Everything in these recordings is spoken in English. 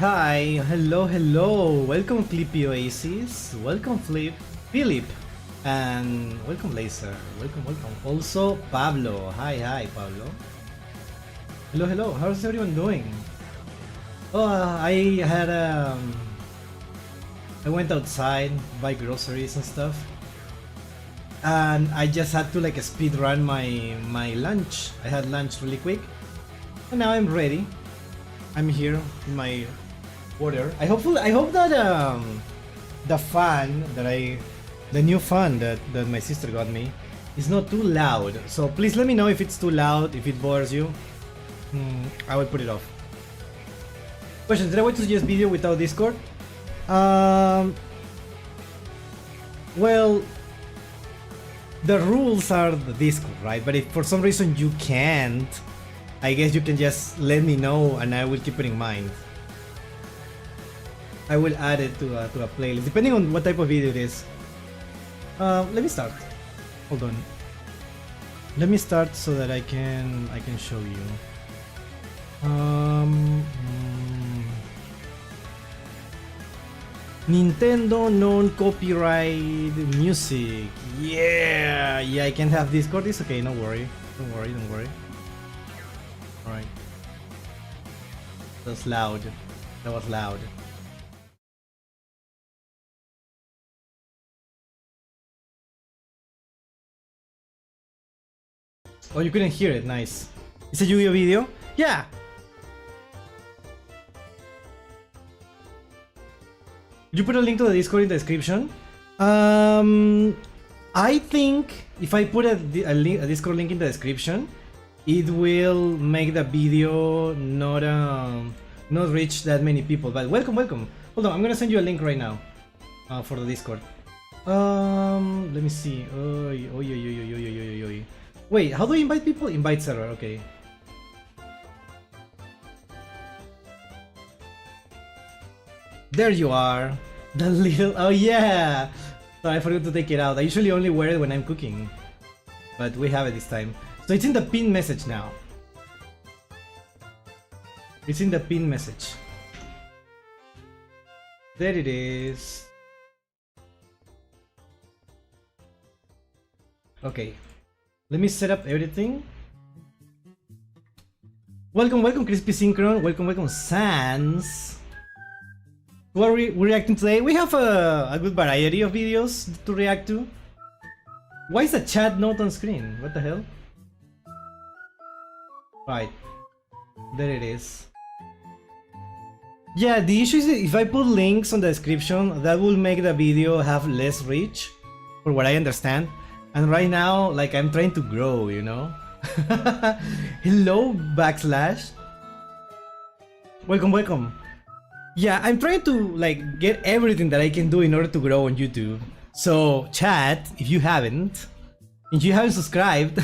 Hi, hello, welcome Clippy Oasis, welcome Philip, and welcome Laser, welcome. Also Pablo, hi Pablo. Hello, how's everyone doing? Oh, I went outside, buy groceries and stuff, and I just had to like speed run my lunch. I had lunch really quick, and now I'm ready. I'm here in my order. I hope that the new fan that my sister got me is not too loud. So please let me know if it's too loud, if it bores you. I will put it off. Question: did I want to suggest video without Discord? Well, the rules are the Discord, right? But if for some reason you can't, I guess you can just let me know and I will keep it in mind. I will add it to a playlist depending on what type of video it is. Let me start. Hold on. Let me start so that I can show you. Nintendo non-copyright music. Yeah, I can have Discord. It's okay. Don't worry. Alright. That was loud. Oh, you couldn't hear it. Nice. It's a Yu-Gi-Oh video? Yeah! Did you put a link to the Discord in the description? I think if I put a Discord link in the description, it will make the video not reach that many people. But welcome. Hold on, I'm gonna send you a link right now for the Discord. Let me see. Wait, how do I invite people? Invite server. Okay. There you are. The little. Oh yeah. Sorry, I forgot to take it out. I usually only wear it when I'm cooking, but we have it this time. So it's in the pin message now. It's in the pin message. There it is. Okay. Let me set up everything. Welcome Crispy Synchron. Welcome Sans. What are we reacting today? We have a good variety of videos to react to. Why is the chat not on screen? What the hell? Right, there it is. Yeah, the issue is that if I put links on the description, that will make the video have less reach, for what I understand. And right now, like, I'm trying to grow, you know? Hello, backslash. Welcome. Yeah, I'm trying to, like, get everything that I can do in order to grow on YouTube. So, chat, if you haven't subscribed,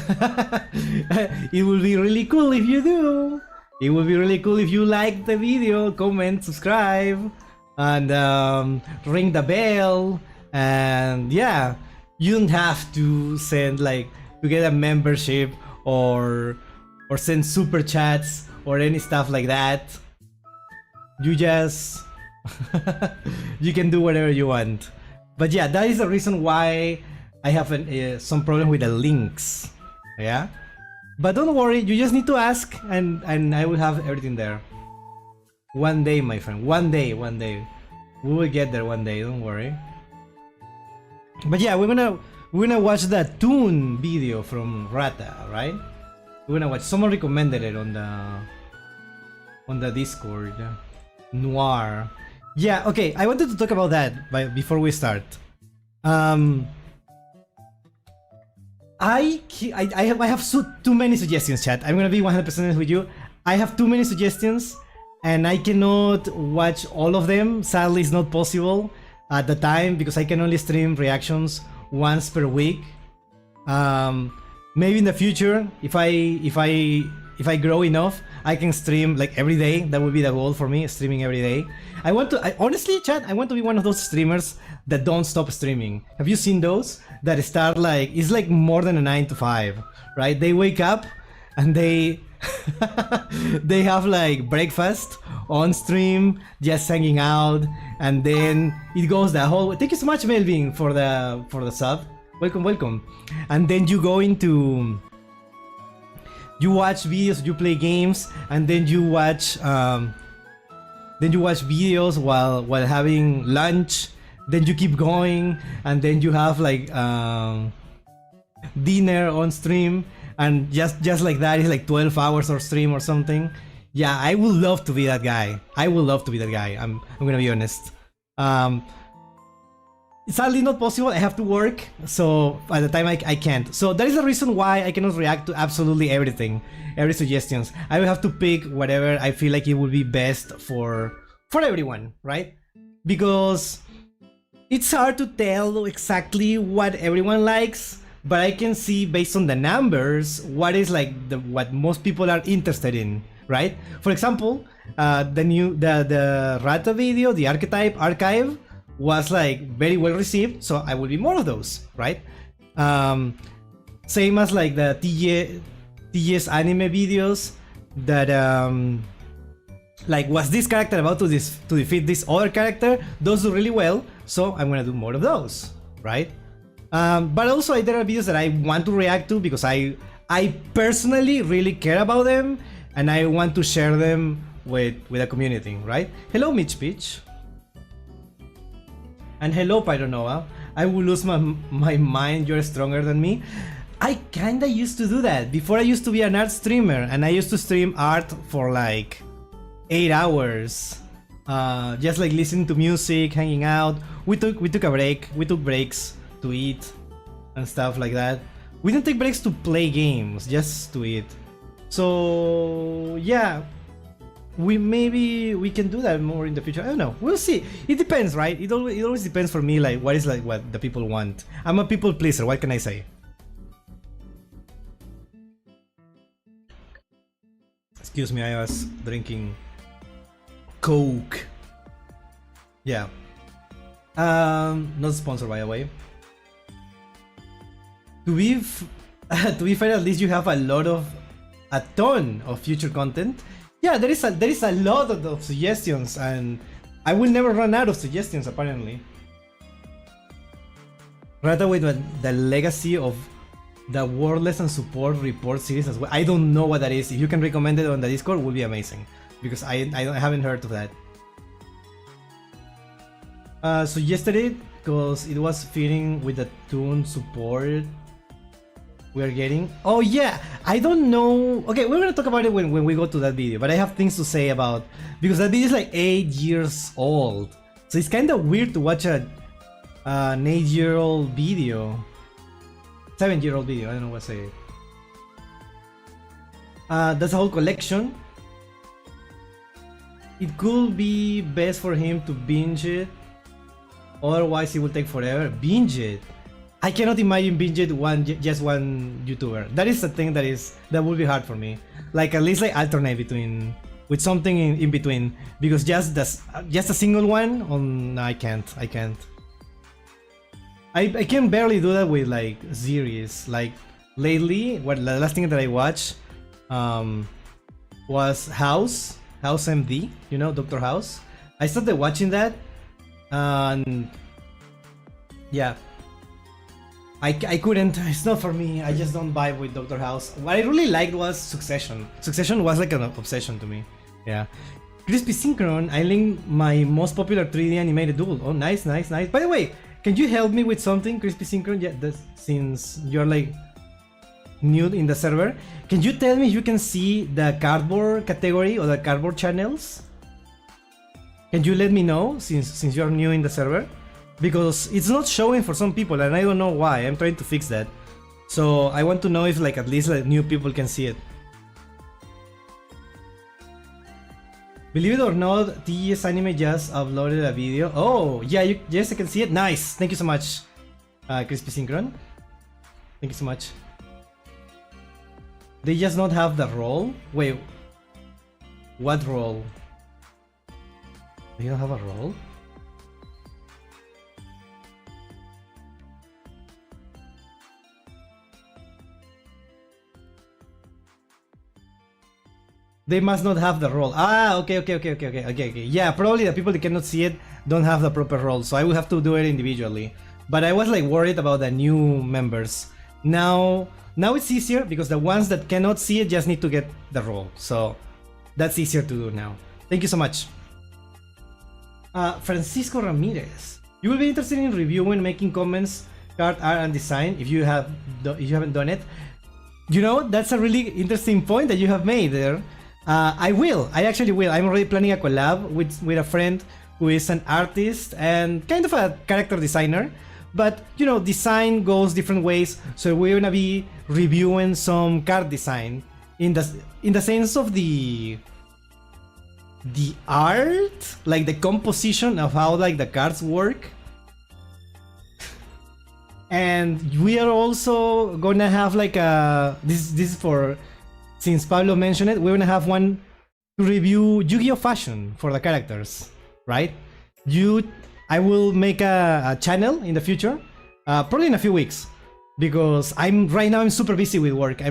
it will be really cool if you do. It will be really cool if you like the video, comment, subscribe, and ring the bell. And yeah, you don't have to send to get a membership or send super chats or any stuff like that. You just you can do whatever you want. But yeah, that is the reason why I have some problem with the links. Yeah, but don't worry, you just need to ask and I will have everything there. One day, my friend, one day we will get there one day, don't worry. But yeah, we're gonna watch the Toon video from Rata, right? We're gonna watch. Someone recommended it on the Discord. Noir. Yeah, okay, I wanted to talk about that before we start. I have too many suggestions, chat. I'm gonna be 100% honest with you. I have too many suggestions and I cannot watch all of them. Sadly, it's not possible at the time because I can only stream reactions once per week. Maybe in the future, if I grow enough, I can stream like every day. That would be the goal for me, streaming every day. Honestly, chat, I want to be one of those streamers that don't stop streaming. Have you seen those that start it's like more than a 9 to 5, right? They wake up and they They have like breakfast on stream, just hanging out, and then it goes the whole. Thank you so much, Melvin, for the sub. Welcome, welcome. And then you go into. You watch videos, you play games, and then you watch. Then you watch videos while having lunch. Then you keep going, and then you have like dinner on stream, and just like that, it's like 12 hours or stream or something. Yeah, I would love to be that guy. I would love to be that guy. I'm gonna be honest. It's sadly not possible. I have to work, so by the time I can't. So that is the reason why I cannot react to absolutely everything, every suggestions. I will have to pick whatever I feel like it would be best for everyone, right? Because it's hard to tell exactly what everyone likes, but I can see based on the numbers what is like what most people are interested in, right? For example, the Rata video, the archive was like very well received, so I will be more of those, right? Same as like the TGS anime videos that like, was this character about to defeat this other character? Those do really well, so I'm gonna do more of those, right? But also there are videos that I want to react to because I personally really care about them and I want to share them with a community, right? Hello, Mitch Peach. And hello, Pyronova. I will lose my mind, you're stronger than me. I kinda used to do that. Before I used to be an art streamer and I used to stream art for like 8 hours. Just like listening to music, hanging out. We took a break. We took breaks to eat and stuff like that. We didn't take breaks to play games, just to eat. So yeah, we can do that more in the future. I don't know. We'll see. It depends, right? It always depends for me, like what is like what the people want. I'm a people pleaser. What can I say? Excuse me, I was drinking Coke. Yeah. Not sponsored, by the way. To be fair, at least you have a ton of future content. Yeah, there is a lot of suggestions, and I will never run out of suggestions apparently. Right away, the legacy of the Wordless and Support Report series as well. I don't know what that is. If you can recommend it on the Discord, it would be amazing because I haven't heard of that. Suggested it because it was fitting with the tune support we're getting. Oh yeah, I don't know. Okay, we're gonna talk about it when we go to that video, but I have things to say about, because that video is like 8 years old, so it's kind of weird to watch an 8-year-old video, 7-year-old video. I don't know what to say. That's a whole collection. It could be best for him to binge it, otherwise it will take forever. Binge it. I cannot imagine binge it just one YouTuber. That is the thing that would be hard for me. Like at least like alternate between with something in between, because just a single one on, no, I can't. I can barely do that with like series. Like lately, the last thing that I watched was House MD. You know, Dr. House. I started watching that, and yeah. I couldn't, it's not for me. I just don't vibe with Dr. House. What I really liked was Succession. Succession was like an obsession to me. Yeah. Crispy Synchron, I linked my most popular 3D animated duel. Oh, nice. By the way, can you help me with something, Crispy Synchron? Yeah, since you're like new in the server, can you tell me if you can see the cardboard category or the cardboard channels? Can you let me know since you're new in the server? Because it's not showing for some people and I don't know why. I'm trying to fix that. So I want to know if like at least like new people can see it. Believe it or not, TGS Anime just uploaded a video. Oh, yeah, yes, I can see it. Nice. Thank you so much, Crispy Synchron. Thank you so much. They just not have the role? Wait. What role? They don't have a role? They must not have the role. Ah, okay. Yeah, probably the people that cannot see it don't have the proper role, so I will have to do it individually. But I was like worried about the new members. Now it's easier because the ones that cannot see it just need to get the role. So that's easier to do now. Thank you so much. Francisco Ramirez. You will be interested in reviewing, making comments, card art and design if you haven't done it. You know, that's a really interesting point that you have made there. I actually will. I'm already planning a collab with a friend who is an artist and kind of a character designer. But, you know, design goes different ways. So we're gonna be reviewing some card design in the sense of the art, like the composition of how like the cards work. And we are also gonna have like a this is for, since Pablo mentioned it, we're gonna have one to review Yu-Gi-Oh fashion for the characters, right? I will make a channel in the future, probably in a few weeks, because right now I'm super busy with work.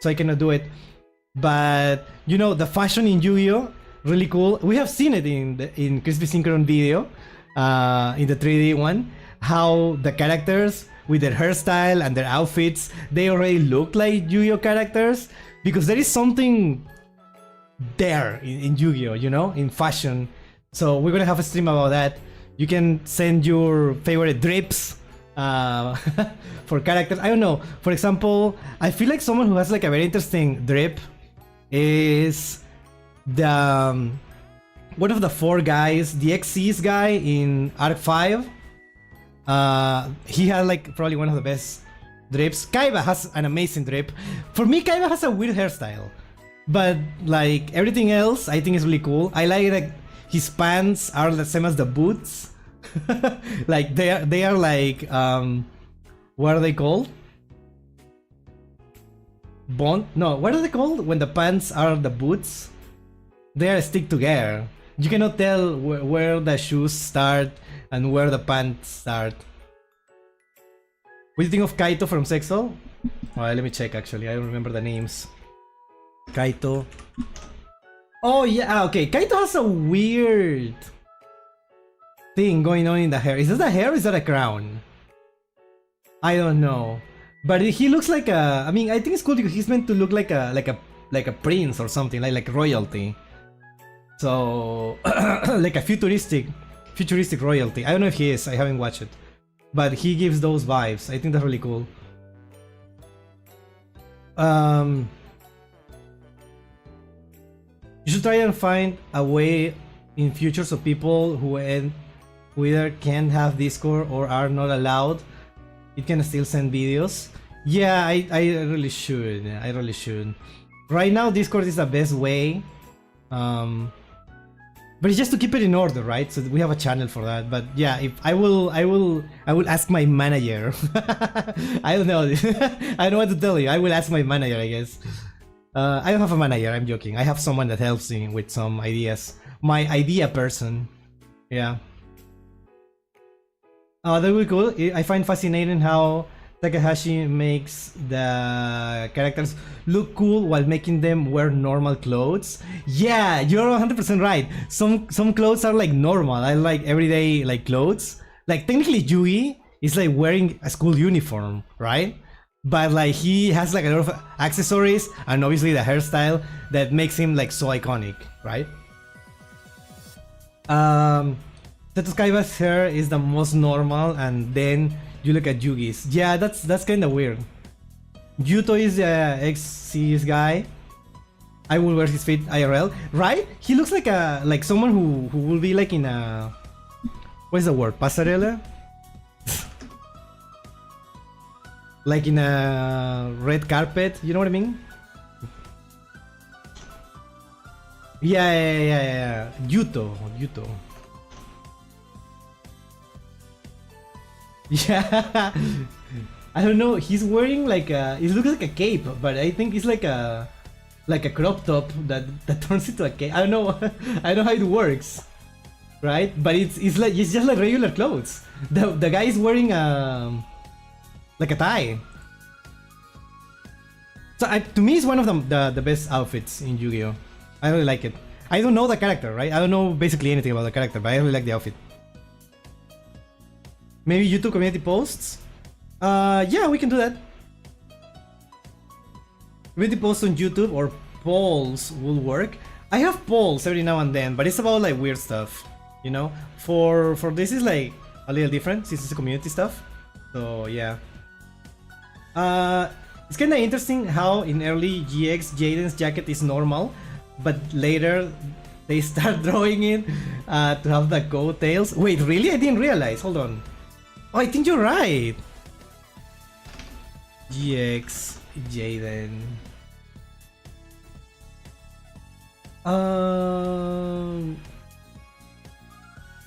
So I cannot do it. But you know, the fashion in Yu-Gi-Oh, really cool. We have seen it in Crispy Synchron video, in the 3D one, how the characters with their hairstyle and their outfits, they already look like Yu-Gi-Oh characters, because there is something there in Yu-Gi-Oh, you know, in fashion. So we're gonna have a stream about that. You can send your favorite drips for characters. I don't know. For example, I feel like someone who has like a very interesting drip is the one of the 4 guys, the Xyz guy in Arc 5. He had like probably one of the best drips. Kaiba has an amazing drip. For me, Kaiba has a weird hairstyle, but like everything else, I think is really cool. I like that his pants are the same as the boots. Like they are like what are they called? No, what are they called when the pants are the boots? They are stick together. You cannot tell where the shoes start and where the pants start. What do you think of Kaito from Sexo? Alright, let me check actually. I don't remember the names. Kaito. Oh yeah, okay. Kaito has a weird thing going on in the hair. Is that the hair or is that a crown? I don't know. But he looks like a, I mean, I think it's cool because he's meant to look like a prince or something, like royalty. So like a futuristic royalty. I don't know if he is, I haven't watched it. But he gives those vibes. I think that's really cool. You should try and find a way in future so people who either can't have Discord or are not allowed, it can still send videos. Yeah, I really should. I really should. Right now, Discord is the best way. But it's just to keep it in order, right? So we have a channel for that. But yeah, if I will ask my manager. I don't know. I don't know what to tell you. I will ask my manager, I guess. I don't have a manager. I'm joking. I have someone that helps me with some ideas. My idea person. Yeah. That would be cool. I find fascinating how Takahashi makes the characters look cool while making them wear normal clothes. Yeah, you're 100% right. Some clothes are like normal. I like everyday like clothes. Like technically Yui is like wearing a school uniform, right? But like he has like a lot of accessories and obviously the hairstyle that makes him like so iconic, right? Tetos Kaiba's hair is the most normal, and then you look at Yugi's. Yeah, that's kind of weird. Yuto is the ex-CS guy. I will wear his fit IRL, right? He looks like someone who will be like in a, what is the word? Pasarela? Like in a red carpet, you know what I mean? Yeah. Yuto. Yeah, I don't know. He's wearing like a. It looks like a cape, but I think it's like a crop top that turns into a cape. I don't know. I don't know how it works, right? But it's just like regular clothes. The guy is wearing like a tie. So to me, it's one of the best outfits in Yu-Gi-Oh. I really like it. I don't know the character, right? I don't know basically anything about the character, but I really like the outfit. Maybe YouTube community posts? Yeah, we can do that. Community posts on YouTube or polls will work. I have polls every now and then, but it's about like weird stuff, you know? For this is like a little different since it's a community stuff. So yeah. It's kinda interesting how in early GX Jaden's jacket is normal, but later they start drawing it to have the coattails. Wait, really? I didn't realize. Hold on. Oh, I think you're right. GX Jaden.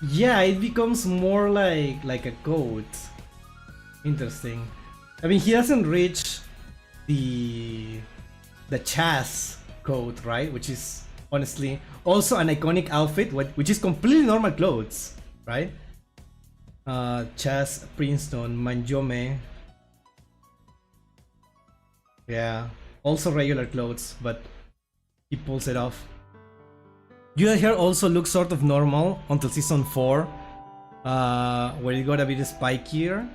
Yeah, it becomes more like a coat. Interesting. I mean, he doesn't reach the Chas coat, right? Which is honestly also an iconic outfit, which is completely normal clothes, right? Chas, Princeton, Manjome. Yeah, also regular clothes, but he pulls it off. Yuda here also looks sort of normal until season 4, where it got a bit spikier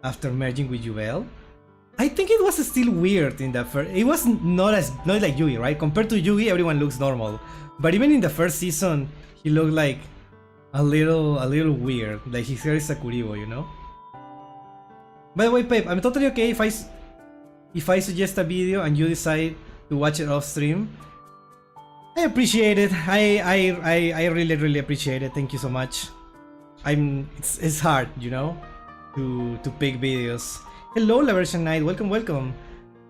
after merging with Yubel. I think it was still weird in the first. It was not like Yugi, right? Compared to Yugi, everyone looks normal, but even in the first season, he looked like a little weird. Like his hair is a Kuribo, you know. By the way, Pep, I'm totally okay if I suggest a video and you decide to watch it off stream. I appreciate it. I really appreciate it. Thank you so much. It's hard, you know, to pick videos. Hello, Laversion Knight. Welcome.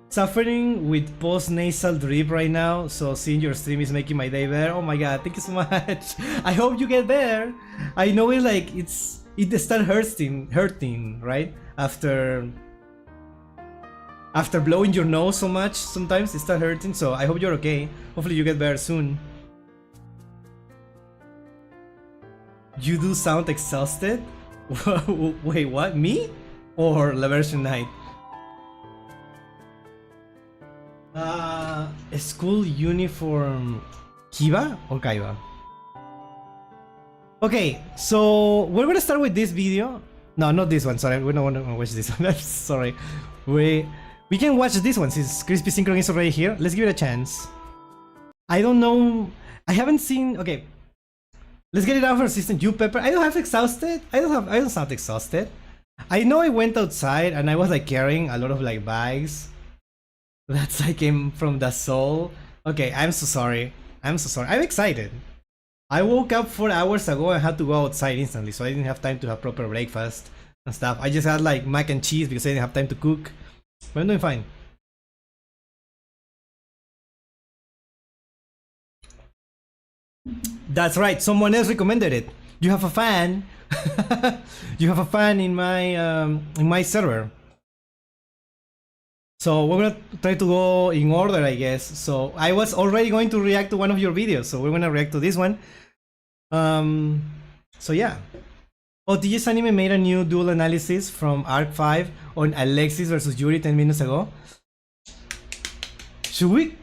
Suffering with post-nasal drip right now, so seeing your stream is making my day better. Oh my god, thank you so much. I hope you get better. I know it like it starts hurting, right? After blowing your nose so much, sometimes it starts hurting, so I hope you're okay. Hopefully you get better soon. You do sound exhausted? Wait, what? Me? Or Laversion Knight? School uniform Kiba or Kaiba? Okay, so we're gonna start with this video. No, not this one, sorry, we don't wanna watch this one. Sorry. We can watch this one since Crispy Synchron is already here. Let's give it a chance. I don't know. I haven't seen. Okay, let's get it out for assistant. You Pepper. I don't have exhausted. I don't sound exhausted. I know I went outside and I was like carrying a lot of like bags. That's like came from the soul. Okay, I'm so sorry. I'm excited. I woke up 4 hours ago and had to go outside instantly, so I didn't have time to have proper breakfast and stuff. I just had like mac and cheese because I didn't have time to cook. But I'm doing fine. That's right, someone else recommended it. You have a fan. You have a fan in my server. So we're gonna try to go in order, I guess. So I was already going to react to one of your videos, so we're gonna react to this one. So yeah. Oh, TGS Anime made a new duel analysis from Arc 5 on Alexis versus Yuri 10 minutes ago. Should we?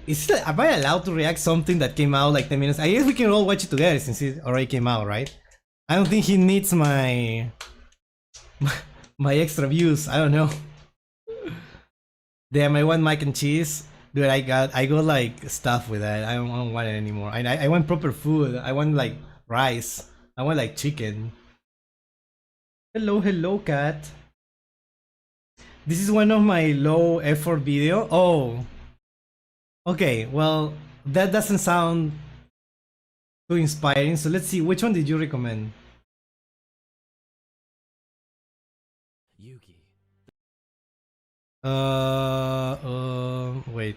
Am I allowed to react something that came out like 10 minutes? I guess we can all watch it together since it already came out, right? I don't think he needs my extra views. I don't know. Damn, I want mac and cheese. Dude, I got like stuff with that. I don't want it anymore. I want proper food. I want like rice. I want like chicken. Hello, cat. This is one of my low effort video. Oh. Okay, well, that doesn't sound too inspiring. So let's see, which one did you recommend? Yugi. Wait.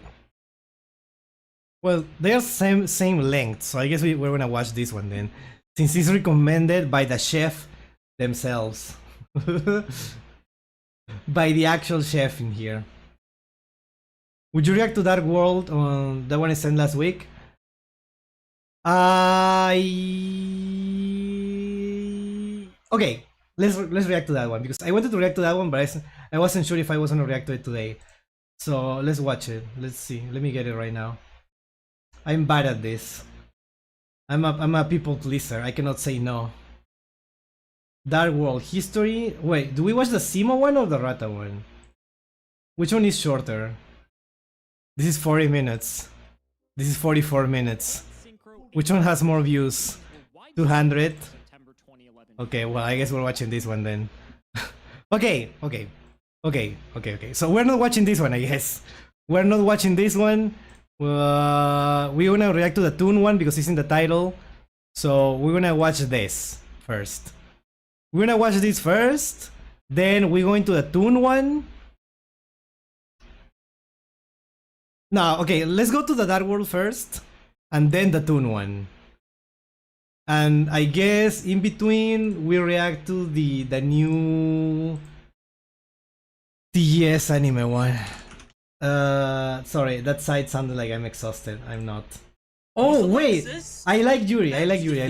Well, they are same length, so I guess we're gonna watch this one then, since it's recommended by the chef themselves. By the actual chef in here. Would you react to Dark World on that one I sent last week? Okay, let's react to that one because I wanted to react to that one, but I wasn't sure if I was gonna react to it today. So let's watch it. Let's see. Let me get it right now. I'm bad at this. I'm a people pleaser. I cannot say no. Dark World History. Wait, do we watch the Simo one or the Rata one? Which one is shorter? This is 40 minutes. This is 44 minutes. Which one has more views? 200? Okay, well, I guess we're watching this one then. Okay. So we're not watching this one, I guess. We're not watching this one. We're gonna react to the Toon one because it's in the title. So we're gonna watch this first. We're gonna watch this first. Then we're going to the Toon one. No, okay, let's go to the Dark World first. And then the Toon one. And I guess in between we react to the new TGS anime one. Sorry, that side sounded like I'm exhausted. I'm not. Oh wait, I like Yuri. I like Yuri.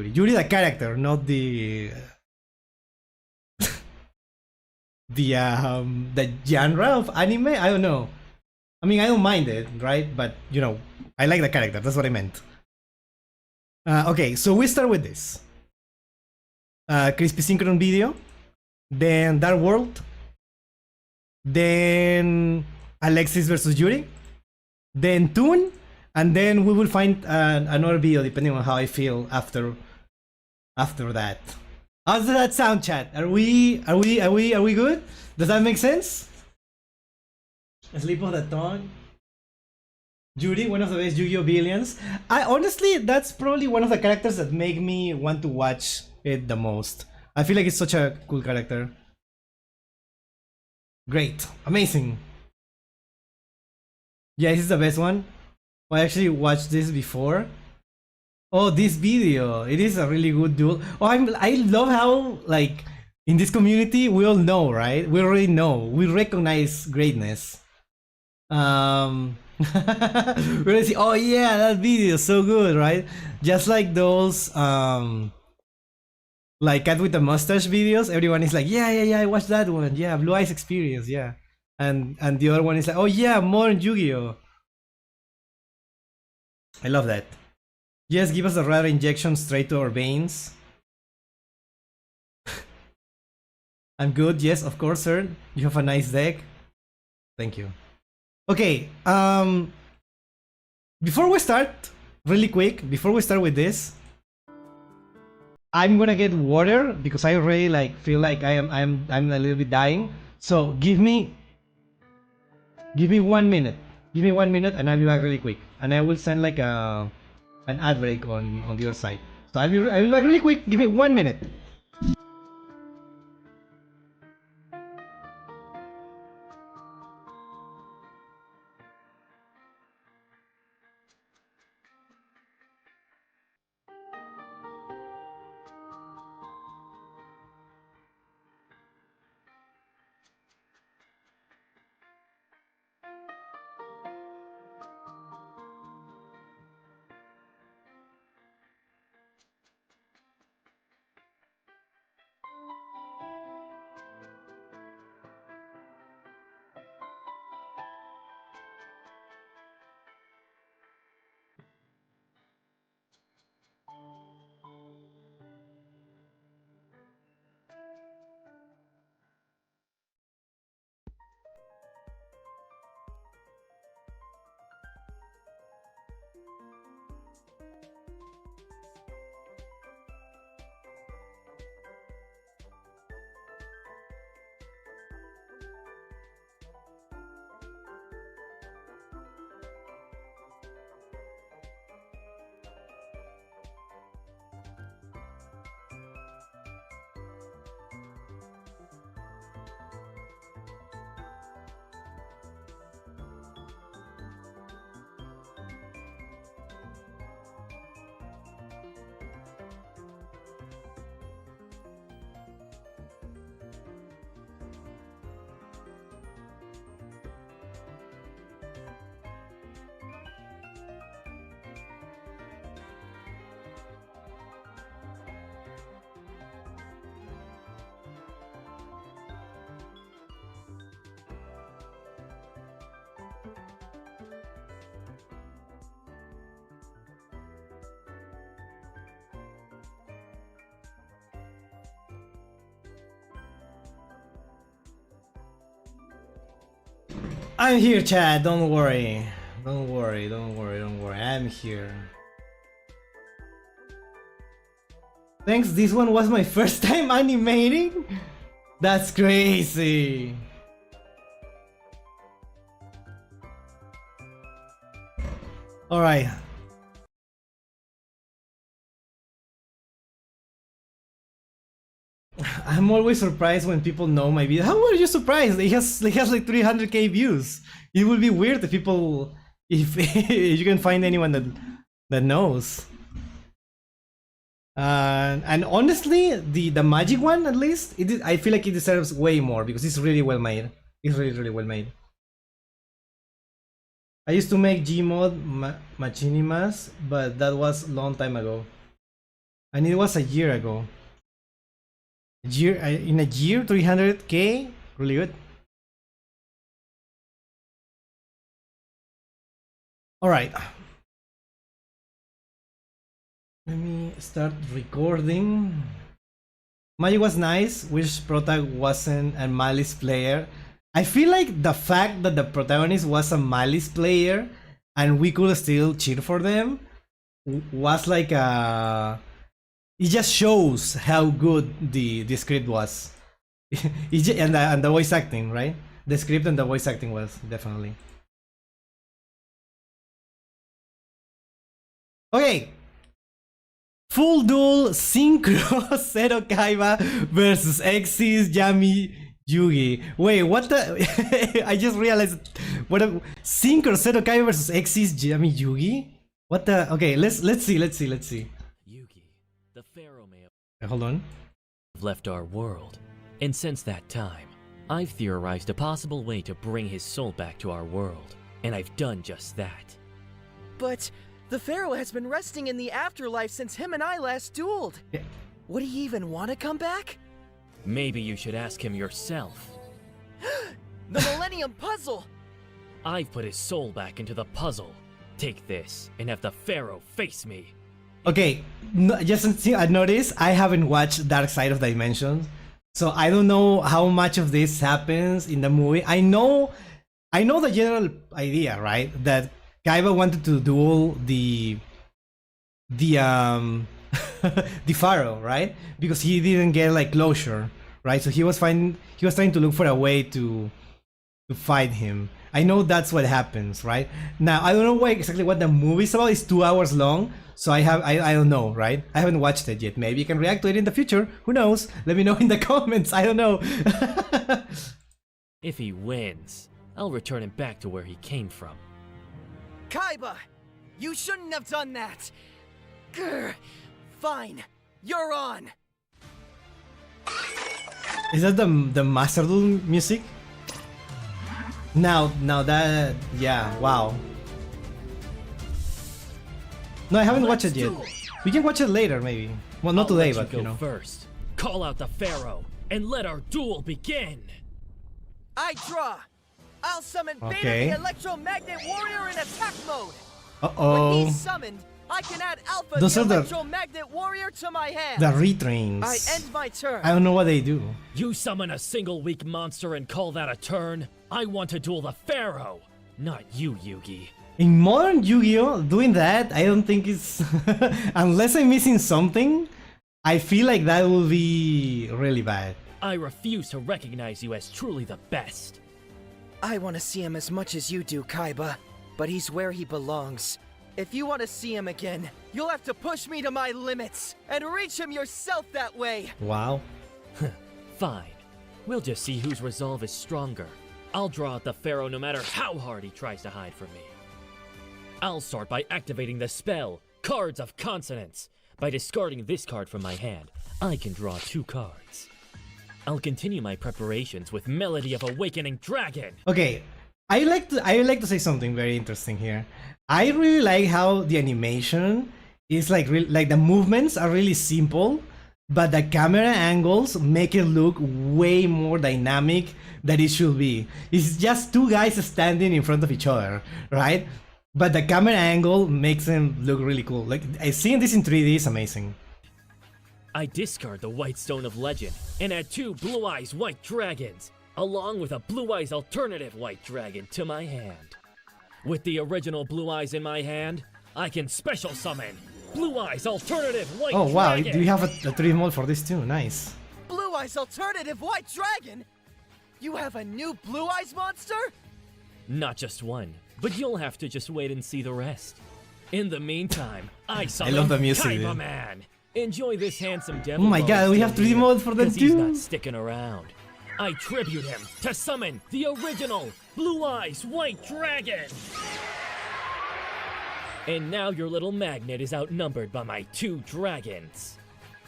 Yuri the character, not the the genre of anime. I don't know. I mean, I don't mind it, right? But you know, I like the character. That's what I meant. Okay, so we start with this. Crispy Synchron video, then Dark World, then Alexis versus Yuri, then Toon, and then we will find another video depending on how I feel after that. How does that sound, chat? Are we good? Does that make sense? Sleep of the Tongue. Yuri, one of the best Yu-Gi-Oh villains. I honestly, that's probably one of the characters that make me want to watch it the most. I feel like it's such a cool character. Great, amazing. Yeah, this is the best one. I actually watched this before. Oh, this video, it is a really good duel. Oh, I love how, like, in this community, we all know, right? We already know. We recognize greatness. We're gonna see, oh yeah, that video is so good, right? Just like those like Cat with the Mustache videos, everyone is like, yeah, I watched that one. Yeah, Blue Eyes Experience, yeah. And the other one is like, oh yeah, Modern Yu-Gi-Oh. I love that. Yes, give us a rare injection straight to our veins. I'm good, yes, of course, sir. You have a nice deck. Thank you. Okay, before we start, really quick, before we start with this, I'm gonna get water because I already like feel like I'm a little bit dying. So give me 1 minute. Give me 1 minute and I'll be back really quick. And I will send like an ad break on the other side. So I'll be back really quick. Give me 1 minute. I'm here, Chad. Don't worry. Don't worry. I'm here. Thanks. This one was my first time animating. That's crazy. All right. I'm always surprised when people know my video. How are you surprised? It has like 300k views. It would be weird if people, if you can find anyone that knows. And honestly, the magic one, at least, I feel like it deserves way more because it's really well made. It's really well made. I used to make Gmod Machinimas, but that was a long time ago, and it was a year ago. In a year, 300k, really good. All right, let me start recording. Magic was nice. Wish Prota wasn't a Malice player. I feel like the fact that the protagonist was a Malice player and we could still cheer for them was like a. It just shows how good the script was. And the voice acting, right? The script and the voice acting was definitely. Okay. Full duel synchro Zero Kaiba versus Exis Yami Yugi. Wait, what the? I just realized what a synchro Zero Kaiba versus Exis Yami Yugi. What the? Okay, let's see. Yugi, the Pharaoh may have hold on. Left our world, and since that time, I've theorized a possible way to bring his soul back to our world, and I've done just that. But the Pharaoh has been resting in the afterlife since him and I last dueled. Yeah. Would he even want to come back? Maybe you should ask him yourself. The Millennium Puzzle! I've put his soul back into the puzzle. Take this, and have the Pharaoh face me. Okay, no, just I noticed I haven't watched Dark Side of Dimensions, so I don't know how much of this happens in the movie. I know the general idea, right? That Kaiba wanted to duel the the Pharaoh, right? Because he didn't get like closure, right? So he was trying to look for a way to fight him. I know that's what happens, right? Now I don't know exactly what the movie's about. It's 2 hours long, so I don't know, right? I haven't watched it yet. Maybe you can react to it in the future. Who knows? Let me know in the comments. I don't know. If he wins, I'll return him back to where he came from. Kaiba! You shouldn't have done that! Grr. Fine, you're on! Is that the masterduel music? Now that, yeah, wow. No, I haven't watched it yet. We can watch it later, maybe. Well, not today, but you know. First, call out the Pharaoh and let our duel begin. I draw. I'll summon Beta the Electromagnet Warrior in attack mode. When he's summoned, I can add Alpha the Electromagnet Warrior to my hand. The retrains. I end my turn. I don't know what they do. You summon a single weak monster and call that a turn? I want to duel the Pharaoh, not you, Yugi. In modern Yu-Gi-Oh, doing that, I don't think it's... Unless I'm missing something, I feel like that will be really bad. I refuse to recognize you as truly the best. I want to see him as much as you do, Kaiba, but he's where he belongs. If you want to see him again, you'll have to push me to my limits and reach him yourself that way. Wow. Fine. We'll just see whose resolve is stronger. I'll draw out the Pharaoh no matter how hard he tries to hide from me. I'll start by activating the spell, Cards of Consonance. By discarding this card from my hand, I can draw 2 cards. I'll continue my preparations with Melody of Awakening Dragon. Okay, I like to say something very interesting here. I really like how the animation is like the movements are really simple, but the camera angles make it look way more dynamic than it should be. It's just 2 guys standing in front of each other, right? But the camera angle makes them look really cool. Like, seeing this in 3D is amazing. I discard the White Stone of Legend and add 2 Blue Eyes White Dragons. along with a Blue Eyes alternative White Dragon to my hand. With the original Blue Eyes in my hand, I can special summon Blue Eyes alternative White Dragon! Oh wow, do you have a 3 mode for this too? Nice. Blue Eyes alternative White Dragon? You have a new Blue Eyes monster? Not just one, but you'll have to just wait and see the rest. In the meantime, I summon love the music, Kaiba dude. Man! Enjoy this handsome devil. Oh my god, we have 3 mode for them because he's too? not sticking around. I tribute him to summon the original Blue Eyes White Dragon! And now your little magnet is outnumbered by my 2 dragons.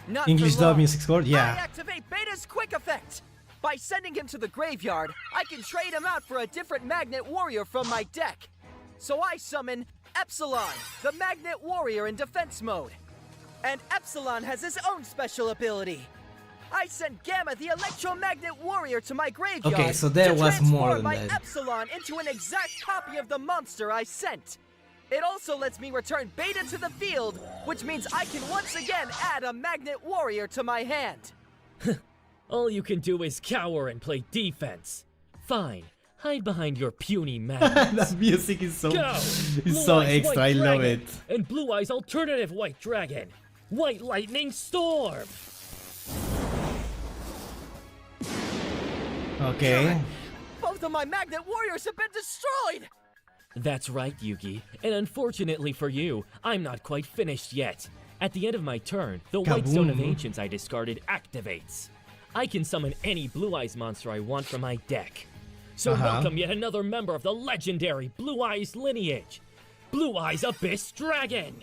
Not English for dub long. music score? I Yeah. activate Beta's quick effect! By sending him to the graveyard, I can trade him out for a different Magnet Warrior from my deck. So I summon Epsilon, the Magnet Warrior in defense mode. And Epsilon has his own special ability. I send Gamma, the Electromagnet Warrior, to my graveyard Okay, so there to was more transform than my that. Epsilon into an exact copy of the monster I sent. It also lets me return Beta to the field, which means I can once again add a Magnet Warrior to my hand. All you can do is cower and play defense. Fine, hide behind your puny magnets. That music is so Go! it's Blue so Eyes extra, White I love Dragon it. And Blue Eyes alternative White Dragon. White Lightning Storm. Okay. Both of my Magnet Warriors have been destroyed! That's right, Yugi. And unfortunately for you, I'm not quite finished yet. At the end of my turn, the White Stone of Kaboom. Ancients I discarded activates. I can summon any Blue Eyes monster I want from my deck. So welcome yet another member of the legendary Blue Eyes lineage, Blue Eyes Abyss Dragon!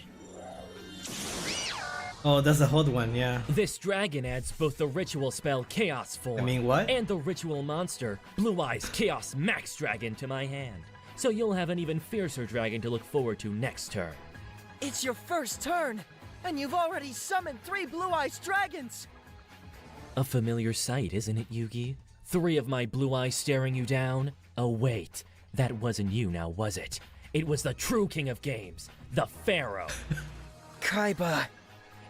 Oh, that's a hot one, yeah. This dragon adds both the ritual spell Chaos Form I mean, what? and the ritual monster Blue Eyes Chaos Max Dragon to my hand. So you'll have an even fiercer dragon to look forward to next turn. It's your first turn, and you've already summoned 3 Blue Eyes Dragons! A familiar sight, isn't it, Yugi? 3 of my blue eyes staring you down? Oh wait, that wasn't you now, was it? It was the true king of games, the Pharaoh. Kaiba.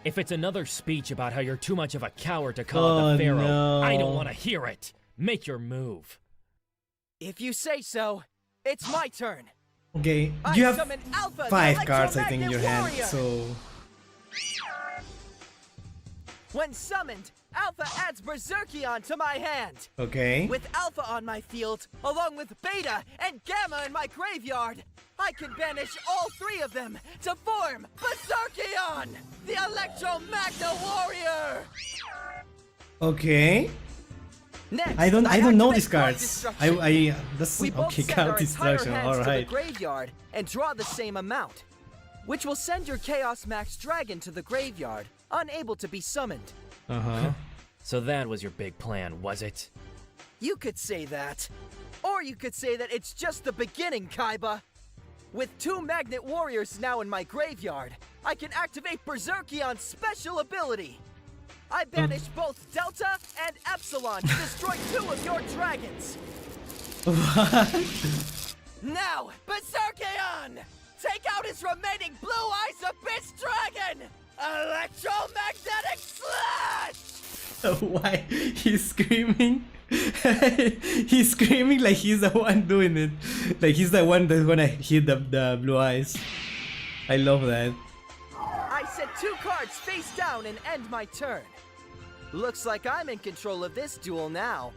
If it's another speech about how you're too much of a coward to call it the Pharaoh, no. I don't want to hear it. Make your move. If you say so, it's my turn. Okay, I you have summon Alpha, the 5 cards, I think, in your Electromagnet hand, Warrior. so... When summoned, Alpha adds Berserkion to my hand. Okay. With Alpha on my field, along with Beta and Gamma in my graveyard, I can banish all 3 of them to form Berserkion, the Electromagnet Warrior. Okay. Next, I don't know activate these Card cards. Destruction. That's We both okay. send Card our entire destruction. hands All to the right. graveyard and draw the same amount, which will send your Chaos Max Dragon to the graveyard, unable to be summoned. So that was your big plan, was it? You could say that. Or you could say that it's just the beginning, Kaiba. With 2 Magnet Warriors now in my graveyard, I can activate Berserkion's special ability. I banish both Delta and Epsilon to destroy 2 of your dragons. Now, Berserkion! Take out his remaining Blue Eyes Abyss Dragon! Electromagnetic Slash! Why? He's screaming? He's screaming like he's the one doing it. Like he's the one that's gonna hit the blue eyes. I love that. I set 2 cards face down and end my turn. Looks like I'm in control of this duel now.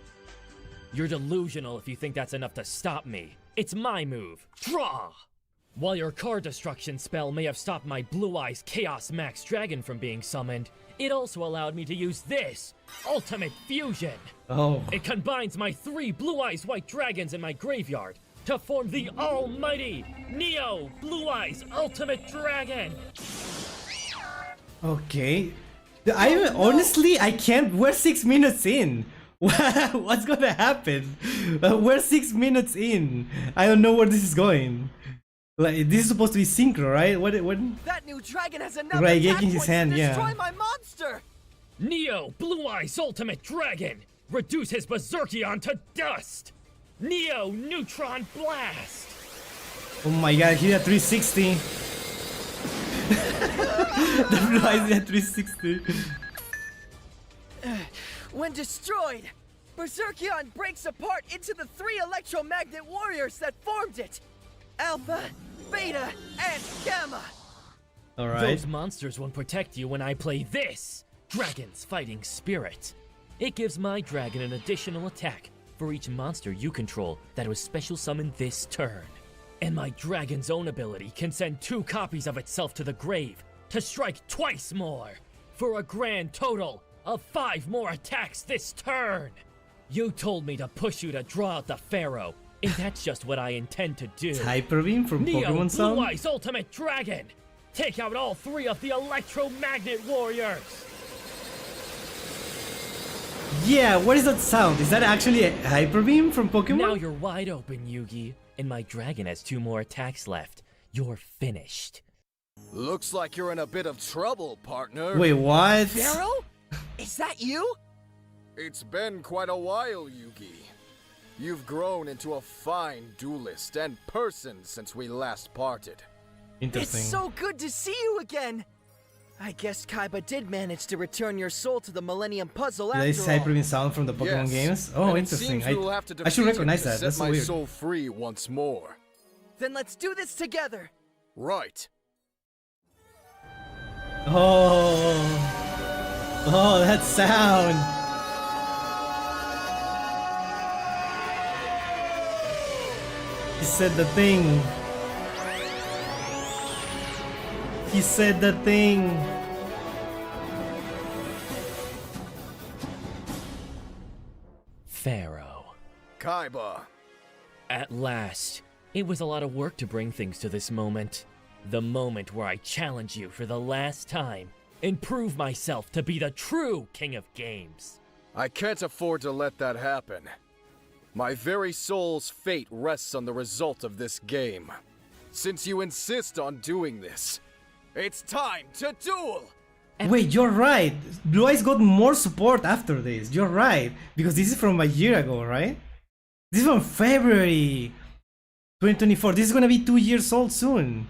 You're delusional if you think that's enough to stop me. It's my move. Draw! While your card destruction spell may have stopped my Blue Eyes Chaos Max Dragon from being summoned, it also allowed me to use this, Ultimate Fusion. Oh. It combines my 3 Blue Eyes White Dragons in my graveyard to form the almighty Neo Blue Eyes Ultimate Dragon. Okay. Honestly, I can't. We're 6 minutes in. What's gonna happen? We're 6 minutes in. I don't know where this is going. Like this is supposed to be synchro, right? What? That new dragon has enough Right, attack getting his points hand, to yeah. destroy my monster. Neo Blue Eyes Ultimate Dragon. Reduce his Berserkion to dust. Neo Neutron Blast. Oh my god, he had 360. The blue eyes had 360. When destroyed, Berserkion breaks apart into the 3 electromagnet warriors that formed it. Alpha, Beta, and Gamma. Alright. Those monsters won't protect you when I play this, Dragon's Fighting Spirit. It gives my dragon an additional attack for each monster you control that was special summoned this turn. And my dragon's own ability can send 2 copies of itself to the grave to strike twice more, for a grand total of 5 more attacks this turn. You told me to push you to draw out the Pharaoh, and that's just what I intend to do. Hyper Beam from Neo Pokemon Sound? Blue Eyes Ultimate Dragon! Take out all 3 of the electromagnet warriors! Yeah, what is that sound? Is that actually a Hyper Beam from Pokemon? Now you're wide open, Yugi, and my dragon has 2 more attacks left. You're finished. Looks like you're in a bit of trouble, partner. Wait, what? Pharaoh? Is that you? It's been quite a while, Yugi. You've grown into a fine duelist and person since we last parted. Interesting. It's so good to see you again. I guess Kaiba did manage to return your soul to the Millennium Puzzle Is after Hyper all. Beam sound from the Pokemon Yes. games? Oh, And it interesting. seems we will have to I should defeat him recognize to that. set That's so my weird. soul free once more. Then let's do this together. Right. Oh, oh, that sound. He said the thing. He said the thing. Pharaoh. Kaiba. At last. It was a lot of work to bring things to this moment. The moment where I challenge you for the last time and prove myself to be the true king of games. I can't afford to let that happen. My very soul's fate rests on the result of this game. Since you insist on doing this, it's time to duel! Wait, you're right. Blue Eyes got more support after this. You're right. Because this is from a year ago, right? This is from February 2024. This is gonna be 2 years old soon.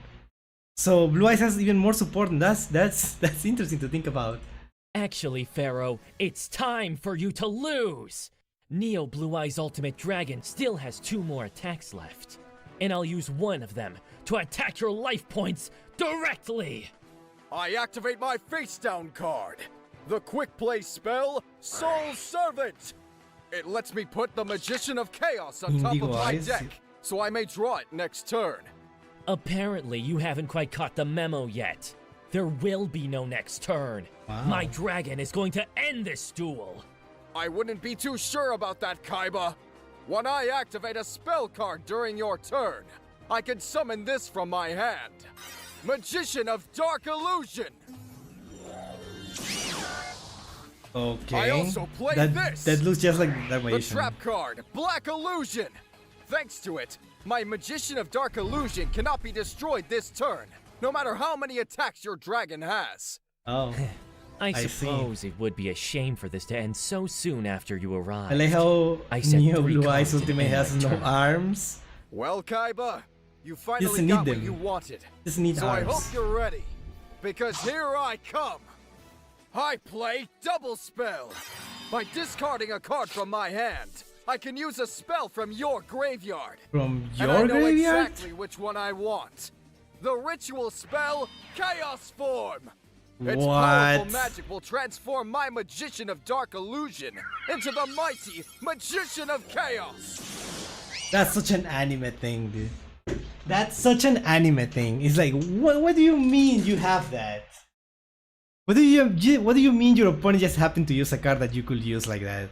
So Blue Eyes has even more support, and that's interesting to think about. Actually, Pharaoh, it's time for you to lose! Neo Blue Eyes Ultimate Dragon still has 2 more attacks left. And I'll use one of them to attack your life points directly! I activate my face down card. The quick play spell, Soul Servant. It lets me put the Magician of Chaos on top Indigo of my Eyes? deck, so I may draw it next turn. Apparently, you haven't quite caught the memo yet. There will be no next turn. Wow. My dragon is going to end this duel. I wouldn't be too sure about that, Kaiba. When I activate a spell card during your turn, I can summon this from my hand. Magician of Dark Illusion! Okay. I also play this! That looks just like that The magician. trap card, Black Illusion! Thanks to it, my Magician of Dark Illusion cannot be destroyed this turn, no matter how many attacks your dragon has. Oh. I see. suppose it would be a shame for this to end so soon after you arrive. I like how I said Neo 3 Blue Eyes cards in Ultimate my has no turn. arms. Well, Kaiba, you finally need got what them. you wanted. Just need So I arms. hope you're ready, because here I come. I play Double Spell. By discarding a card from my hand, I can use a spell from your graveyard. From And I your know graveyard? exactly which one I want. The ritual spell, Chaos Form. Its powerful What? magic will transform my Magician of Dark Illusion into the mighty Magician of Chaos. That's such an anime thing, dude. That's such an anime thing. It's like, what do you mean you have that? What do you mean your opponent just happened to use a card that you could use like that?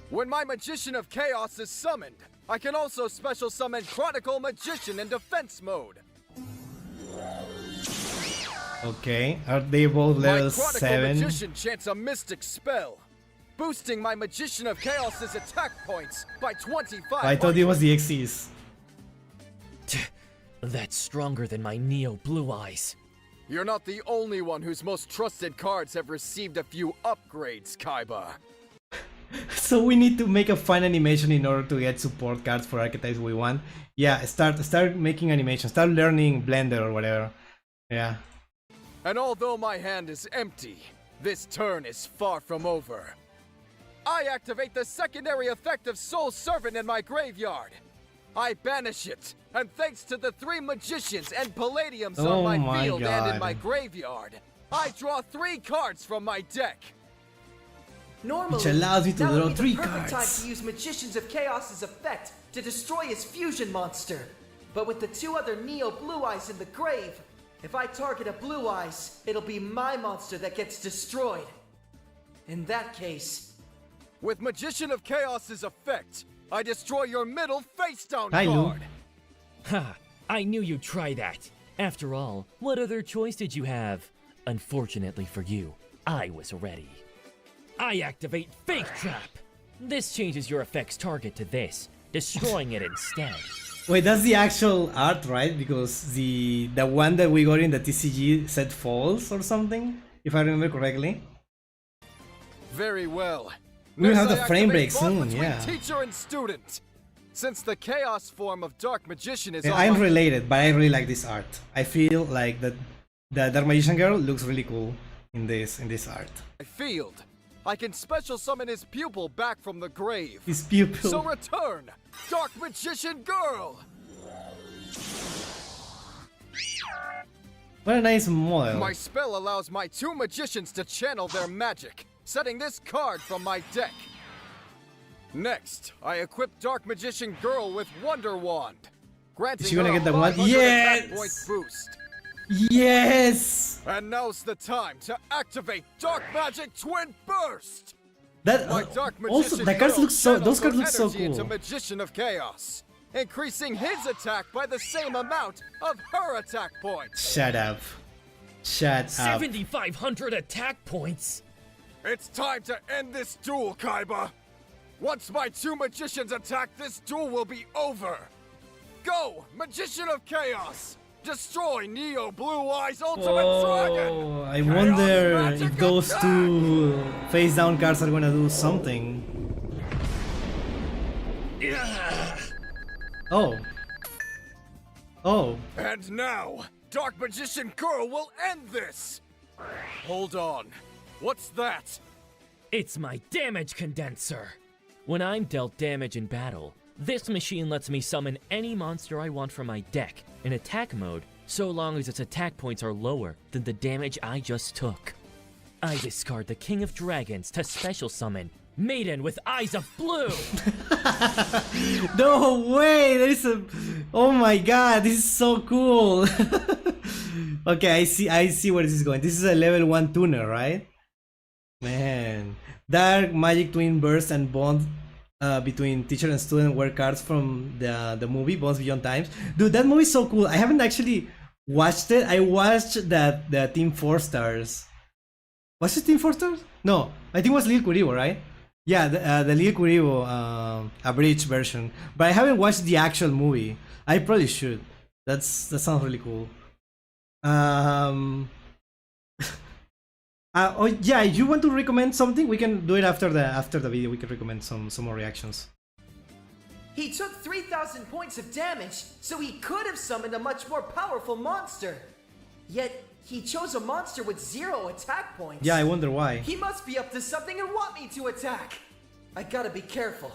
When my Magician of Chaos is summoned, I can also special summon Chronicle Magician in defense mode. Okay, are they both My level Chronicle 7? Magician chants a mystic spell, boosting my Magician of Chaos's attack points by 25. I thought it was the Xyz. That's stronger than my Neo Blue Eyes. You're not the only one whose most trusted cards have received a few upgrades, Kaiba. So we need to make a fun animation in order to get support cards for archetypes we want. Yeah, start making animations. Start learning Blender or whatever. Yeah. And although my hand is empty, this turn is far from over. I activate the secondary effect of Soul Servant in my graveyard. I banish it, and thanks to the 3 magicians and palladiums on my field and in my graveyard, I draw 3 cards from my deck. Normally, Which allows you to that draw would be 3 the perfect cards. time to use Magicians of Chaos's effect to destroy his fusion monster. But with the 2 other Neo Blue Eyes in the grave, if I target a Blue Eyes, it'll be my monster that gets destroyed. In that case, With Magician of Chaos's effect, I destroy your middle face-down Hi, Lou. card. Ha! I knew you'd try that. After all, what other choice did you have? Unfortunately for you, I was ready. I activate Fake Trap. This changes your effect's target to this, destroying it instead. Wait, that's the actual art, right? Because the one that we got in the TCG said false or something, if I remember correctly. Very well. We'll have Next, the I frame break activate bond soon, between yeah. Teacher and student. Since the chaos form of Dark Magician is on I'm my related, but I really like this art. I feel like the Dark Magician girl looks really cool in this art. field, I can special summon his pupil back from the grave. His pupil. So return, Dark Magician girl. What a nice model. My spell allows my 2 magicians to channel their magic, setting this card from my deck. Next, I equip Dark Magician Girl with Wonder Wand, granting Is she gonna her get the a wand? 500 attack Yes! point boost. Yes! And now's the time to activate Dark Magic Twin Burst. That My Dark also Magician the cards Girl look so channels those cards her look so energy into cool. Magician of Chaos, increasing his attack by the same amount of her attack points. Shut up. Shut up. 7,500 attack points? It's time to end this duel, Kaiba. Once my 2 magicians attack, this duel will be over. Go, Magician of Chaos! Destroy Neo Blue Eyes Ultimate Dragon! Oh, I wonder Chaos if Magic those Attack! 2 face down cards are gonna do something. Oh. Oh. And now, Dark Magician Girl will end this! Hold on. What's that? It's my damage condenser. When I'm dealt damage in battle, this machine lets me summon any monster I want from my deck in attack mode, so long as its attack points are lower than the damage I just took. I discard the King of Dragons to special summon Maiden with Eyes of Blue. No way! There is a. Oh my god! This is so cool. Okay, I see where this is going. This is a level 1 tuner, right? Man, Dark Magic Twin Burst and Bond between teacher and student were cards from the movie Bonds Beyond Times. Dude, that movie is so cool. I haven't actually watched it. I watched the Team 4 Stars. Was it Team 4 Stars? No, I think it was Lil Kuribo, right? Yeah, the Lil Kuribo abridged version. But I haven't watched the actual movie. I probably should. That sounds really cool. Oh yeah, if you want to recommend something, we can do it after the video. We can recommend some more reactions. he took 3,000 points of damage, so he could have summoned a much more powerful monster. Yet, he chose a monster with 0 attack points. Yeah, I wonder why. He must be up to something and want me to attack. I gotta be careful.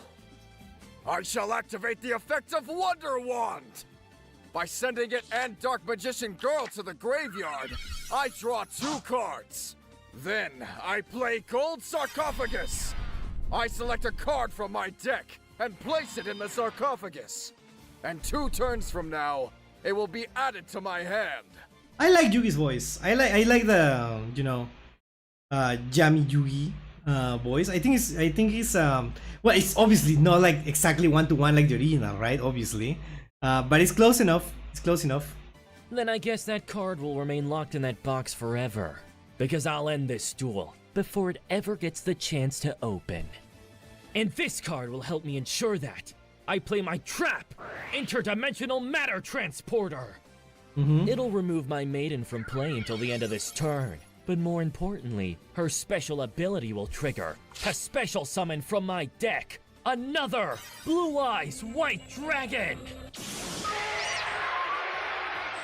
I shall activate the effect of Wonder Wand! By sending it and Dark Magician Girl to the graveyard, I draw 2 cards. Then, I play Gold Sarcophagus. I select a card from my deck and place it in the sarcophagus. And 2 turns from now, it will be added to my hand. I like Yugi's voice. I like the Jammy Yugi voice. I think it's well, it's obviously not like exactly 1-to-1 like the original, right? Obviously, but it's close enough. It's close enough. Then I guess that card will remain locked in that box forever, because I'll end this duel before it ever gets the chance to open. And this card will help me ensure that. I play my trap, Interdimensional Matter Transporter. It'll remove my maiden from play until the end of this turn. But more importantly, her special ability will trigger to special summon from my deck another Blue Eyes White Dragon.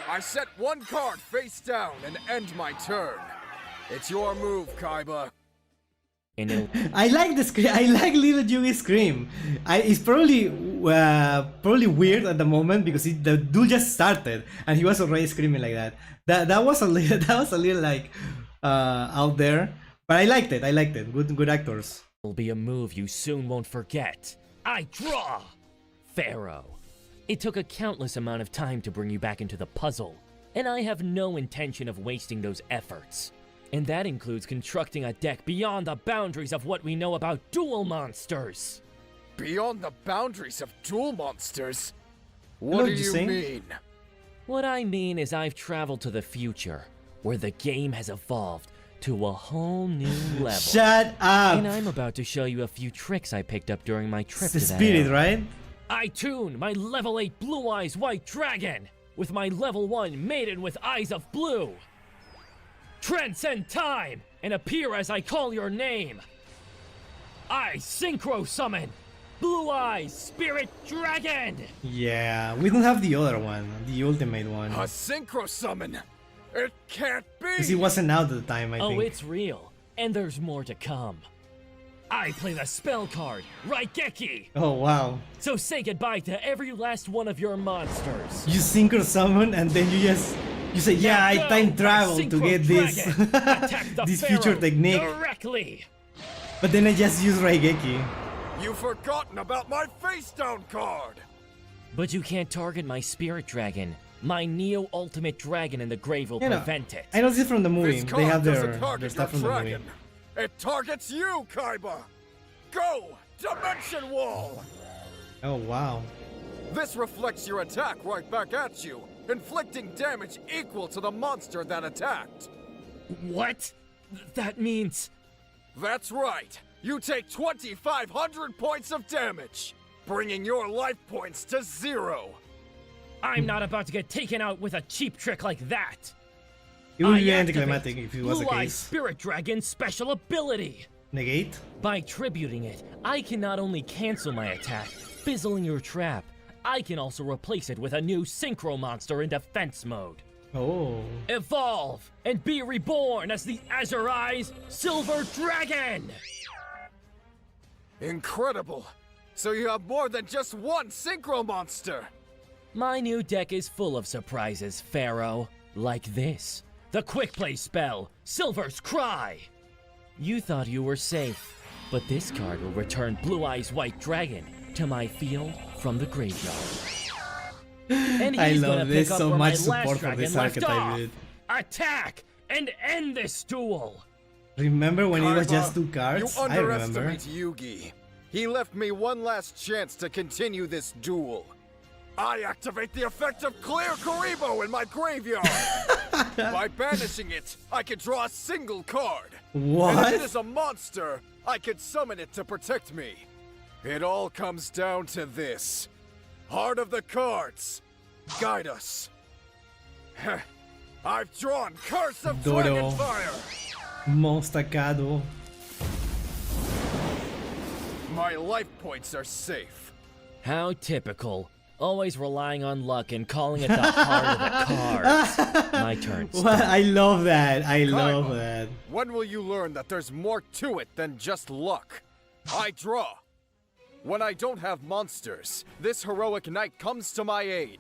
I set 1 card face down and end my turn. It's your move, Kaiba. And it'll I like the scream. I like little Yugi's scream. It's probably weird at the moment because the dude just started and he was already screaming like that. That was a little like out there, but I liked it. I liked it. Good actors. be a move you soon won't forget. I draw! Pharaoh. It took a countless amount of time to bring you back into the puzzle, and I have no intention of wasting those efforts. And that includes constructing a deck beyond the boundaries of what we know about duel monsters. Beyond the boundaries of duel monsters? What do you mean? What I mean is I've traveled to the future, where the game has evolved to a whole new level. Shut up! And I'm about to show you a few tricks I picked up during my trip It's the to that spirit, era. right? I tune my level 8 Blue Eyes White Dragon with my level 1 Maiden with Eyes of Blue. Transcend time and appear as I call your name. I synchro summon Blue Eyes Spirit Dragon. Yeah, we don't have the other one, the ultimate one. A synchro summon? It can't be! Because it wasn't out at the time, I Oh, think. it's real, and there's more to come. I play the spell card, Raigeki. Oh, wow. So say goodbye to every last one of your monsters. You synchro summon and then you say, yeah, I Now go, time my travel to synchro get this, dragon. Attack the this Pharaoh future technique. directly. But then I just use Raigeki. You've forgotten about my face down card! But you can't target my spirit dragon. My Neo Ultimate Dragon in the grave will You know, prevent it. I know this is from the movie. This They card have doesn't their target stuff your from the movie. dragon. It targets you, Kaiba! Go! Dimension Wall! Oh, wow. This reflects your attack right back at you, inflicting damage equal to the monster that attacked. What? That means... That's right. You take 2,500 points of damage, bringing your life points to 0. I'm not about to get taken out with a cheap trick like that. It would I be activate anticlimactic if it was the Blue Eye case. Spirit Dragon's special ability. Negate? By tributing it, I can not only cancel my attack, fizzling your trap, I can also replace it with a new Synchro monster in defense mode. Oh. Evolve and be reborn as the Azure Eyes Silver Dragon! Incredible. So you have more than just one Synchro monster. My new deck is full of surprises, Pharaoh. Like this. The quick play spell, Silver's Cry! You thought you were safe, but this card will return Blue Eyes White Dragon to my field from the graveyard. And I he's love gonna this, pick up so where much my support last for dragon this left archetype, off. dude. Attack and end this duel! Remember when it was Kaiba, just 2 cards? You I remember. underestimate Yugi. He left me one last chance to continue this duel. I activate the effect of Clear Karibo in my graveyard. By banishing it, I can draw a single card. What? And if it is a monster, I can summon it to protect me. It all comes down to this. Heart of the cards. Guide us. I've drawn Curse of Dodo. Dragonfire. Monstacado. My life points are safe. How typical. Always relying on luck and calling it the heart of the cards. My turn. What? I love that. I love Kaiba, that. When will you learn that there's more to it than just luck? I draw. When I don't have monsters, this heroic knight comes to my aid.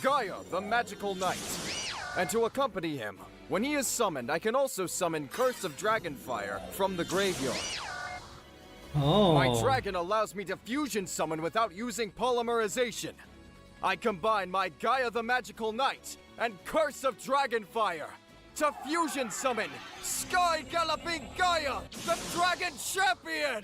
Gaia, the magical knight. And to accompany him, when he is summoned, I can also summon Curse of Dragonfire from the graveyard. Oh. My dragon allows me to fusion summon without using polymerization. I combine my Gaia the Magical Knight and Curse of Dragonfire to fusion summon Sky Galloping Gaia, the Dragon Champion!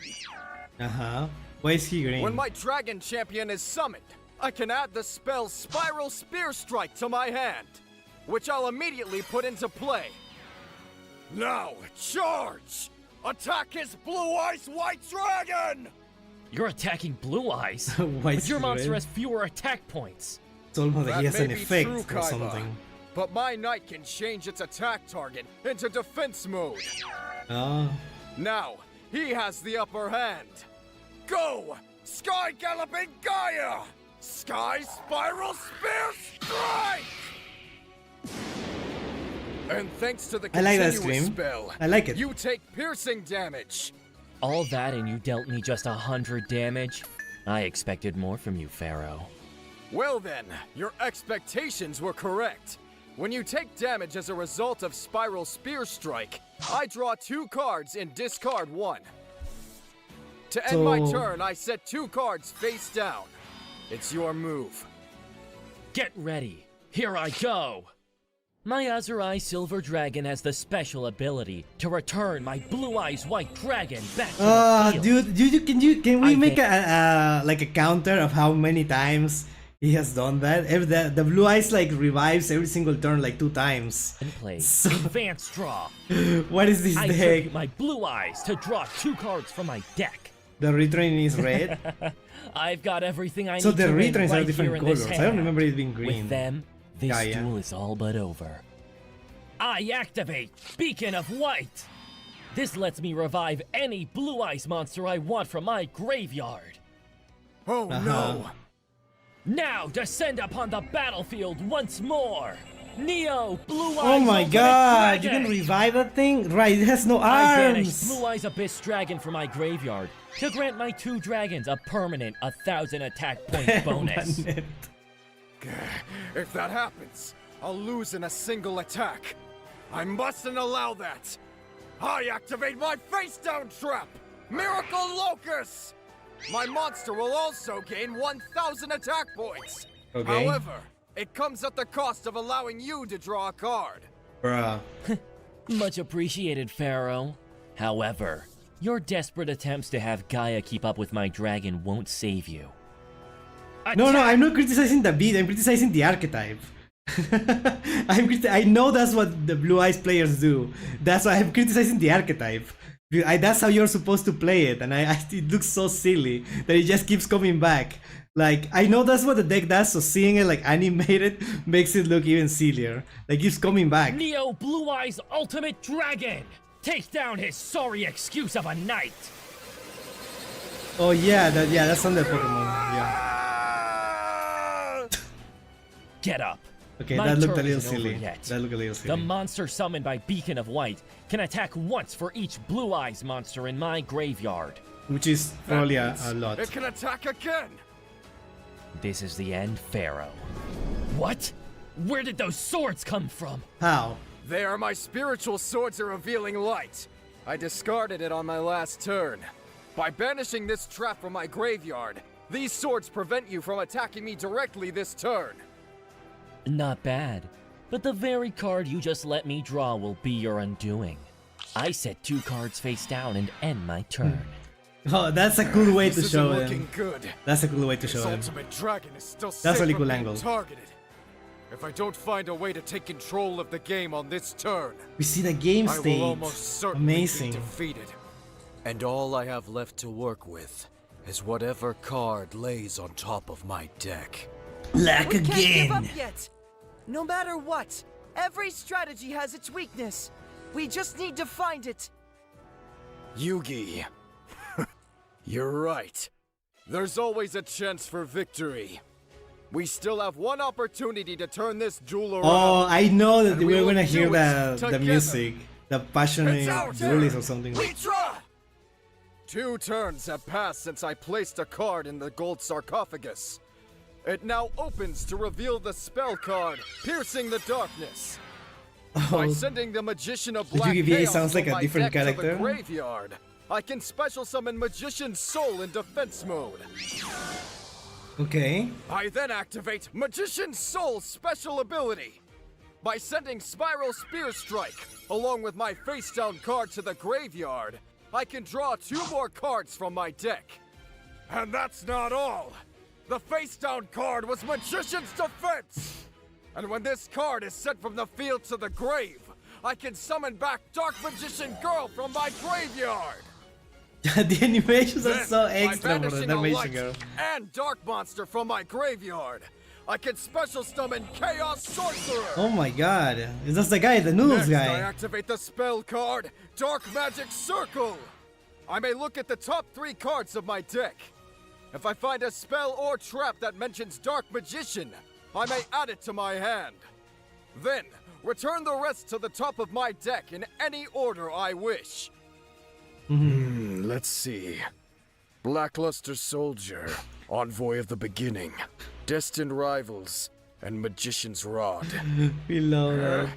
Uh-huh. Why is he green? When my Dragon Champion is summoned, I can add the spell Spiral Spear Strike to my hand, which I'll immediately put into play. Now, charge! Attack his Blue Eyes White Dragon! You're attacking Blue Eyes, Why but is your he monster red? has fewer attack points. It's almost like he has may an be effect true, or Kaiba, something. But my knight can change its attack target into defense mode. Oh. Now, he has the upper hand. Go! Sky Galloping Gaia! Sky Spiral Spear Strike! And thanks to the I like that continuous scream. spell, I like it. you take piercing damage. All that and you dealt me just 100 damage? I expected more from you, Pharaoh. Well then, your expectations were correct. When you take damage as a result of Spiral Spear Strike, I draw 2 cards and discard 1. To end my turn, I set 2 cards face down. It's your move. Get ready. Here I go. My Azurai Silver Dragon has the special ability to return my Blue Eyes White Dragon back to the field. Dude, can we make a like a counter of how many times he has done that? The Blue Eyes like revives every single turn like 2 times. And play So- Advanced Draw. What is this I deck? tribute my Blue Eyes to draw 2 cards from my deck. The retrain is red. I've got everything I So need the to win retrains right are different here in this colors. I don't hand. remember it being green. With them, this Yeah. duel is all but over. I activate Beacon of White. This lets me revive any Blue Eyes monster I want from my graveyard. Oh no! Now descend upon the battlefield once more. Neo Blue Eyes Oh my Ultimate god, you Dragon. can revive that thing? Right, it has no I banished arms! Blue Eyes Abyss Dragon from my graveyard to grant my 2 dragons a permanent 1,000 attack point bonus. If that happens, I'll lose in a single attack. I mustn't allow that. I activate my face-down trap, Miracle Locus. My monster will also gain 1,000 attack points. Okay. However, it comes at the cost of allowing you to draw a card. Bruh. Much appreciated, Pharaoh. However, your desperate attempts to have Gaia keep up with my dragon won't save you. No, Attack! I'm not criticizing the beat, I'm criticizing the archetype. I know that's what the Blue Eyes players do. That's why I'm criticizing the archetype. That's how you're supposed to play it, and it looks so silly that it just keeps coming back. Like, I know that's what the deck does, so seeing it like animated makes it look even sillier. Like, it keeps coming back. Neo Blue Eyes Ultimate Dragon! Take down his sorry excuse of a knight! Oh yeah, that's on the Pokemon. Yeah. Get up. Okay, My that looked a turn little isn't over silly. yet. That looked a little The silly. monster summoned by Beacon of White can attack once for each Blue Eyes monster in my graveyard. Which is probably a lot. It can attack again. This is the end, Pharaoh. What? Where did those swords come from? How? They are my spiritual swords of revealing light. I discarded it on my last turn. By banishing this trap from my graveyard, these swords prevent you from attacking me directly this turn. Not bad. But the very card you just let me draw will be your undoing. I set 2 cards face down and end my turn. Oh, that's a cool way to This show isn't them. looking good. That's a cool way to This show them. ultimate dragon is still That's safe really from cool being angle. targeted. If I don't find a way to take control of the game on this turn, We see the game I will state. almost certainly Amazing. be defeated. And all I have left to work with is whatever card lays on top of my deck. Lack We can't give again. up yet. No matter what, every strategy has its weakness. We just need to find it. Yugi. You're right. There's always a chance for victory. We still have one opportunity to turn this duel around. Oh, I know that And we we're will gonna do hear it the together. music. The passionate It's our turn. duelist or something. We draw! 2 turns have passed since I placed a card in the gold sarcophagus. It now opens to reveal the spell card, Piercing the Darkness. By sending the Magician of The Black UVA Chaos sounds like from a my different deck to character. the graveyard, I can special summon Magician's Soul in defense mode. Okay. I then activate Magician's Soul's special ability. By sending Spiral Spear Strike, along with my face-down card to the graveyard, I can draw 2 more cards from my deck. And that's not all. The face-down card was Magician's Defense. And when this card is sent from the field to the grave, I can summon back Dark Magician Girl from my graveyard. The animations are Then, so by extra for the banishing a animation light girl. and dark monster from my graveyard, I can special summon Chaos Sorcerer. Oh my god. That's the guy, the noodles Next, I guy. activate the spell card, Dark Magic Circle. I may look at the top 3 cards of my deck. If I find a spell or trap that mentions Dark Magician, I may add it to my hand. Then, return the rest to the top of my deck in any order I wish. Let's see. Blackluster Soldier, Envoy of the Beginning, Destined Rivals, and Magician's Rod. We love that.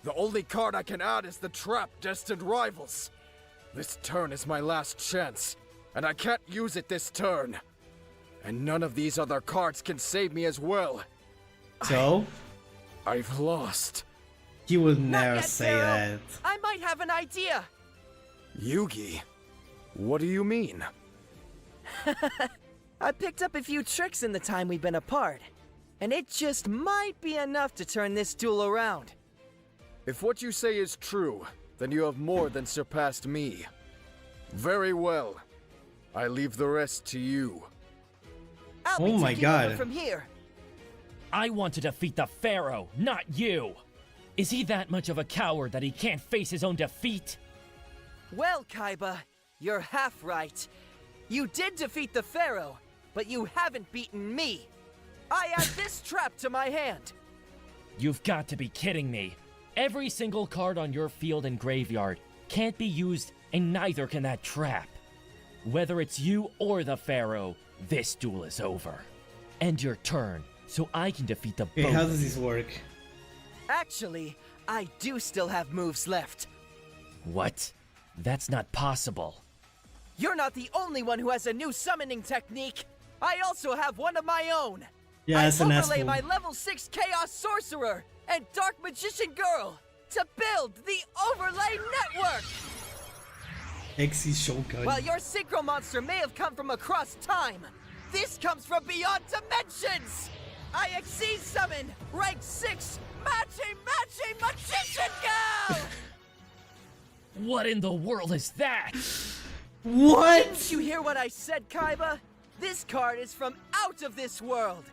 The only card I can add is the Trap Destined Rivals. This turn is my last chance, and I can't use it this turn. And none of these other cards can save me as well. So? I've lost. He would Not never yet, say Pharaoh. that. I might have an idea. Yugi, what do you mean? I picked up a few tricks in the time we've been apart, and it just might be enough to turn this duel around. If what you say is true, then you have more than surpassed me. Very well. I leave the rest to you. I'll Oh be my taking over God. from here. I want to defeat the Pharaoh, not you! Is he that much of a coward that he can't face his own defeat? Well, Kaiba, you're half right. You did defeat the Pharaoh, but you haven't beaten me. I add this trap to my hand. You've got to be kidding me. Every single card on your field and graveyard can't be used, and neither can that trap. Whether it's you or the Pharaoh, this duel is over. End your turn, so I can defeat the Okay, both. how does this work? Actually, I do still have moves left. What? That's not possible. You're not the only one who has a new summoning technique. I also have one of my own. Yeah, I that's an overlay asshole. my level 6 Chaos Sorcerer and Dark Magician Girl to build the Overlay Network. XC Shogun. While your Synchro Monster may have come from across time, this comes from beyond dimensions. I Exceed Summon Rank 6 Matching Magician Girl! What in the world is that? What? Didn't you hear what I said, Kaiba? This card is from out of this world.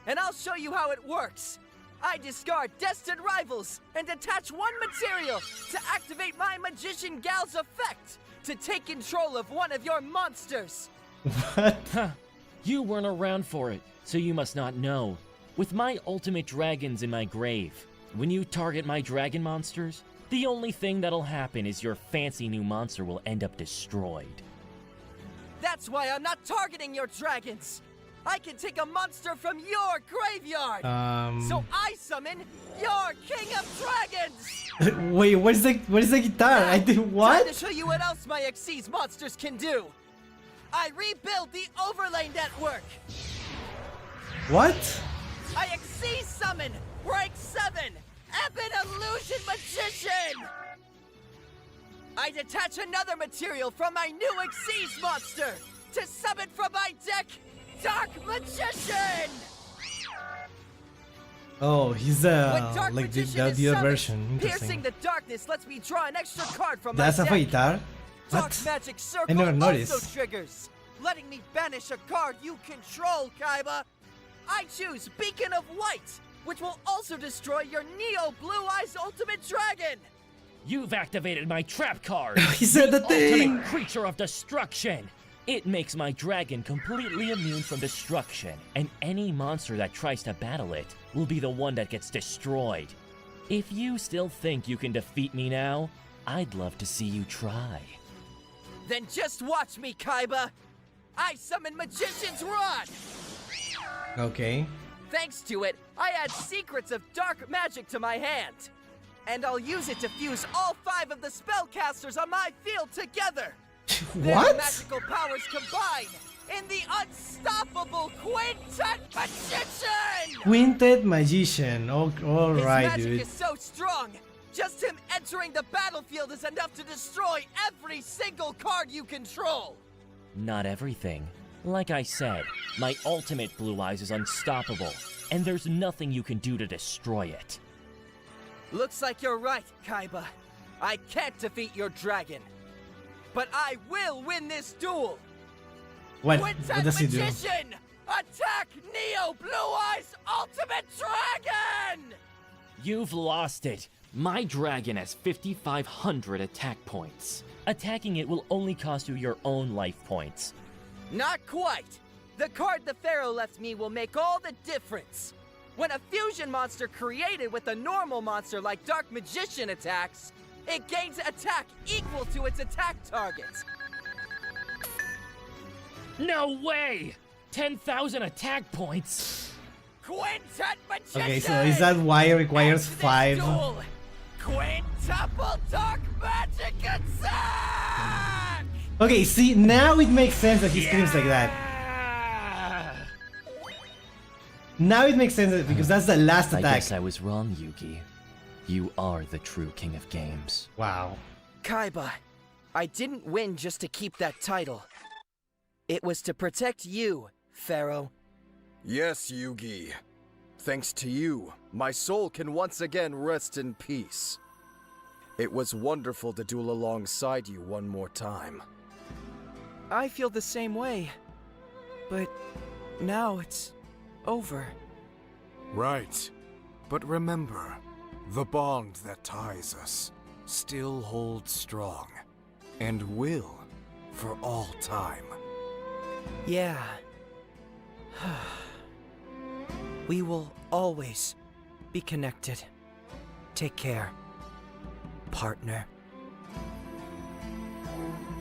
And I'll show you how it works. I discard Destined Rivals and attach one material to activate my Magician Gal's effect to take control of one of your monsters. What? Huh. You weren't around for it, so you must not know. With my ultimate dragons in my grave, when you target my dragon monsters, the only thing that'll happen is your fancy new monster will end up destroyed. That's why I'm not targeting your dragons. I can take a monster from your graveyard. So I summon your King of Dragons. Wait, where's the guitar? I did Time what? to show you what else my Xyz monsters can do. I rebuild the Overlay Network. What? I Xyz summon Rank 7 Epic Illusion Magician. I detach another material from my new Xyz monster to summon from my deck Dark Magician. Oh, he's When Dark like the Magician is other summoned, version. piercing Interesting. the darkness lets me draw an extra card from That's my a deck. guitar? Dark What? Magic Circle I never also noticed. triggers, letting me banish a card you control, Kaiba. I choose Beacon of White, which will also destroy your Neo Blue Eyes Ultimate Dragon. You've activated my trap card! He said the thing! Ultimate creature of destruction! It makes my dragon completely immune from destruction, and any monster that tries to battle it will be the one that gets destroyed. If you still think you can defeat me now, I'd love to see you try. Then just watch me, Kaiba. I summon Magician's Rod. Okay. Thanks to it, I add Secrets of Dark Magic to my hand. And I'll use it to fuse all 5 of the spellcasters on my field together. Their What? magical powers combine in the unstoppable Quintet Magician! Quintet Magician. Oh, His alright, magic dude. is so strong, just him entering the battlefield is enough to destroy every single card you control. Not everything. Like I said, my ultimate Blue Eyes is unstoppable, and there's nothing you can do to destroy it. Looks like you're right, Kaiba. I can't defeat your dragon. But I will win this duel! What? Quintet What does he do? Magician! Attack Neo Blue Eyes Ultimate Dragon! You've lost it. My dragon has 5,500 attack points. Attacking it will only cost you your own life points. Not quite. The card the Pharaoh left me will make all the difference. When a fusion monster created with a normal monster like Dark Magician attacks, it gains attack equal to its attack target. No way! 10,000 attack points! Quintet Magician! Okay, so is that why it requires End this 5? duel. Quintuple Dark Magic Attack! Okay, see, now it makes sense that he screams like that. Now it makes sense because that's the last I attack. guess I was wrong, Yugi. You are the true king of games. Wow. Kaiba, I didn't win just to keep that title. It was to protect you, Pharaoh. Yes, Yugi. Thanks to you, my soul can once again rest in peace. It was wonderful to duel alongside you one more time. I feel the same way. But now it's over. Right. But remember, the bond that ties us still holds strong, and will for all time. Yeah. We will always be connected. Take care, partner.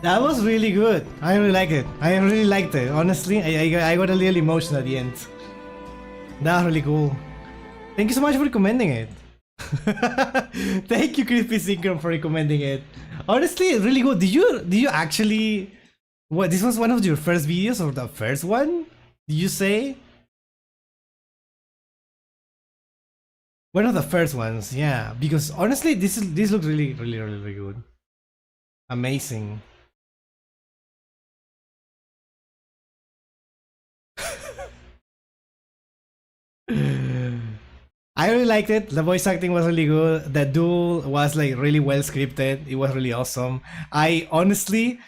That was really good. I really like it. I really liked it. Honestly, I got a little emotional at the end. That was really cool. Thank you so much for recommending it. Thank you, Crispy Synchron, for recommending it. Honestly, it's really good. Did you actually... What, this was one of your first videos or the first one? Did you say? One of the first ones, yeah. Because honestly, this looks really good. Amazing. I really liked it. The voice acting was really good. The duel was like really well scripted. It was really awesome. I honestly,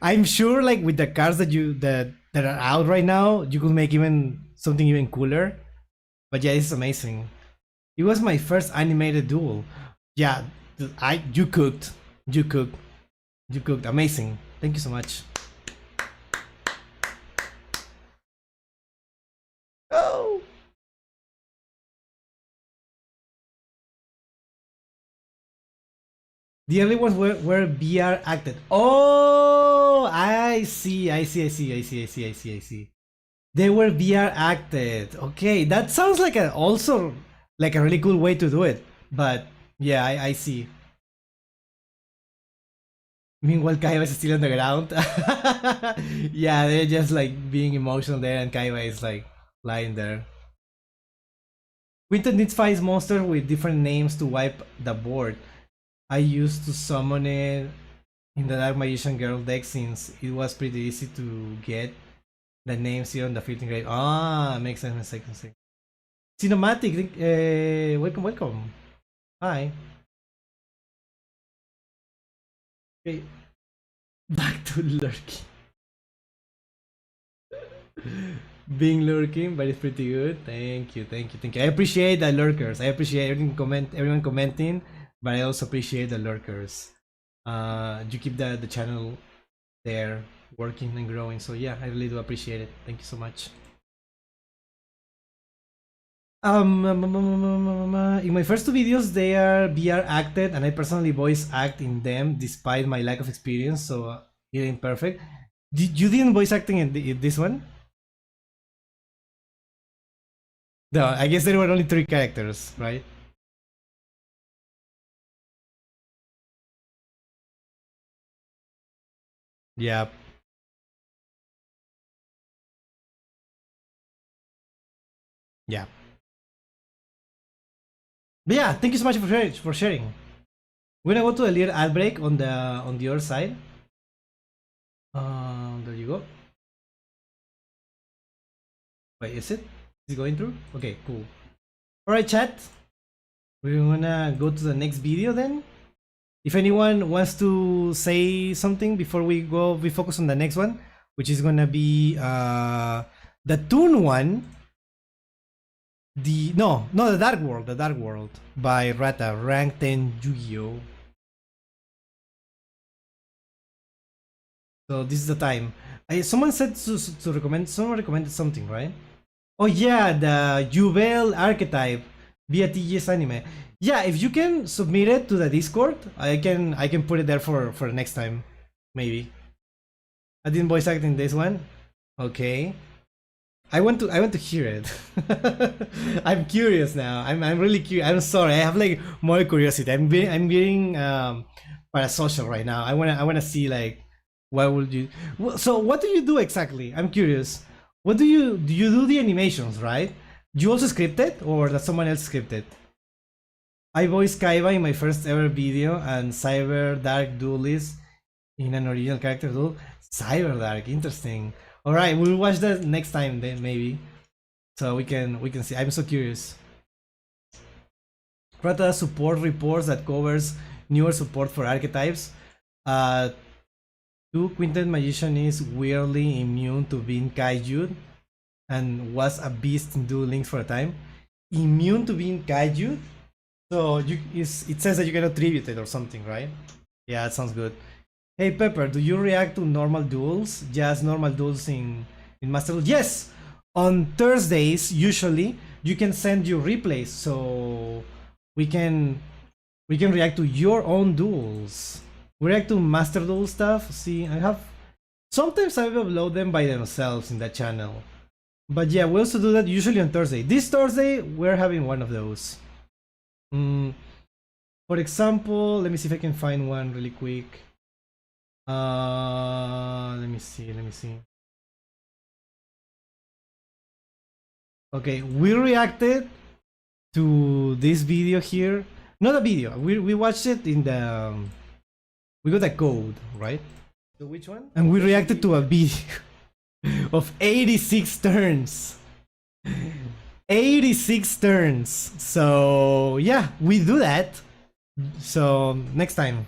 I'm sure like with the cards that are out right now, you could make even something even cooler. But yeah, it's amazing. It was my first animated duel. Yeah, you cooked. Amazing. Thank you so much. Oh. The early ones were VR acted. Oh, I see. They were VR acted. Okay, that sounds like also like a really cool way to do it. But yeah, I see. Meanwhile, Kaiba is still on the ground. Yeah, they're just like being emotional there, and Kaiba is like lying there. Quintet needs 5 monsters with different names to wipe the board. I used to summon it in the Dark Magician Girl deck since it was pretty easy to get the names here on the filtering grade. Ah, makes sense. Cinematic, welcome. Hi. Okay. Back to lurking. Being lurking, but it's pretty good. Thank you. I appreciate the lurkers. I appreciate everyone commenting, but I also appreciate the lurkers. You keep the channel there working and growing. So yeah, I really do appreciate it. Thank you so much. In my first 2 videos, they are VR acted, and I personally voice act in them despite my lack of experience, so it ain't perfect. You didn't voice acting in this one? No, I guess there were only 3 characters, right? Yeah. Yeah. But yeah, thank you so much for sharing. We're gonna go to a little ad break on the other side. There you go. Wait, is it going through? Okay, cool. Alright, chat. We're gonna go to the next video then. If anyone wants to say something before we focus on the next one, which is gonna be the Toon one. The Dark World by Rata, rank 10 Yu-Gi-Oh. So this is the time. Someone said to recommend. Someone recommended something, right? Oh yeah, the Yubel archetype via TGS anime. Yeah, if you can submit it to the Discord, I can put it there for next time, maybe. I didn't voice act in this one. Okay. I want to hear it. I'm curious now. I'm really curious. I'm sorry. I have like more curiosity. I'm getting parasocial right now. I wanna see like what would you. So what do you do exactly? I'm curious. What do you do the animations, right? Do you also script it or does someone else script it? I voiced Kaiba in my first ever video and Cyber Dark Duelist in an original character duel. Cyber Dark, interesting. All right, we'll watch that next time then maybe, so we can see. I'm so curious. Prata support reports that covers newer support for archetypes. Two Quintet Magician is weirdly immune to being kaiju, and was a beast in Duel Links for a time. Immune to being kaiju, so it says that you cannot tribute it or something, right? Yeah, that sounds good. Hey Pepper, do you react to normal duels? Just normal duels in Master Duel? Yes! On Thursdays, usually, you can send your replays, so we can react to your own duels. We react to Master Duel stuff. See, sometimes I upload them by themselves in that channel. But yeah, we also do that usually on Thursday. This Thursday, we're having one of those. For example, let me see if I can find one really quick. Let me see. Okay, we reacted to this video here. Not a video. We watched it in the. We got a code, right? So which one? And we reacted to a video of 86 turns. 86 turns. So yeah, we do that. So next time.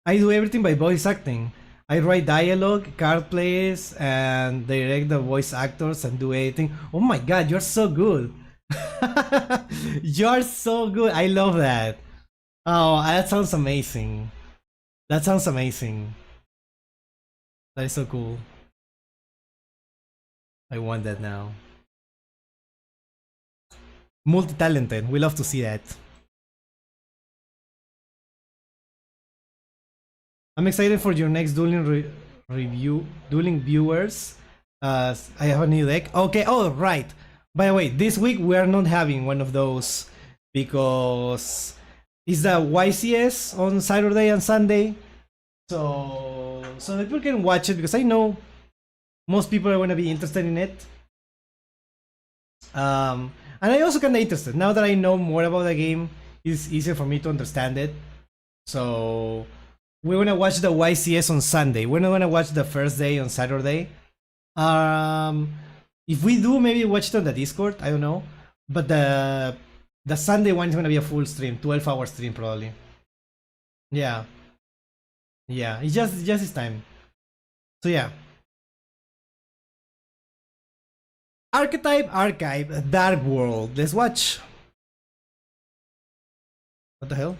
I do everything by voice acting. I write dialogue, card plays, and direct the voice actors and do editing. Oh my god, you're so good. You're so good. I love that. Oh, that sounds amazing. That sounds amazing. That is so cool. I want that now. Multi-talented. We love to see that. I'm excited for your next dueling review, dueling viewers. I have a new deck. Okay, oh right. By the way, this week we are not having one of those because it's the YCS on Saturday and Sunday. So people can watch it because I know most people are going to be interested in it. And I also kind of interested. Now that I know more about the game, it's easier for me to understand it. So we're gonna watch the YCS on Sunday. We're not gonna watch the first day on Saturday. If we do, maybe watch it on the Discord. I don't know. But the Sunday one is gonna be a full stream, 12-hour stream probably. Yeah. Yeah, it's just it's time. So yeah. Archetype Archive Dark World. Let's watch. What the hell?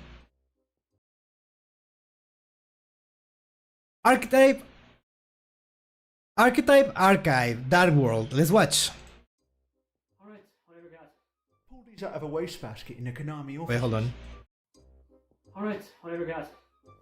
Archetype Archive Dark World. Let's watch. Alright, whatever, guys. Pull these out of a wastebasket in the Konami office. Wait, hold on. Alright, whatever, guys.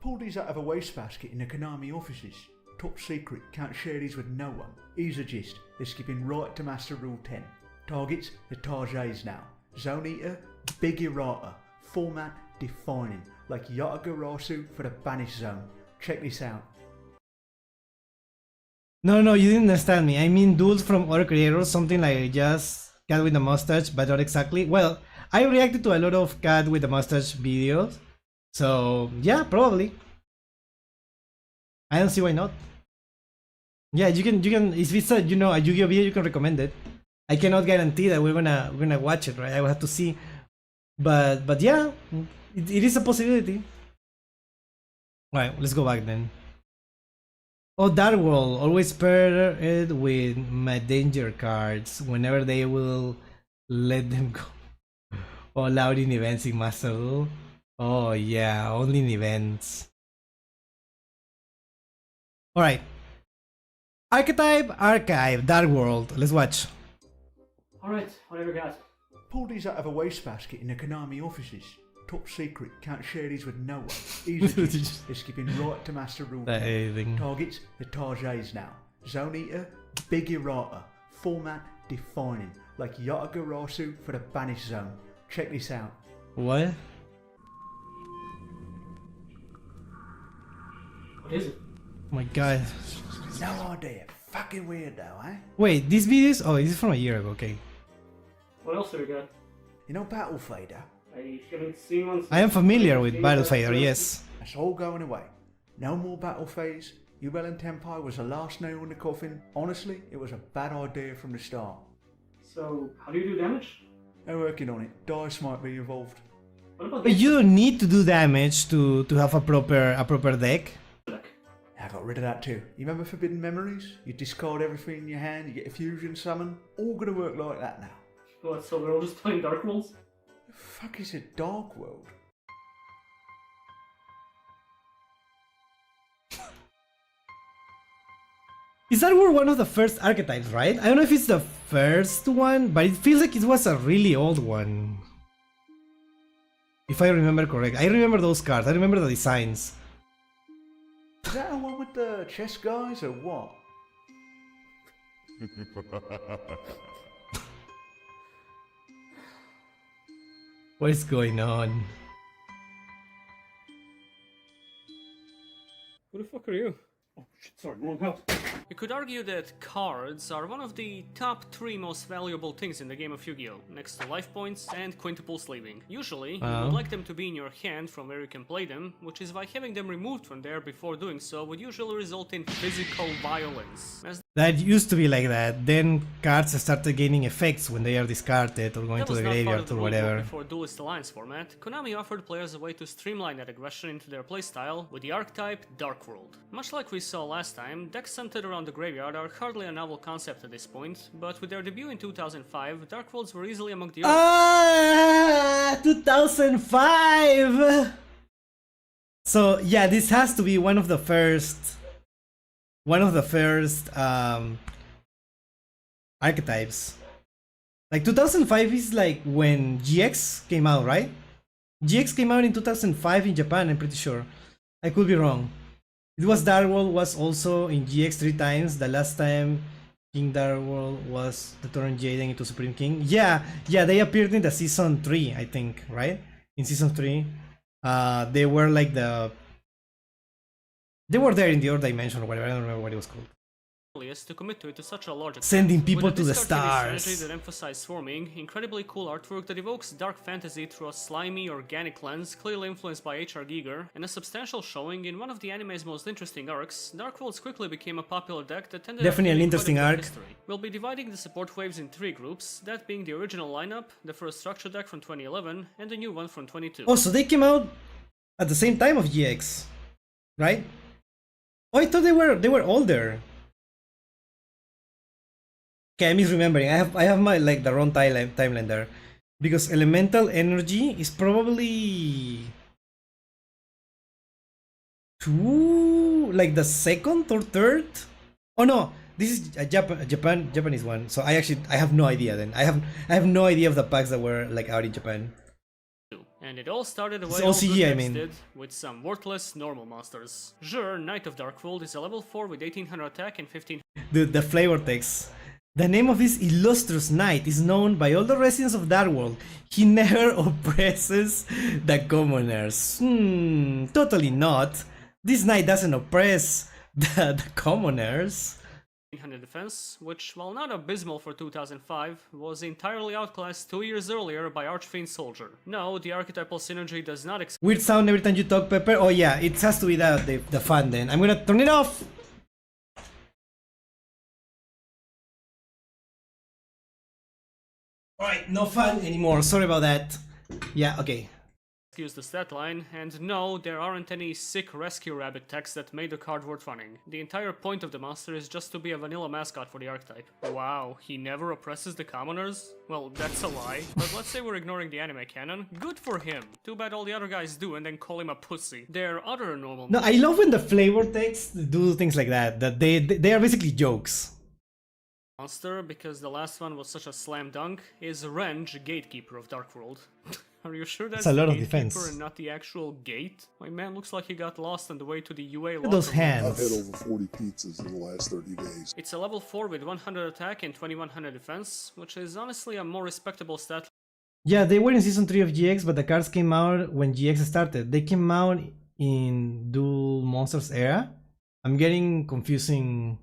Pull these out of a wastebasket in the Konami offices. Top secret, can't share these with no one. Here's the gist, they're skipping right to Master Rule 10. Targets, the Tarjays now. Zone Eater, Big Errata. Format, defining. Like Yatagarasu for the Banished Zone. Check this out. No, you didn't understand me. I mean duels from other creators, something like just Cat with the Mustache, but not exactly. Well, I reacted to a lot of Cat with the Mustache videos, so yeah, probably. I don't see why not. Yeah, you can. If it's a a Yu-Gi-Oh video, you can recommend it. I cannot guarantee that we're gonna watch it, right? I will have to see. But yeah, it is a possibility. All right, let's go back then. Oh, Dark World, always pair it with my danger cards whenever they will let them go. Oh, allowed in events in Master Duel. Oh yeah, only in events. Alright. Archetype, Archive, Dark World. Let's watch. Alright, whatever, guys. Pull these out of a wastebasket in the Konami offices. Top secret, can't share these with no one. Easy kids, they're skipping right to Master Rule 10. Targets, the Tarjays now. Zone Eater, Big Errata. Format, defining. Like Yatagarasu for the Banished Zone. Check this out. What? What is it? Oh my god. No idea. Fucking weird though, eh? Wait, these videos? Oh, this is from a year ago, okay. What else have we got? You know Battle Fader? I haven't seen one since... I am familiar with Battle Fader, yes. That's all going away. No more Battle Phase. Yubel Tenpai was the last nail in the coffin. Honestly, it was a bad idea from the start. So, how do you do damage? They're working on it. Dice might be involved. What about But you don't need to do damage to have a proper deck. I got rid of that too. You remember Forbidden Memories? You discard everything in your hand, you get a fusion summon. All gonna work like that now. What, so we're all just playing Dark Worlds? The fuck is a Dark World? Is that one of the first archetypes, right? I don't know if it's the first one, but it feels like it was a really old one. If I remember correct. I remember those cards, I remember the designs. Is that the one with the chess guys or what? What is going on? Who the fuck are you? Oh shit, sorry, wrong house. You could argue that cards are one of the top 3 most valuable things in the game of Yu-Gi-Oh! Next to life points and quintuple sleeving. Usually, you would like them to be in your hand from where you can play them, which is why having them removed from there before doing so would usually result in physical violence. As That used to be like that, then cards started gaining effects when they are discarded or going that to was the not part graveyard of the or rulebook whatever. before Duelist Alliance format, Konami offered players a way to streamline that aggression into their playstyle with the archetype Dark World. Much like we saw last time, decks centered around the graveyard are hardly a novel concept at this point, but with their debut in 2005, Dark Worlds were easily among the 2005! So yeah, this has to be one of the first archetypes. Like 2005 is like when GX came out, right? GX came out in 2005 in Japan, I'm pretty sure. I could be wrong. It was Dark World was also in GX 3 times. The last time King Dark World was the Torrent Jaden into Supreme King. Yeah, they appeared in the season 3, I think, right? In season 3. They were like they were there in the other dimension or whatever, I don't remember what it was called. to commit to it to such a large extent. Sending people With a to the discard heavy stars. strategy that emphasizes swarming, incredibly cool artwork that evokes dark fantasy through a slimy, organic lens, clearly influenced by H.R. Giger, and a substantial showing in one of the anime's most interesting arcs, Dark Worlds quickly became a popular deck that tended Definitely up to an be interesting quite a arc. bit of history. We'll be dividing the support waves in 3 groups, that being the original lineup, the first structure deck from 2011, and the new one from 22. Oh, so they came out at the same time of GX, right? Oh, I thought they were older. Okay, I'm misremembering. I have my like the wrong timeline there, because elemental energy is probably like the second or third. Oh no, this is a Japanese one. So I have no idea. Then I have no idea of the packs that were like out in Japan. And it all started the It's way all OCG, good I decks mean. did, with some worthless normal monsters. Jur, Knight of Dark World, is a level 4 with 1800 attack and 1500 Dude, the flavor text. The name of this illustrious knight is known by all the residents of Dark World. He never oppresses the commoners. Totally not. This knight doesn't oppress the commoners. defense, which, while not abysmal for 2005, was entirely outclassed 2 years earlier by Archfiend Soldier. No, the archetypal synergy does not Weird sound every time you talk, Pepper. Oh yeah, it has to be the fun then. I'm gonna turn it off. Alright, no fun anymore. Sorry about that. Yeah, okay. Use the stat line, and no, there aren't any sick rescue rabbit texts that made the card worth running. The entire point of the monster is just to be a vanilla mascot for the archetype. Wow, he never oppresses the commoners? Well, that's a lie. But let's say we're ignoring the anime canon. Good for him. Too bad all the other guys do and then call him a pussy. There are other normal... No, I love when the flavor texts do things like that. That they are basically jokes. Monster, because the last one was such a slam dunk, is Renge, Gatekeeper of Dark World. Are you sure that's a lot the of defense and not the actual gate? My man looks like he got lost on the way to the UA locker. Those hands. I've had over 40 pizzas in the last 30 days. It's a level 4 with 100 attack and 2100 defense, which is honestly a more respectable stat. Yeah, they were in Season 3 of GX, but the cards came out when GX started. They came out in Duel Monsters era. I'm getting confusing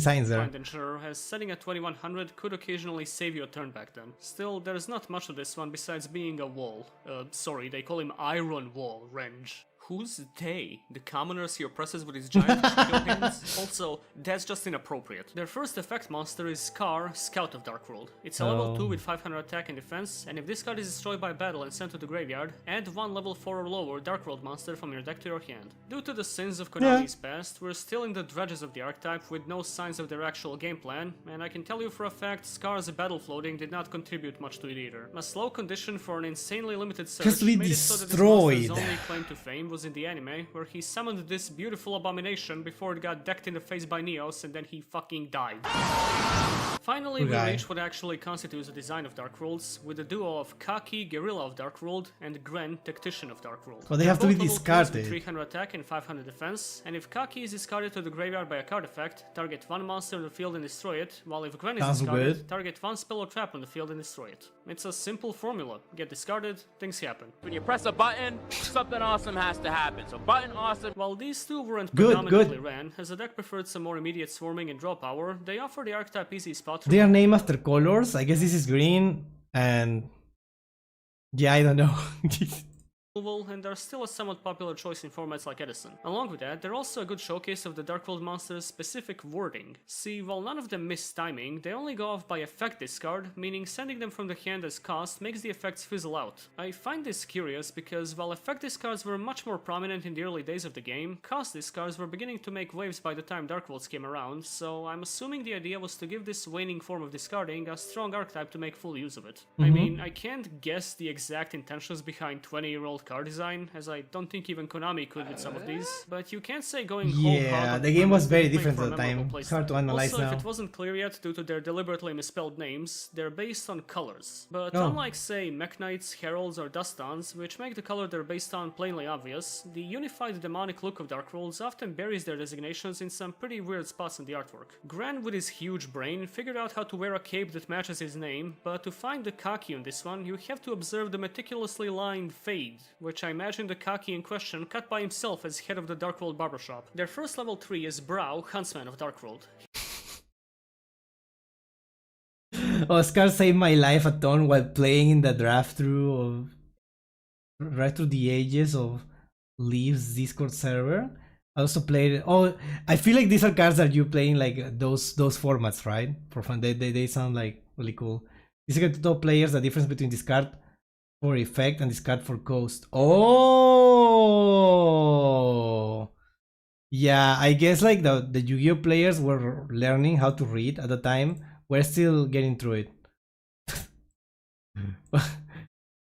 signs there. Sure, as setting at 2100 could occasionally save you a turn back then. Still, there's not much to this one besides being a wall. Sorry, they call him Iron Wall, Renge. Who's they? The commoners he oppresses with his giant yugioh hands? Also, that's just inappropriate. Their first effect monster is Scar, Scout of Dark World. It's a level 2 with 500 attack and defense, and if this card is destroyed by battle and sent to the graveyard, add one level 4 or lower Dark World monster from your deck to your hand. Due to the sins of Konami's past, we're still in the dredges of the archetype with no signs of their actual game plan, and I can tell you for a fact Scar's battle floating did not contribute much to it either. A slow condition for an insanely limited search made it so that this monster's only claim to fame was in the anime, where he summoned this beautiful abomination before it got decked in the face by Neos and then he fucking died. Finally, we reach what actually constitutes the design of Dark Worlds, with a duo of Kaki, Guerrilla of Dark World, and Gren, Tactician of Dark World. Well, they have to be discarded. With 300 attack and 500 defense, and if Kaki is discarded to the graveyard by a card effect, target one monster on the field and destroy it, while if Gren is discarded, target one spell or trap on the field and destroy it. It's a simple formula. Get discarded, things happen. When you press a button, something awesome has to happen. So button awesome. While these two weren't predominantly ran, as the deck preferred some more immediate swarming and draw power, they offer the archetype easy spot. They are named after colors. I guess this is green and yeah, I don't know. And are still a somewhat popular choice in formats like Edison. Along with that, they're also a good showcase of the Dark World monster's specific wording. See, while none of them miss timing, they only go off by effect discard, meaning sending them from the hand as cost makes the effects fizzle out. I find this curious because while effect discards were much more prominent in the early days of the game, cost discards were beginning to make waves by the time Dark Worlds came around, so I'm assuming the idea was to give this waning form of discarding a strong archetype to make full use of it. I mean, I can't guess the exact intentions behind 20-year-old card design, as I don't think even Konami could with some of these, but you can't say going whole hog. The game was very different at the time. It's hard to analyze also, now. if it wasn't clear yet due to their deliberately misspelled names, they're based on colors. But unlike, say, Mech Knights, Heralds, or Dustons, which make the color they're based on plainly obvious, the unified demonic look of Dark Worlds often buries their designations in some pretty weird spots in the artwork. Gran, with his huge brain, figured out how to wear a cape that matches his name, but to find the Kaki on this one, you have to observe the meticulously lined fade, which I imagine the Kaki in question cut by himself as head of the Dark World barbershop. Their first level 3 is Brow, Huntsman of Dark World. Oscar saved my life a ton while playing in the draft through right through the ages of Leaf's Discord server. I also played. Oh, I feel like these are cards that you play in like those formats, right? For fun, they sound like really cool. These are top players. The difference between discard for effect and discard for cost. Oh, yeah. I guess like the Yu-Gi-Oh players were learning how to read at the time. We're still getting through it.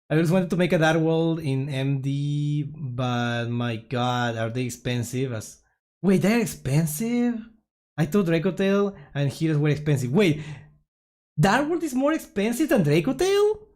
I just wanted to make a Dark World in MD, but my god, are they expensive? Wait, they're expensive? I thought Dracotail and Heroes were expensive. Wait, Dark World is more expensive than Dracotail?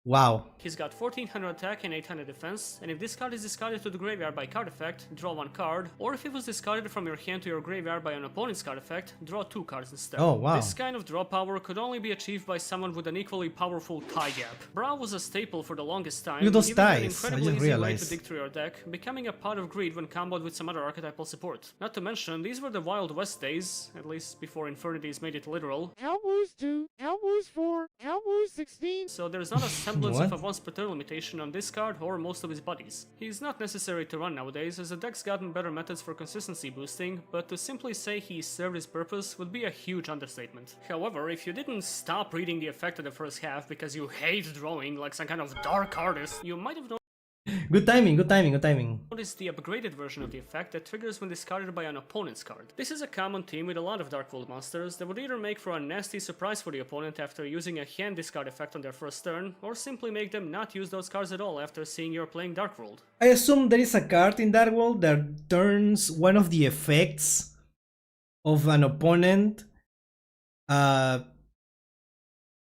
Wow. He's got 1400 attack and 800 defense, and if this card is discarded to the graveyard by card effect, draw one card, or if it was discarded from your hand to your graveyard by an opponent's card effect, draw two cards instead. Oh, wow. This kind of draw power could only be achieved by someone with an equally powerful tie gap. Brow was a staple for the longest time, Look at those giving an ties, incredibly easy way to dig through your deck, becoming a pot of greed when comboed with some other archetypal support. Not to mention, these were the Wild West days, at least before Infernities made it literal. Outwars 2, Outwars 4, Outwars 16. So there's not a semblance of a once per turn limitation on this card or most of his buddies. He's not necessary to run nowadays as the deck's gotten better methods for consistency boosting, but to simply say he served his purpose would be a huge understatement. However, if you didn't stop reading the effect of the first half because you hate drawing like some kind of dark artist, you might have Good timing, good timing, good timing. notice the upgraded version of the effect that triggers when discarded by an opponent's card. This is a common theme with a lot of Dark World monsters that would either make for a nasty surprise for the opponent after using a hand discard effect on their first turn, or simply make them not use those cards at all after seeing you're playing Dark World. I assume there is a card in Dark World that turns one of the effects of an opponent.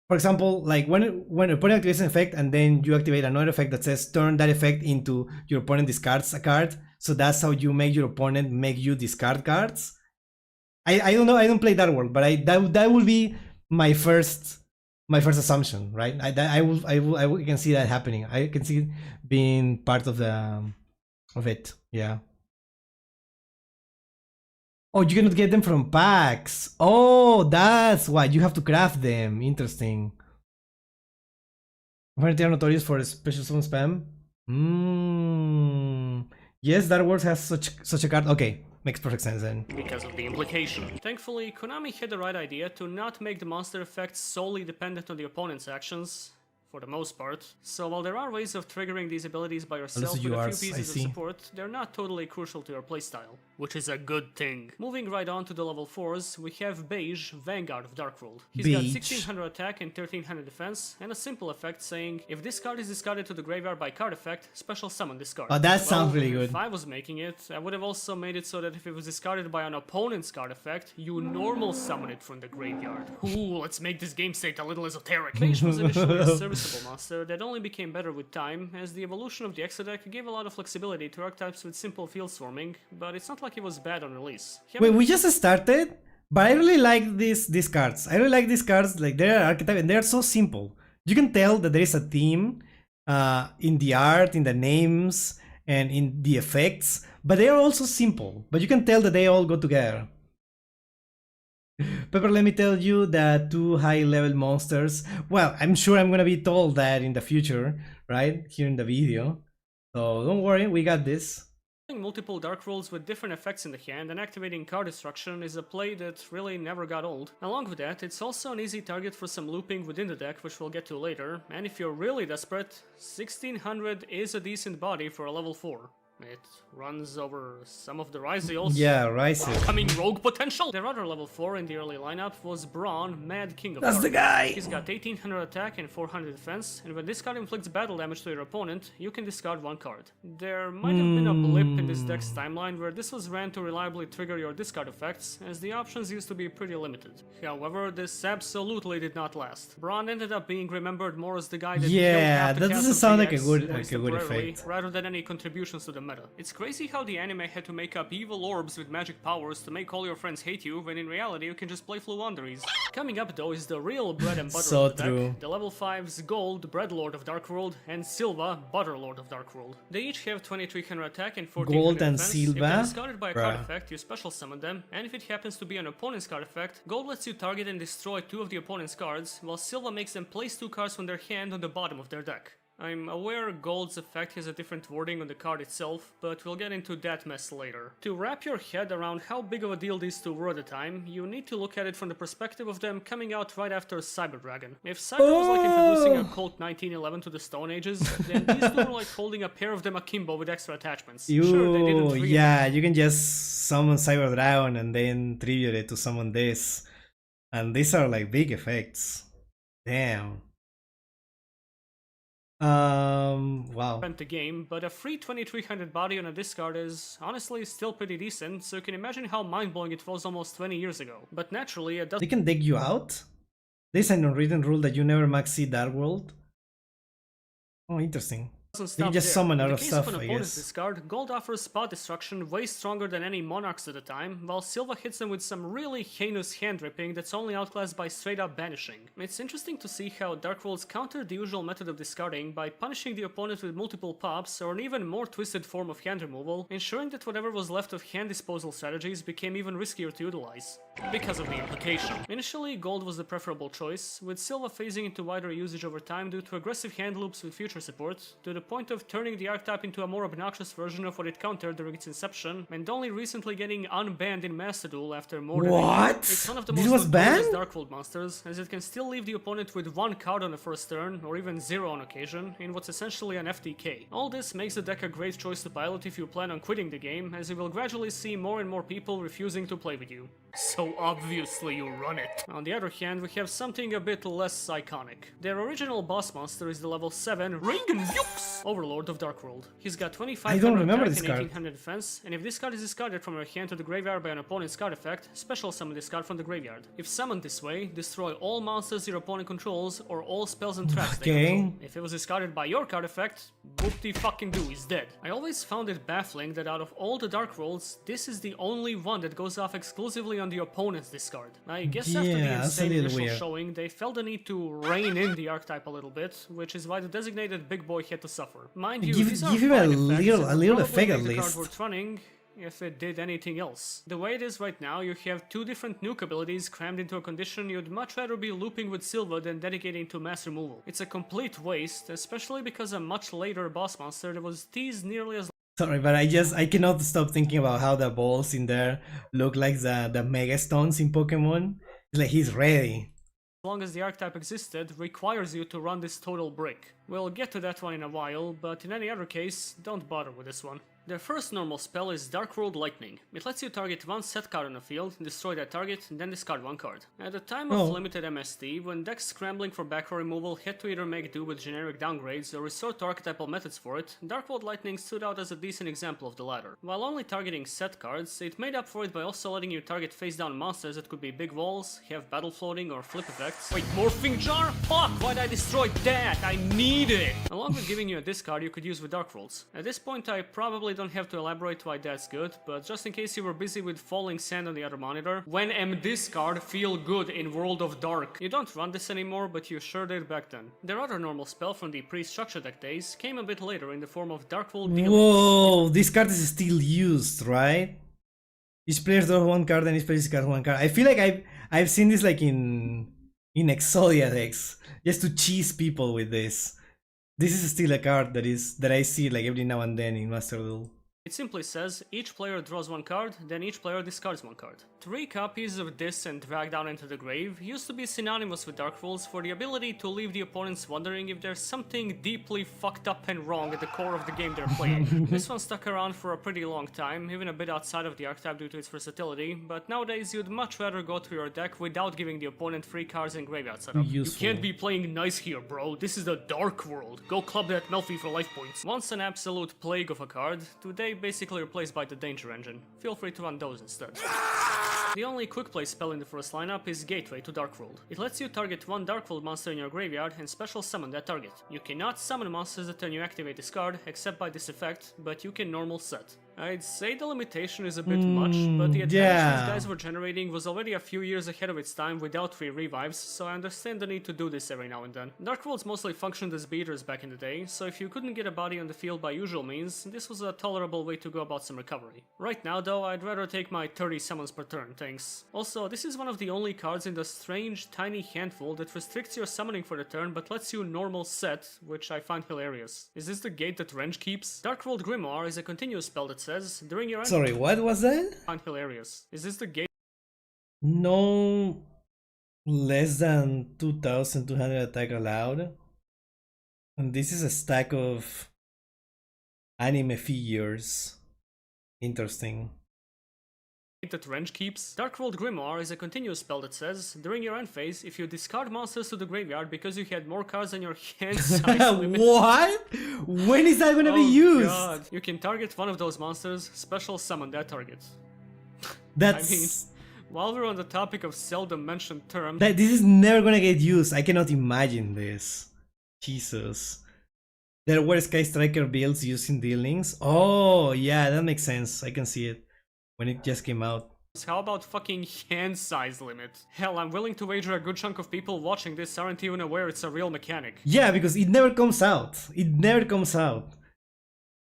For example, like when an opponent activates an effect and then you activate another effect that says turn that effect into your opponent discards a card. So that's how you make your opponent make you discard cards. I don't know, I don't play Dark World, but that will be my first assumption, right? I can see that happening. I can see it being part of it. Yeah. Oh, you cannot get them from packs. Oh, that's why you have to craft them. Interesting. Apparently, they are notorious for special summon spam. Yes, Dark Wars has such a card. Okay, makes perfect sense then. Because of the implication. Thankfully, Konami had the right idea to not make the monster effects solely dependent on the opponent's actions, for the most part. So while there are ways of triggering these abilities by yourself with a few pieces of support, they're not totally crucial to your playstyle, which is a good thing. Moving right on to the level 4s, we have Beige, Vanguard of Dark World. He's got 1600 attack and 1300 defense, and a simple effect saying, if this card is discarded to the graveyard by card effect, special summon this card. Oh, that sounds really good. If I was making it, I would have also made it so that if it was discarded by an opponent's card effect, you normal summon it from the graveyard. Ooh, let's make this game state a little esoteric. Beige was initially a serviceable monster that only became better with time, as the evolution of the Extra deck gave a lot of flexibility to archetypes with simple field swarming, but it's not like it was bad on release. Wait, we just started, but I really like these cards. I really like these cards, like they're archetype and they're so simple. You can tell that there is a theme in the art, in the names, and in the effects, but they are also simple, but you can tell that they all go together. Pepper, let me tell you that 2 high-level monsters. Well, I'm sure I'm gonna be told that in the future, right? Here in the video. So don't worry, we got this. Multiple Dark Rolls with different effects in the hand and activating card destruction is a play that really never got old. Along with that, it's also an easy target for some looping within the deck, which we'll get to later, and if you're really desperate, 1600 is a decent body for a level 4. It runs over some of the Risey also. Yeah, Risey. Coming rogue potential! Their other level 4 in the early lineup was Braun, Mad King of That's Dark. the guy! He's got 1800 attack and 400 defense, and when this card inflicts battle damage to your opponent, you can discard 1 card. There might have been a blip in this deck's timeline where this was ran to reliably trigger your discard effects, as the options used to be pretty limited. However, this absolutely did not last. Braun ended up being remembered more as the guy that that doesn't sound like a good effect. Rather than any contributions to the meta. It's crazy how the anime had to make up evil orbs with magic powers to make all your friends hate you, when in reality you can just play Fluwanderies. Coming up though is the real bread and butter of the deck. The level 5s Gold, Bread Lord of Dark World, and Silva, Butter Lord of Dark World. They each have 2300 attack and 1400 Gold and defense. Silva? If they're discarded by a card effect, you special summon them, and if it happens to be an opponent's card effect, Gold lets you target and destroy 2 of the opponent's cards, while Silva makes them place 2 cards from their hand on the bottom of their deck. I'm aware Gold's effect has a different wording on the card itself, but we'll get into that mess later. To wrap your head around how big of a deal these 2 were at the time, you need to look at it from the perspective of them coming out right after Cyber Dragon. If Cyber was like introducing a Colt 1911 to the Stone Ages, then these 2 were like holding a pair of them akimbo with extra attachments. Sure, they didn't yeah, you can just summon Cyber Dragon and then tribute it to summon this. And these are like big effects. Damn. Wow. The game, but a free 2300 body on a discard is honestly still pretty decent, so you can imagine how mind-blowing it was almost 20 years ago. But naturally, it doesn't. They can dig you out? There's an unwritten rule that you never maxi Dark World. Oh, interesting. Doesn't You stop can just there. summon In out the of case stuff, of an I opponent's guess. discard, gold offers spot destruction way stronger than any monarchs at the time, while silver hits them with some really heinous hand ripping that's only outclassed by straight up banishing. It's interesting to see how Dark Worlds countered the usual method of discarding by punishing the opponent with multiple pops or an even more twisted form of hand removal, ensuring that whatever was left of hand disposal strategies became even riskier to utilize. Because of the implication. Initially, gold was the preferable choice, with silver phasing into wider usage over time due to aggressive hand loops with future support, to the point of turning the archetype into a more obnoxious version of what it countered during its inception, and only recently getting unbanned in Masterduel after more than a year. What? It's one of the This most was notorious banned? Dark World monsters, as it can still leave the opponent with 1 card on the first turn, or even 0 on occasion, in what's essentially an FTK. All this makes the deck a great choice to pilot if you plan on quitting the game, as you will gradually see more and more people refusing to play with you. So obviously you run it. On the other hand, we have something a bit less iconic. Their original boss monster is the level 7 Ringenbux, Overlord of Dark World. He's got 2500 I don't remember attack this and card. 1800 defense, and if this card is discarded from your hand to the graveyard by an opponent's card effect, special summon this card from the graveyard. If summoned this way, destroy all monsters your opponent controls or all spells and traps they Okay. control. If it was discarded by your card effect, whoop-de-fucking-do, he's dead. I always found it baffling that out of all the Dark Worlds, this is the only one that goes off exclusively on the opponent's discard. I guess after the Yeah, that's a insane little initial weird. showing, they felt the need to rein in the archetype a little bit, which is why the designated big boy had to suffer. Mind you, Give- these are give him a fine effects little- and a would little probably effect make at the card least. worth running if it did anything else. The way it is right now, you have 2 different nuke abilities crammed into a condition you'd much rather be looping with silver than dedicating to mass removal. It's a complete waste, especially because a much later boss monster that was teased nearly as Sorry, but I cannot stop thinking about how the balls in there look like the Mega Stones in Pokemon. It's like he's ready. long as the archetype existed, requires you to run this total brick. We'll get to that one in a while, but in any other case, don't bother with this one. Their first normal spell is Dark World Lightning. It lets you target 1 set card on the field, destroy that target, and then discard 1 card. At the time of limited MST, when decks scrambling for back row removal had to either make do with generic downgrades or resort to archetypal methods for it, Dark World Lightning stood out as a decent example of the latter. While only targeting set cards, it made up for it by also letting you target face-down monsters that could be big walls, have battle floating, or flip effects. Wait, Morphing Jar? Fuck, why'd I destroy that? I need it! Along with giving you a discard you could use with Dark Worlds. At this point I probably don't have to elaborate why that's good, but just in case you were busy with falling sand on the other monitor, when discard feel good in World of Dark. You don't run this anymore, but you sure did back then. Their other normal spell from the pre-structure deck days came a bit later in the form of Dark World Dealing. Whoa, this card is still used, right? Each player draws 1 card and each player discards 1 card. I feel like I've seen this like in Exodia decks, just to cheese people with this. This is still a card that I see like every now and then in Master Duel. It simply says, each player draws 1 card, then each player discards 1 card. 3 copies of this and Drag Down into the Grave used to be synonymous with Dark Worlds for the ability to leave the opponents wondering if there's something deeply fucked up and wrong at the core of the game they're playing. This one stuck around for a pretty long time, even a bit outside of the archetype due to its versatility, but nowadays you'd much rather go through your deck without giving the opponent 3 cards and graveyard setup. Useful. You can't be playing nice here, bro. This is the Dark World. Go club that Melfi for life points. Once an absolute plague of a card, today basically replaced by the Danger Engine. Feel free to run those instead. The only quick play spell in the first lineup is Gateway to Dark World. It lets you target 1 Dark World monster in your graveyard and special summon that target. You cannot summon monsters the turn you activate this card, except by this effect, but you can normal set. I'd say the limitation is a bit much, but the advantage these guys were generating was already a few years ahead of its time without 3 revives, so I understand the need to do this every now and then. Dark Worlds mostly functioned as beaters back in the day, so if you couldn't get a body on the field by usual means, this was a tolerable way to go about some recovery. Right now though, I'd rather take my 30 summons per turn, thanks. Also, this is one of the only cards in the strange, tiny handful that restricts your summoning for the turn but lets you normal set, which I find hilarious. Is this the gate that Wrench keeps? Dark World Grimoire is a continuous spell that says, during your Sorry, what was that? find hilarious. Is this the gate? No less than 2,200 attack allowed. And this is a stack of anime figures. Interesting. That Wrench keeps? Dark World Grimoire is a continuous spell that says, during your end phase, if you discard monsters to the graveyard because you had more cards than your hand size limit. What? When is that gonna be used? God. You can target one of those monsters, special summon that target. That's... I mean, while we're on the topic of seldom mentioned terms, this is never gonna get used. I cannot imagine this. Jesus. There were Sky Striker builds using Deal Links. Oh, yeah, that makes sense. I can see it when it just came out. How about fucking hand size limit? Hell, I'm willing to wager a good chunk of people watching this aren't even aware it's a real mechanic. Yeah, because it never comes out. It never comes out.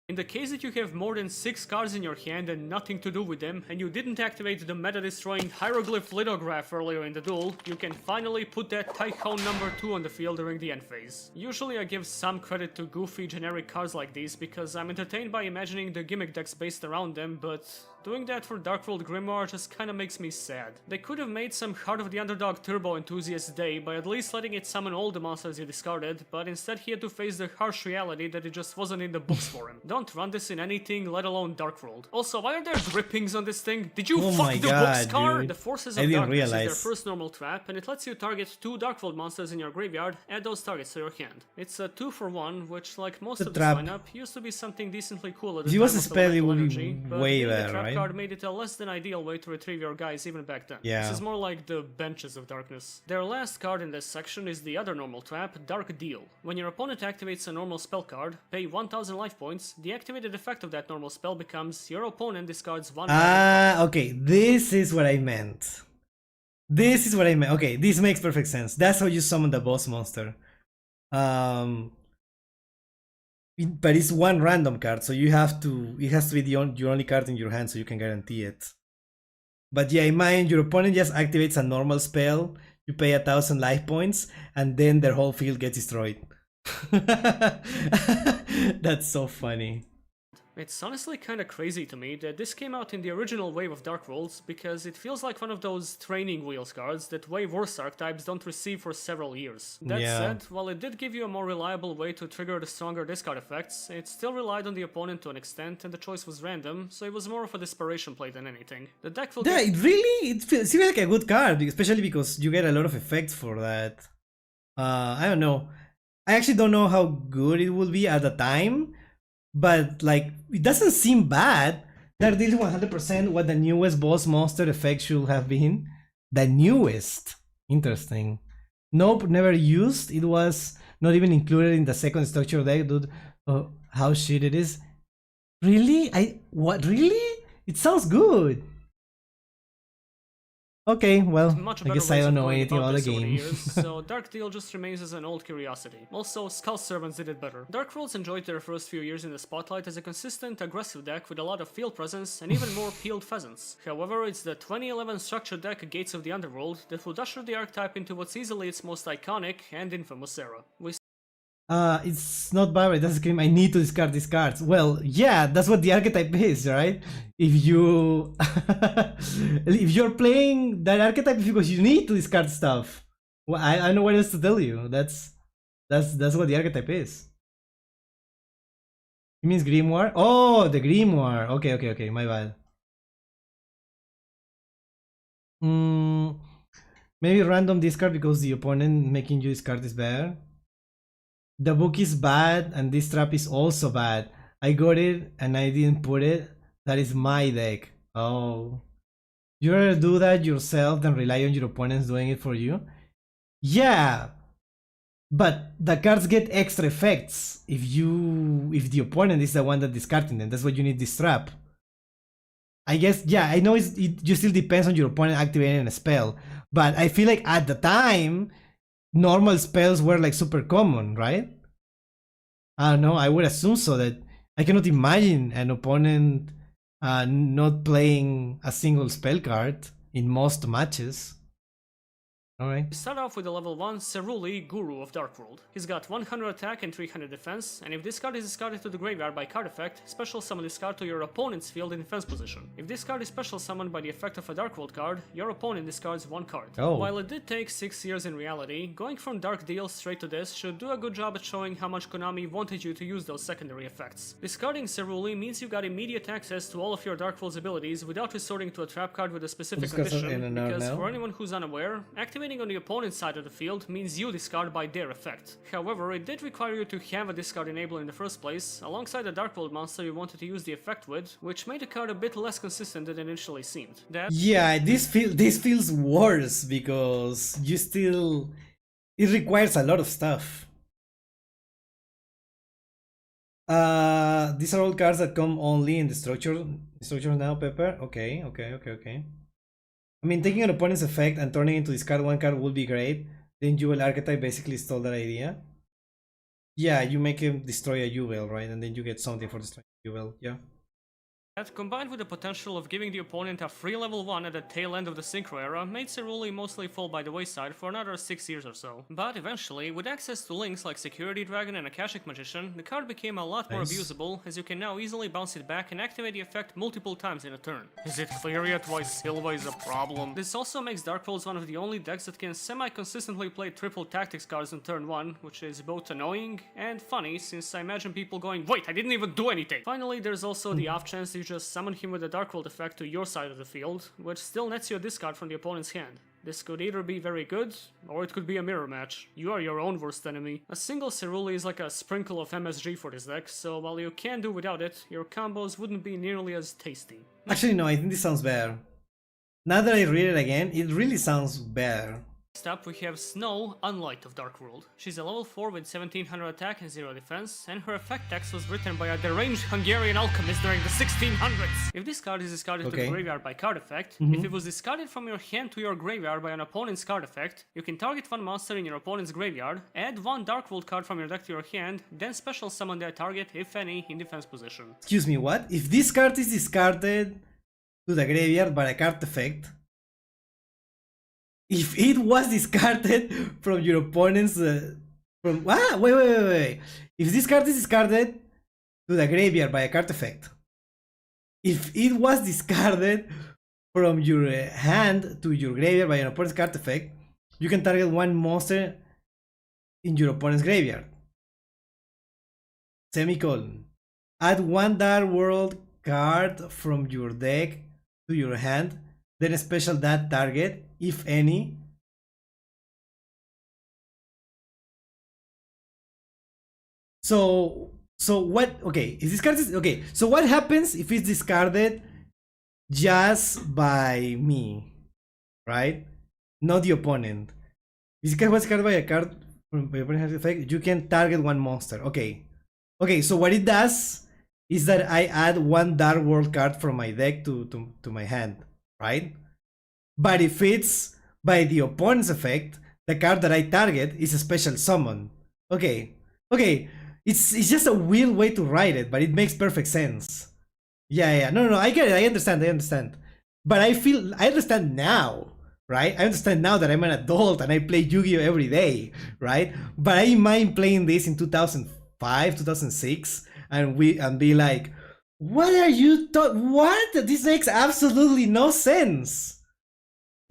In the case that you have more than 6 cards in your hand and nothing to do with them, and you didn't activate the meta-destroying hieroglyph lithograph earlier in the duel, you can finally put that Tycoon number 2 on the field during the end phase. Usually I give some credit to goofy generic cards like these because I'm entertained by imagining the gimmick decks based around them, but doing that for Dark World Grimoire just kinda makes me sad. They could have made some Heart of the Underdog Turbo Enthusiast Day by at least letting it summon all the monsters he discarded, but instead he had to face the harsh reality that it just wasn't in the books for him. Don't run this in anything, let alone Dark World. Also, why are there drippings on this thing? Did you fuck the books car? Dude. The Forces I of didn't Darkness realize. is their first normal trap, and it lets you target 2 Dark World monsters in your graveyard, add those targets to your hand. It's a 2-for-1, which, like most The of this trap. lineup, used to be something decently cool at the If it time was a of spell, it elemental would be energy, but way being better, a trap right? card made it a less than ideal way to retrieve your guys even back then. Yeah. This is more like the Benches of Darkness. Their last card in this section is the other normal trap, Dark Deal. When your opponent activates a normal spell card, pay 1000 life points, the activated effect of that normal spell becomes your opponent discards 1 Ah, okay, this is what I meant. This is what I meant. Okay, this makes perfect sense. That's how you summon the boss monster. But it's one random card, so you have to. It has to be your only card in your hand, so you can guarantee it. But yeah, in mine, your opponent just activates a normal spell. You pay 1000 life points, and then their whole field gets destroyed. That's so funny. It's honestly kinda crazy to me that this came out in the original wave of Dark Worlds, because it feels like one of those training wheels cards that wave worse archetypes don't receive for several years. That Yeah. said, while it did give you a more reliable way to trigger the stronger discard effects, it still relied on the opponent to an extent, and the choice was random, so it was more of a desperation play than anything. The deck will Yeah, get- it feels like a good card, especially because you get a lot of effects for that. I don't know. I actually don't know how good it will be at the time, but like it doesn't seem bad. That is 100% what the newest boss monster effect should have been. The newest. Interesting. Nope, never used. It was not even included in the second structure deck, dude. Oh, how shit it is. Really? What? Really? It sounds good. Okay, well, much I better guess I ways don't of know going anything about the this over game. years, so Dark Deal just remains as an old curiosity. Also, Skull Servants did it better. Dark Worlds enjoyed their first few years in the spotlight as a consistent, aggressive deck with a lot of field presence and even more peeled pheasants. However, it's the 2011 structure deck Gates of the Underworld that would usher the archetype into what's easily its most iconic and infamous era. We It's not bad, it doesn't scream, I need to discard these cards. Well, yeah, that's what the archetype is, right? If you... if you're playing that archetype because you need to discard stuff. Well, I don't know what else to tell you. That's what the archetype is. It means Grimoire? Oh, the Grimoire. Okay, my bad. Maybe random discard because the opponent making you discard is better. The book is bad and this trap is also bad. I got it and I didn't put it. That is my deck. Oh. You rather do that yourself than rely on your opponents doing it for you? Yeah. But the cards get extra effects if the opponent is the one that discarding them. That's why you need this trap. I guess, yeah, I know it just still depends on your opponent activating a spell. But I feel like at the time, normal spells were like super common, right? I don't know, I would assume so. That I cannot imagine an opponent not playing a single spell card in most matches. Alright. We start off with a level 1 Ceruli, Guru of Dark World. He's got 100 attack and 300 defense, and if this card is discarded to the graveyard by card effect, special summon this card to your opponent's field in defense position. If this card is special summoned by the effect of a Dark World card, your opponent discards 1 card. Oh. While it did take 6 years in reality, going from Dark Deal straight to this should do a good job at showing how much Konami wanted you to use those secondary effects. Discarding Ceruli means you got immediate access to all of your Dark World's abilities without resorting to a trap card with a specific condition, because for anyone who's unaware, activating on the opponent's side of the field means you discard by their effect. However, it did require you to have a discard enable in the first place, alongside the Dark World monster you wanted to use the effect with, which made the card a bit less consistent than it initially seemed. Yeah, this feels worse because it requires a lot of stuff. These are all cards that come only in the structure now, Pepper. Okay. I mean, taking an opponent's effect and turning it into discard one card would be great. Then Jewel Archetype basically stole that idea. Yeah, you make him destroy a Jewel, right? And then you get something for destroying a Jewel, yeah. That, combined with the potential of giving the opponent a free level 1 at the tail end of the Synchro era, made Cerulli mostly fall by the wayside for another 6 years or so. But eventually, with access to links like Security Dragon and Akashic Magician, the card became a lot more abusable, as you can now easily bounce it back and activate the effect multiple times in a turn. Is it clear yet why Silva is a problem? This also makes Dark Worlds one of the only decks that can semi-consistently play triple tactics cards on turn 1, which is both annoying and funny, since I imagine people going, wait, I didn't even do anything! Finally, there's also the off chance you just summon him with a Dark World effect to your side of the field, which still nets you a discard from the opponent's hand. This could either be very good, or it could be a mirror match. You are your own worst enemy. A single Cerulli is like a sprinkle of MSG for this deck, so while you can do without it, your combos wouldn't be nearly as tasty. Actually, no, I think this sounds better. Now that I read it again, it really sounds better. Next up, we have Snow, Unlight of Dark World. She's a level 4 with 1700 attack and 0 defense, and her effect text was written by a deranged Hungarian alchemist during the 1600s. If this card is discarded to the graveyard by card effect, if it was discarded from your hand to your graveyard by an opponent's card effect, you can target one monster in your opponent's graveyard, add one Dark World card from your deck to your hand, then special summon that target, if any, in defense position. Excuse me, what? If this card is discarded to the graveyard by a card effect, if it was discarded from your opponent's wait. If this card is discarded to the graveyard by a card effect, if it was discarded from your hand to your graveyard by an opponent's card effect, you can target one monster in your opponent's graveyard. Semicolon. Add one Dark World card from your deck to your hand, then special that target, if any. So what? Okay, if this card is okay. So what happens if it's discarded just by me, right? Not the opponent. If this card was discarded by a card from your opponent's effect, you can target one monster. Okay. So what it does is that I add one Dark World card from my deck to my hand, right? But if it's by the opponent's effect, the card that I target is a special summon. Okay. It's just a weird way to write it, but it makes perfect sense. Yeah. No, I get it. I understand. But I understand now, right? I understand now that I'm an adult and I play Yu-Gi-Oh every day, right? But I mind playing this in 2005, 2006, and be like, what are you what? This makes absolutely no sense.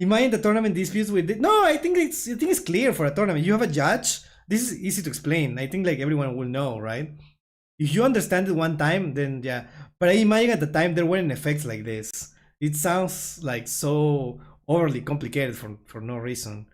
Am I in the tournament disputes with it? No, I think it's clear for a tournament. You have a judge. This is easy to explain. I think like everyone will know, right? If you understand it one time, then yeah. But I imagine at the time there weren't effects like this. It sounds like so overly complicated for no reason.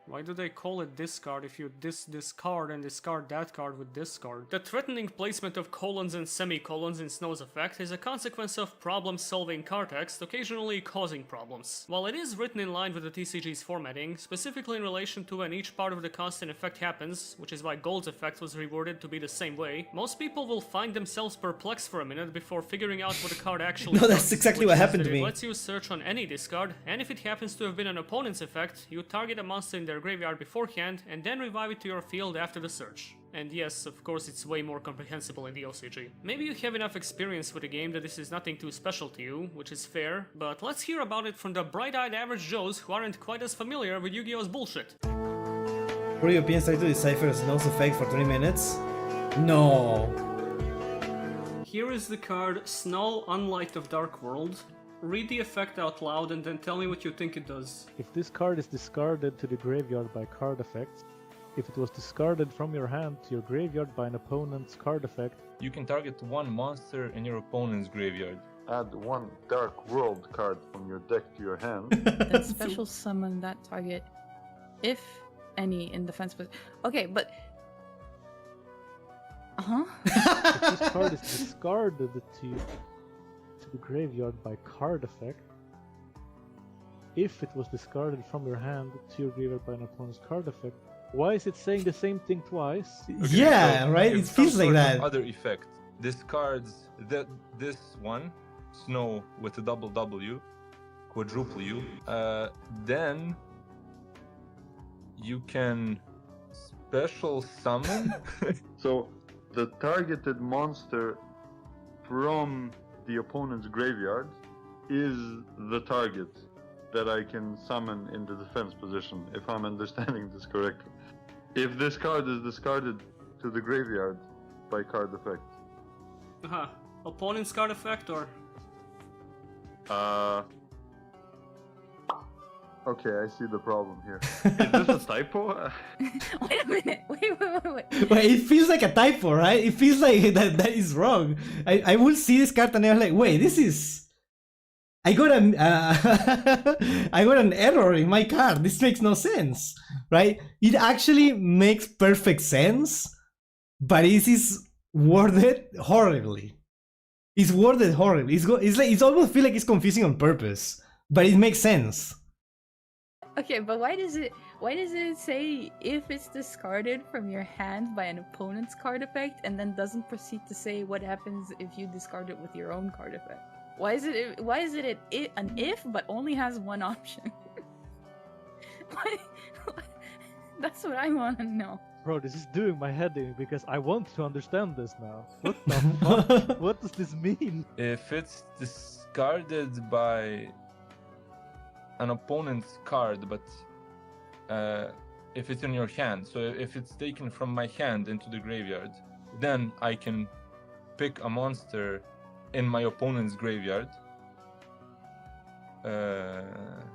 Why do they call it discard if you discard and discard that card with discard? The threatening placement of colons and semicolons in Snow's effect is a consequence of problem-solving card text, occasionally causing problems. While it is written in line with the TCG's formatting, specifically in relation to when each part of the constant effect happens, which is why Gold's effect was reworded to be the same way, most people will find themselves perplexed for a minute before figuring out what the card actually does. No, that's exactly what happened to me. It lets you search on any discard, and if it happens to have been an opponent's effect, you target a monster in their graveyard beforehand and then revive it to your field after the search. And yes, of course it's way more comprehensible in the OCG. Maybe you have enough experience with the game that this is nothing too special to you, which is fair, but let's hear about it from the bright-eyed average Joes who aren't quite as familiar with Yu-Gi-Oh's bullshit. Pro Europeans try to decipher Snow's effect for 20 minutes? No. Here is the card Snow, Unlight of Dark World. Read the effect out loud and then tell me what you think it does. If this card is discarded to the graveyard by card effects, if it was discarded from your hand to your graveyard by an opponent's card effect, you can target one monster in your opponent's graveyard. Add one Dark World card from your deck to your hand. Then special summon that target, if any, in defense position. Okay, but... If this card is discarded to the graveyard by card effect, if it was discarded from your hand to your graveyard by an opponent's card effect, Why is it saying the same thing twice? Yeah, right? If It feels some like sort that. of other effect discards this one, snow with a double W, quadruple U, then you can special summon. So the targeted monster from the opponent's graveyard is the target that I can summon in the defense position, if I'm understanding this correctly. If this card is discarded to the graveyard by card effect. Opponent's card effect or? Okay, I see the problem here. Is this a typo? Wait a minute. Wait. Wait, it feels like a typo, right? It feels like that is wrong. I will see this card and I'm like, wait, this is... I got I got an error in my card. This makes no sense, right? It actually makes perfect sense, but it is worded horribly. It's worded horribly. It's almost feel like it's confusing on purpose, but it makes sense. Okay, but why does it say if it's discarded from your hand by an opponent's card effect and then doesn't proceed to say what happens if you discard it with your own card effect? Why is it an if but only has one option? Why? That's what I want to know. Bro, this is doing my head in because I want to understand this now. What the fuck? What does this mean? If it's discarded by an opponent's card, but if it's in your hand, so if it's taken from my hand into the graveyard, then I can pick a monster in my opponent's graveyard.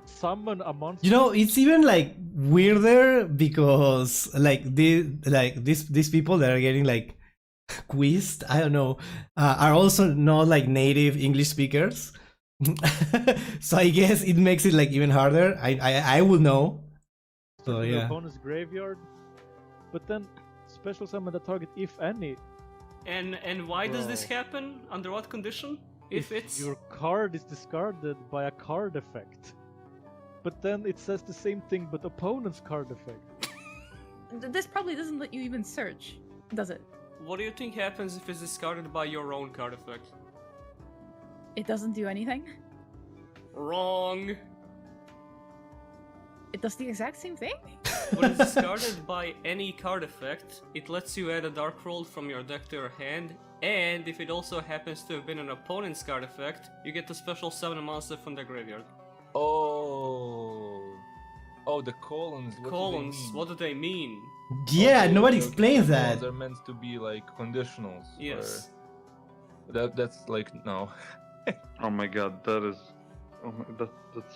Summon a monster. You know, it's even like weirder because like these people that are getting like quizzed, I don't know, are also not like native English speakers. So I guess it makes it like even harder. I will know. So The yeah. opponent's graveyard, but then special summon the target if any. And why does this happen? Under what condition? If it's your card is discarded by a card effect. But then it says the same thing but opponent's card effect. This probably doesn't let you even search, does it? What do you think happens if it's discarded by your own card effect? It doesn't do anything? Wrong. It does the exact same thing? When it's discarded by any card effect, it lets you add a Dark World from your deck to your hand, and if it also happens to have been an opponent's card effect, you get to special summon a monster from their graveyard. Oh, the colons. What do they mean? Yeah, Okay, nobody okay, explains the that. colons are meant to be like conditionals. Yes. That's like no. Oh my god, that's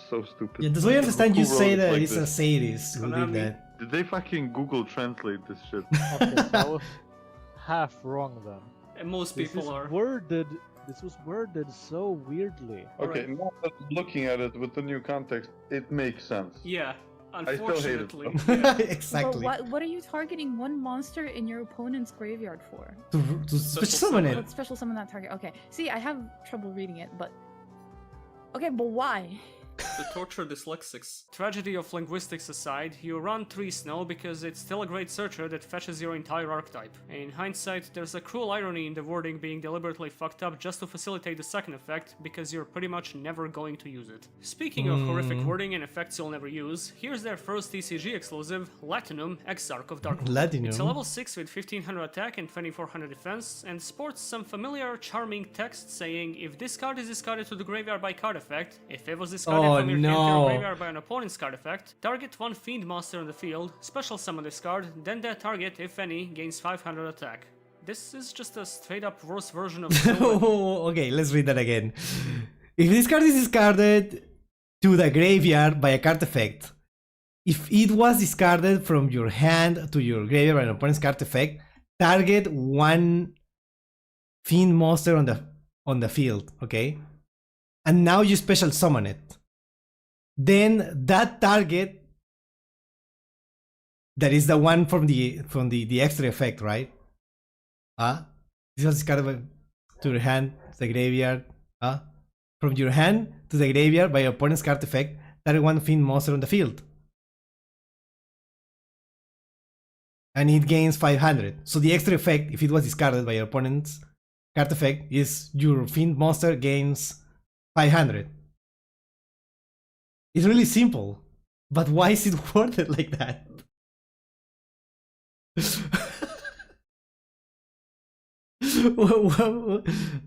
so stupid. Yeah, does we understand you Who say wrote it that like it's a this? sadist who did that? Did they fucking Google translate this shit? Okay, so I was half wrong then. And most people are. This was worded so weirdly. Okay, now that I'm looking at it with the new context, it makes sense. Yeah, I still hate it. unfortunately. Yeah. Exactly. But what are you targeting one monster in your opponent's graveyard for? To special summon it. Let's special summon that target. Okay. See, I have trouble reading it, but... Okay, but why? To torture dyslexics. Tragedy of linguistics aside, you run 3 Snow because it's still a great searcher that fetches your entire archetype. In hindsight, there's a cruel irony in the wording being deliberately fucked up just to facilitate the second effect, because you're pretty much never going to use it. Speaking of horrific wording and effects you'll never use, here's their first TCG exclusive, Latinum, Exarch of Darkness. Latinum. It's a level 6 with 1500 attack and 2400 defense, and sports some familiar, charming text saying, if this card is discarded to the graveyard by card effect, if it was discarded from your hand to your graveyard by an opponent's card effect, target one fiend monster on the field, special summon this card, then that target, if any, gains 500 attack. This is just a straight up worse version of Okay, let's read that again. If this card is discarded to the graveyard by a card effect, if it was discarded from your hand to your graveyard by an opponent's card effect, target one fiend monster on the field, okay? And now you special summon it. Then that target, that is the one from the extra effect, right? This was discarded to your hand, to the graveyard. From your hand to the graveyard by your opponent's card effect, target one fiend monster on the field. and it gains 500. So the extra effect, if it was discarded by your opponent's card effect, is your fiend monster gains 500. It's really simple, but why is it worded like that?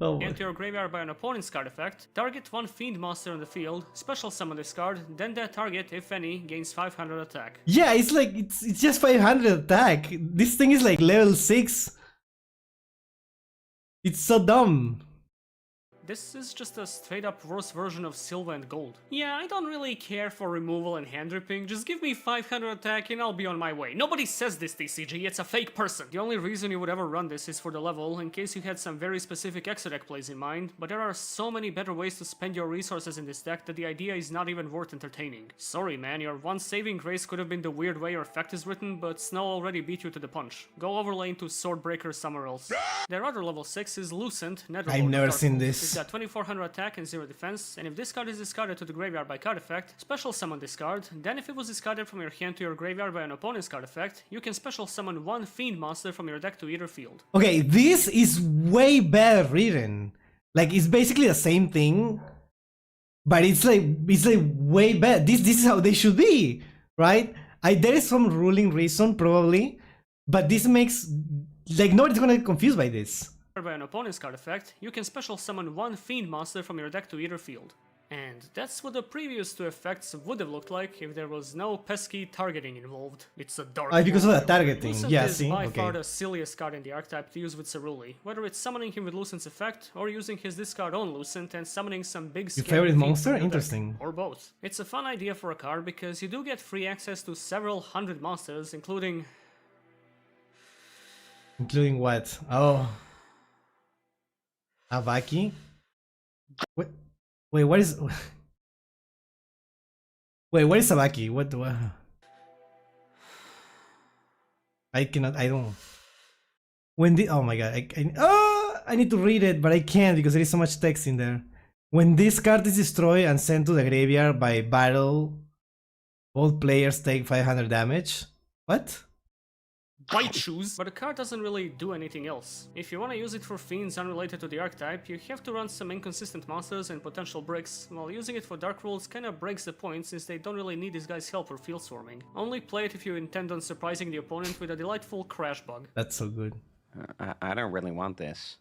Oh, Enter your graveyard by an opponent's card effect, target one fiend monster on the field, special summon this card, then that target, if any, gains 500 attack. yeah, it's like it's just 500 attack. This thing is like level 6. It's so dumb. This is just a straight up worse version of silver and gold. Yeah, I don't really care for removal and hand ripping, just give me 500 attack and I'll be on my way. Nobody says this, TCG, it's a fake person. The only reason you would ever run this is for the level, in case you had some very specific extra deck plays in mind, but there are so many better ways to spend your resources in this deck that the idea is not even worth entertaining. Sorry man, your one saving grace could have been the weird way your effect is written, but Snow already beat you to the punch. Go overlay into Swordbreaker somewhere else. Their other level 6 is Lucent, Netherlord. I've never seen Darkhold. this. It's got 2400 attack and 0 defense, and if this card is discarded to the graveyard by card effect, special summon this card, then if it was discarded from your hand to your graveyard by an opponent's card effect, you can special summon one fiend monster from your deck to either field. Okay, this is way better written. Like it's basically the same thing, but it's like way better. This is how they should be, right? There is some ruling reason probably, but this makes like nobody's gonna get confused by this. By an opponent's card effect, you can special summon one fiend monster from your deck to either field. And that's what the previous two effects would have looked like if there was no pesky targeting involved. It's a dark because of the warrior. targeting, Lucent yeah, is see? by Okay. far the silliest card in the archetype to use with Ceruli, whether it's summoning him with Lucent's effect, or using his discard on Lucent and summoning some big Your scary favorite fiend monster? from your deck, Interesting. or both. It's a fun idea for a card because you do get free access to several hundred monsters, including... Including what? Oh. Avaki? What? Wait, what is... Wait, what is Avaki? What do I... I don't... When the... Oh my god, I need to read it, but I can't because there is so much text in there. When this card is destroyed and sent to the graveyard by battle, both players take 500 damage. What? White shoes, but the card doesn't really do anything else. If you want to use it for fiends unrelated to the archetype, you have to run some inconsistent monsters and potential bricks, while using it for dark rules kinda breaks the point since they don't really need this guy's help for field storming. Only play it if you intend on surprising the opponent with a delightful crash bug. That's so good. I don't really want this.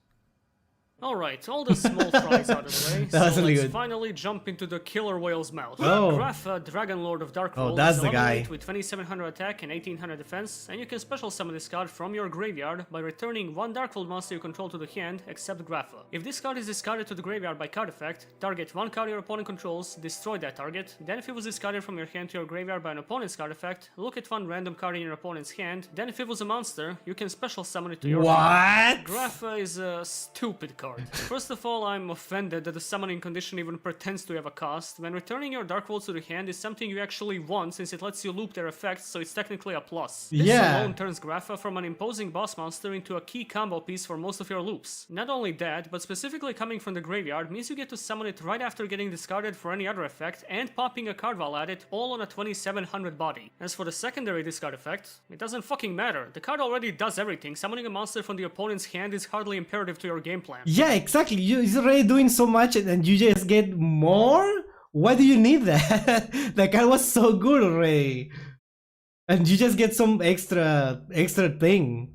Alright, all the small fries out of the way, That was so really let's good. finally jump into the killer whale's mouth. Oh. Grapha, Dragon Lord of Darkhold, Oh, that's is the level guy. 8 with 2700 attack and 1800 defense, and you can special summon this card from your graveyard by returning one Darkhold monster you control to the hand, except Grapha. If this card is discarded to the graveyard by card effect, target one card your opponent controls, destroy that target, then if it was discarded from your hand to your graveyard by an opponent's card effect, look at one random card in your opponent's hand, then if it was a monster, you can special summon it to your hand. What? Grapha is a stupid card. First of all, I'm offended that the summoning condition even pretends to have a cost, when returning your Dark Wolves to the hand is something you actually want since it lets you loop their effects, so it's technically a plus. This Yeah. alone turns Grapha from an imposing boss monster into a key combo piece for most of your loops. Not only that, but specifically coming from the graveyard means you get to summon it right after getting discarded for any other effect and popping a card while at it, all on a 2700 body. As for the secondary discard effect, it doesn't fucking matter. The card already does everything. Summoning a monster from the opponent's hand is hardly imperative to your game plan. Yeah, exactly. He's already doing so much and you just get more? Why do you need that? The card was so good already. And you just get some extra thing.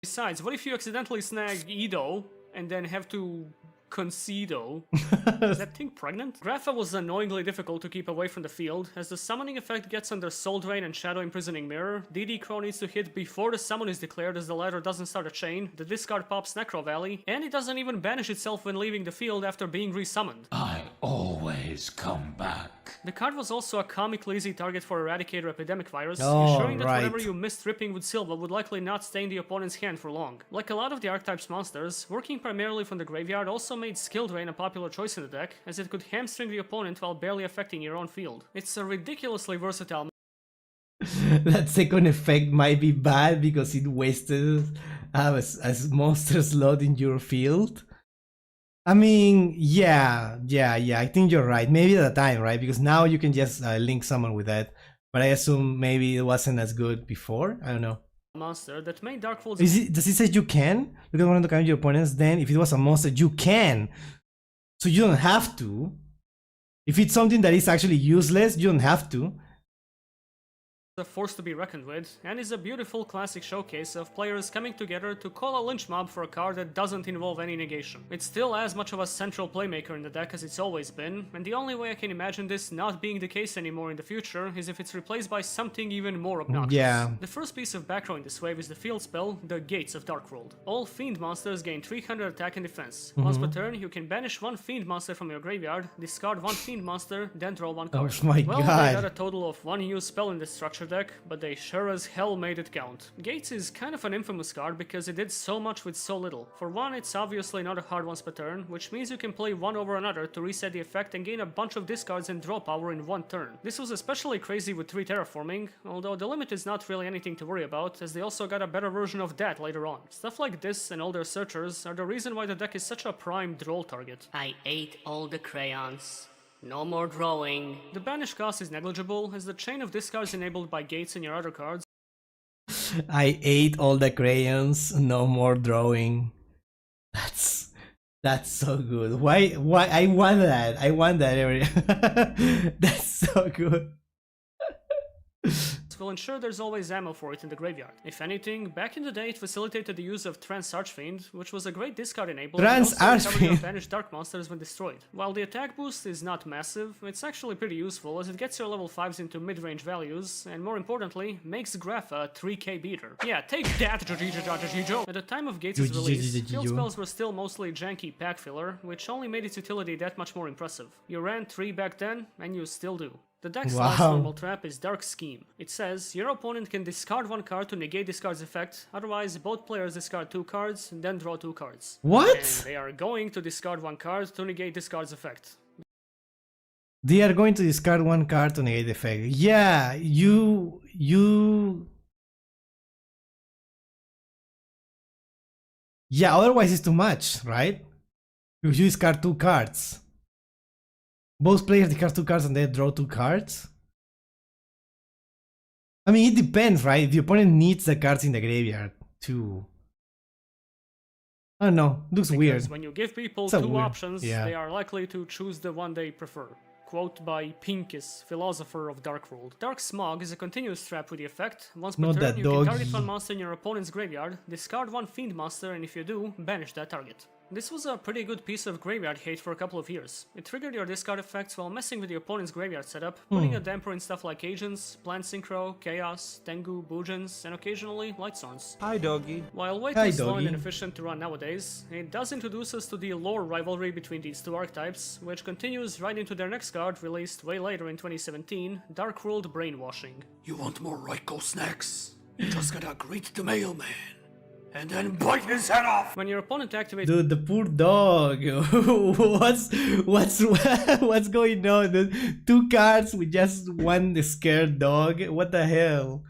Besides, what if you accidentally snag Edo and then have to Concedo? Is that thing pregnant? Grapha was annoyingly difficult to keep away from the field. As the summoning effect gets under Soul Drain and Shadow Imprisoning Mirror, DD Crow needs to hit before the summon is declared as the latter doesn't start a chain, the discard pops Necro Valley, and it doesn't even banish itself when leaving the field after being resummoned. I always come back. The card was also a comically easy target for Eradicator Epidemic Virus, Oh, ensuring that right. whatever you missed ripping with Silva would likely not stay in the opponent's hand for long. Like a lot of the archetype's monsters, working primarily from the graveyard also made Skill Drain a popular choice in the deck, as it could hamstring the opponent while barely affecting your own field. It's a ridiculously versatile That second effect might be bad because it wasted a monster slot in your field. I mean, yeah, I think you're right. Maybe at the time, right? Because now you can just link someone with that. But I assume maybe it wasn't as good before. I don't know. monster that made Darkfold's... Does it say you can? Look at one of the your opponents, then if it was a monster, you can. So you don't have to. If it's something that is actually useless, you don't have to. a force to be reckoned with, and is a beautiful classic showcase of players coming together to call a lynch mob for a card that doesn't involve any negation. It's still as much of a central playmaker in the deck as it's always been, and the only way I can imagine this not being the case anymore in the future is if it's replaced by something even more obnoxious. Yeah. The first piece of background in this wave is the field spell, the Gates of Darkworld. All Fiend monsters gain 300 attack and defense. Once per turn, you can banish one Fiend monster from your graveyard, discard one Fiend monster, then draw one card. Oh my Well, god. they got a total of one used spell in this structure deck, but they sure as hell made it count. Gates is kind of an infamous card because it did so much with so little. For one, it's obviously not a hard once per turn, which means you can play one over another to reset the effect and gain a bunch of discards and draw power in one turn. This was especially crazy with 3 terraforming, although the limit is not really anything to worry about, as they also got a better version of that later on. Stuff like this and all their searchers are the reason why the deck is such a prime draw target. I ate all the crayons. No more drawing. The banish cost is negligible, as the chain of discards enabled by Gates in your other cards I ate all the crayons, no more drawing. That's so good. Why I want that. I want that area. That's so good. will ensure there's always ammo for it in the graveyard. If anything, back in the day it facilitated the use of Trance Archfiend, which was a great discard enabler and also recovery of banished dark monsters when destroyed. While the attack boost is not massive, it's actually pretty useful as it gets your level 5s into mid-range values, and more importantly, makes Graph a 3k beater. Yeah, take that, yugioh! At the time of Gates' release, field spells were still mostly janky pack filler, which only made its utility that much more impressive. You ran 3 back then, and you still do. The deck's last normal trap is Dark Scheme. It says, your opponent can discard 1 card to negate this card's effect, otherwise both players discard 2 cards, then draw 2 cards. What? And they are going to discard 1 card to negate this card's effect. They are going to discard 1 card to negate the effect. Yeah, you... Yeah, otherwise it's too much, right? Because you discard 2 cards. Both players discard 2 cards and they draw 2 cards. I mean, it depends, right? If the opponent needs the cards in the graveyard too. I don't know. Looks because weird. When you give people So 2 weird. options, they are likely to choose the one they prefer. Quote by Pincus, philosopher of Darkworld. Dark Smog is a continuous trap with the effect. Once per Not turn, that you doggy. can target 1 monster in your opponent's graveyard, discard 1 Fiend monster, and if you do, banish that target. This was a pretty good piece of graveyard hate for a couple of years. It triggered your discard effects while messing with your opponent's graveyard setup, putting a damper in stuff like Agents, Plant Synchro, Chaos, Tengu, Boojans, and occasionally Lightsworns. Hi, doggy. While way too slow and inefficient to run nowadays, it does introduce us to the lore rivalry between these 2 archetypes, which continues right into their next card released way later in 2017, Darkworld Brainwashing. You want more Raiko snacks? You just gotta greet the mailman and then bite his head off. When your opponent activates... Dude, the poor dog. what's going on? The 2 cards with just 1 scared dog. What the hell?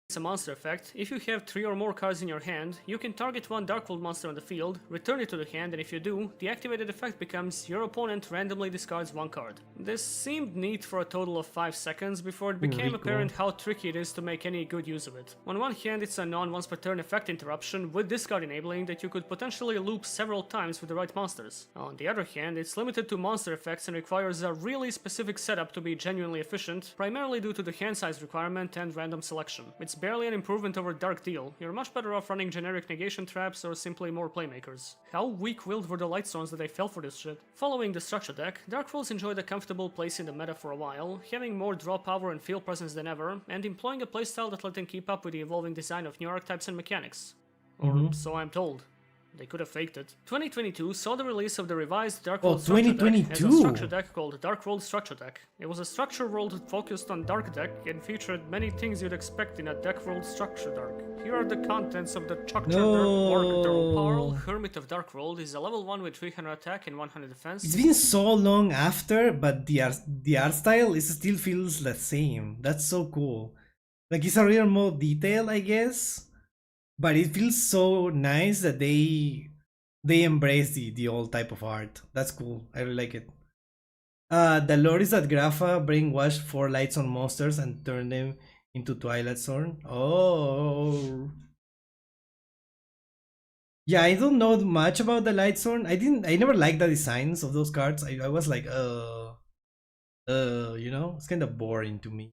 It's a monster effect. If you have 3 or more cards in your hand, you can target 1 Darkworld monster on the field, return it to the hand, and if you do, the activated effect becomes your opponent randomly discards 1 card. This seemed neat for a total of 5 seconds before it became apparent how tricky it is to make any good use of it. On one hand, it's a non-once per turn effect interruption with discard enabling that you could potentially loop several times with the right monsters. On the other hand, it's limited to monster effects and requires a really specific setup to be genuinely efficient, primarily due to the hand size requirement and random selection. It's barely an improvement over Dark Deal. You're much better off running generic negation traps or simply more playmakers. How weak-willed were the Lightsworns that they fell for this shit? Following the structure deck, Darkworlds enjoyed a comfortable place in the meta for a while, having more draw power and field presence than ever, and employing a playstyle that let them keep up with the evolving design of new archetypes and mechanics. Or so I'm told. They could have faked it. 2022 saw the release of the revised Darkworld Structure Deck as a structure deck called Darkworld Structure Deck. It was a structure world focused on Dark Deck and featured many things you'd expect in a Deckworld Structure Deck. Here are the contents of the Structure Deck. Parl, Hermit of Darkworld, is a level 1 with 300 attack and 100 defense. It's been so long after, but the art style still feels the same. That's so cool. Like, it's a real more detail, I guess. But it feels so nice that they embrace the old type of art. That's cool. I really like it. The lore is that Grapha brainwashed 4 lights on monsters and turned them into Twilight Zone. Oh. Yeah, I don't know much about the Light Zone. I never liked the designs of those cards. I was like, you know, it's kind of boring to me.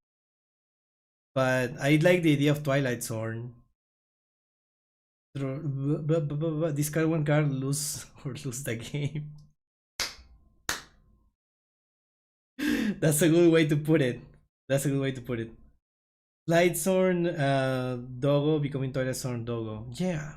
But I like the idea of Twilight Zone. Discard one card, lose or lose the game. That's a good way to put it. That's a good way to put it. Light Zorn, Doggo becoming Twilight Zorn Doggo. Yeah.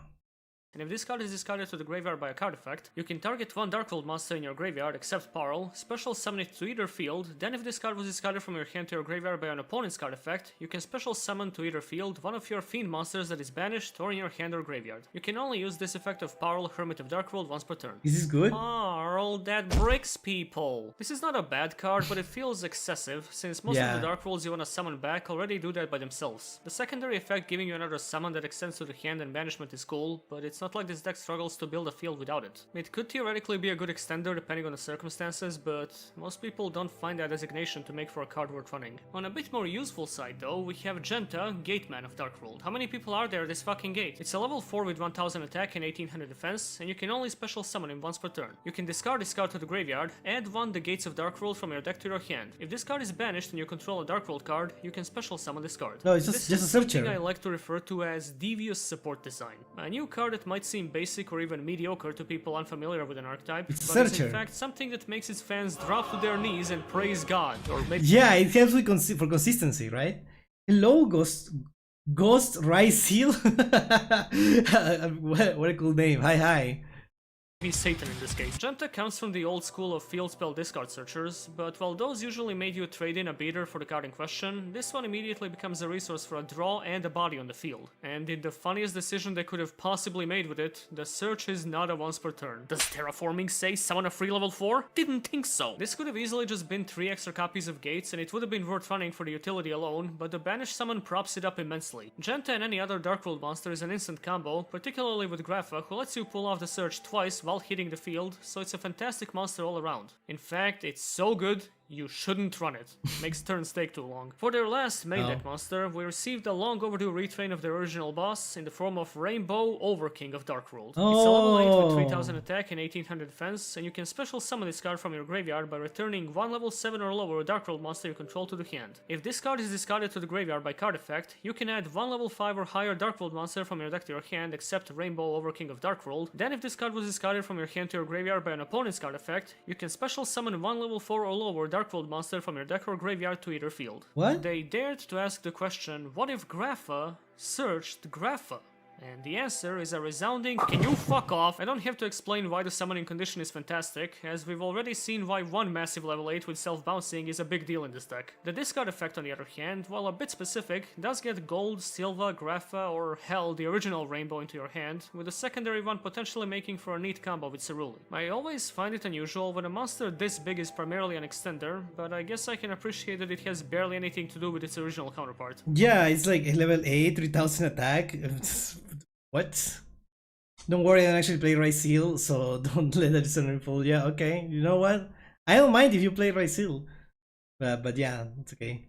And if this card is discarded to the graveyard by a card effect, you can target one Dark World monster in your graveyard except Parl, special summon it to either field, then if this card was discarded from your hand to your graveyard by an opponent's card effect, you can special summon to either field one of your Fiend monsters that is banished or in your hand or graveyard. You can only use this effect of Parl, Hermit of Dark World once per turn. Is this good? Parl, that bricks people! This is not a bad card, but it feels excessive, since most of the Dark Worlds you wanna summon back already do that by themselves. The secondary effect giving you another summon that extends to the hand and banishment is cool, but it's not like this deck struggles to build a field without it. It could theoretically be a good extender depending on the circumstances, but most people don't find that designation to make for a card worth running. On a bit more useful side though, we have Genta, Gateman of Dark World. How many people are there at this fucking gate? It's a level 4 with 1000 attack and 1800 defense, and you can only special summon him once per turn. You can discard this card to the graveyard, add one the Gates of Dark World from your deck to your hand. If this card is banished and you control a Dark World card, you can special summon this card. No, it's just a searcher. Something I like to refer to as devious support design. A new card that might seem basic or even mediocre to people unfamiliar with an archetype, but is in fact something that makes its fans drop to their knees and praise God. Or maybe yeah, it helps with for consistency, right? Hello, Ghost Rise Seal. What a cool name. Hi. Satan in this case. Genta comes from the old school of field spell discard searchers, but while those usually made you trade in a beater for the card in question, this one immediately becomes a resource for a draw and a body on the field. And in the funniest decision they could have possibly made with it, the search is not a once per turn. Does terraforming say summon a free level 4? Didn't think so. This could have easily just been 3 extra copies of Gates and it would have been worth running for the utility alone, but the banish summon props it up immensely. Genta and any other Dark World monster is an instant combo, particularly with Grapha, who lets you pull off the search twice while hitting the field, so it's a fantastic monster all around. In fact, it's so good, you shouldn't run it. Makes turns take too long. For their last main deck monster, we received a long overdue retrain of their original boss in the form of Rainbow Overking of Dark World. It's a level 8 with 3000 attack and 1800 defense, and you can special summon this card from your graveyard by returning one level 7 or lower Dark World monster you control to the hand. If this card is discarded to the graveyard by card effect, you can add one level 5 or higher Dark World monster from your deck to your hand except Rainbow Overking of Dark World. Then if this card was discarded from your hand to your graveyard by an opponent's card effect, you can special summon one level 4 or lower Dark World monster from your deck or graveyard to either field. What? They dared to ask the question, what if Grapha searched Grapha? And the answer is a resounding, can you fuck off? I don't have to explain why the summoning condition is fantastic, as we've already seen why one massive level 8 with self-bouncing is a big deal in this deck. The discard effect on the other hand, while a bit specific, does get Gold, Silva, Grapha, or hell, the original Rainbow into your hand, with the secondary one potentially making for a neat combo with Ceruli. I always find it unusual when a monster this big is primarily an extender, but I guess I can appreciate that it has barely anything to do with its original counterpart. Yeah, it's like level 8, 3000 attack. What? Don't worry, I don't actually play Rise Seal, so don't let that discernment fool. Yeah, okay. You know what? I don't mind if you play Rise Seal. But yeah, it's okay.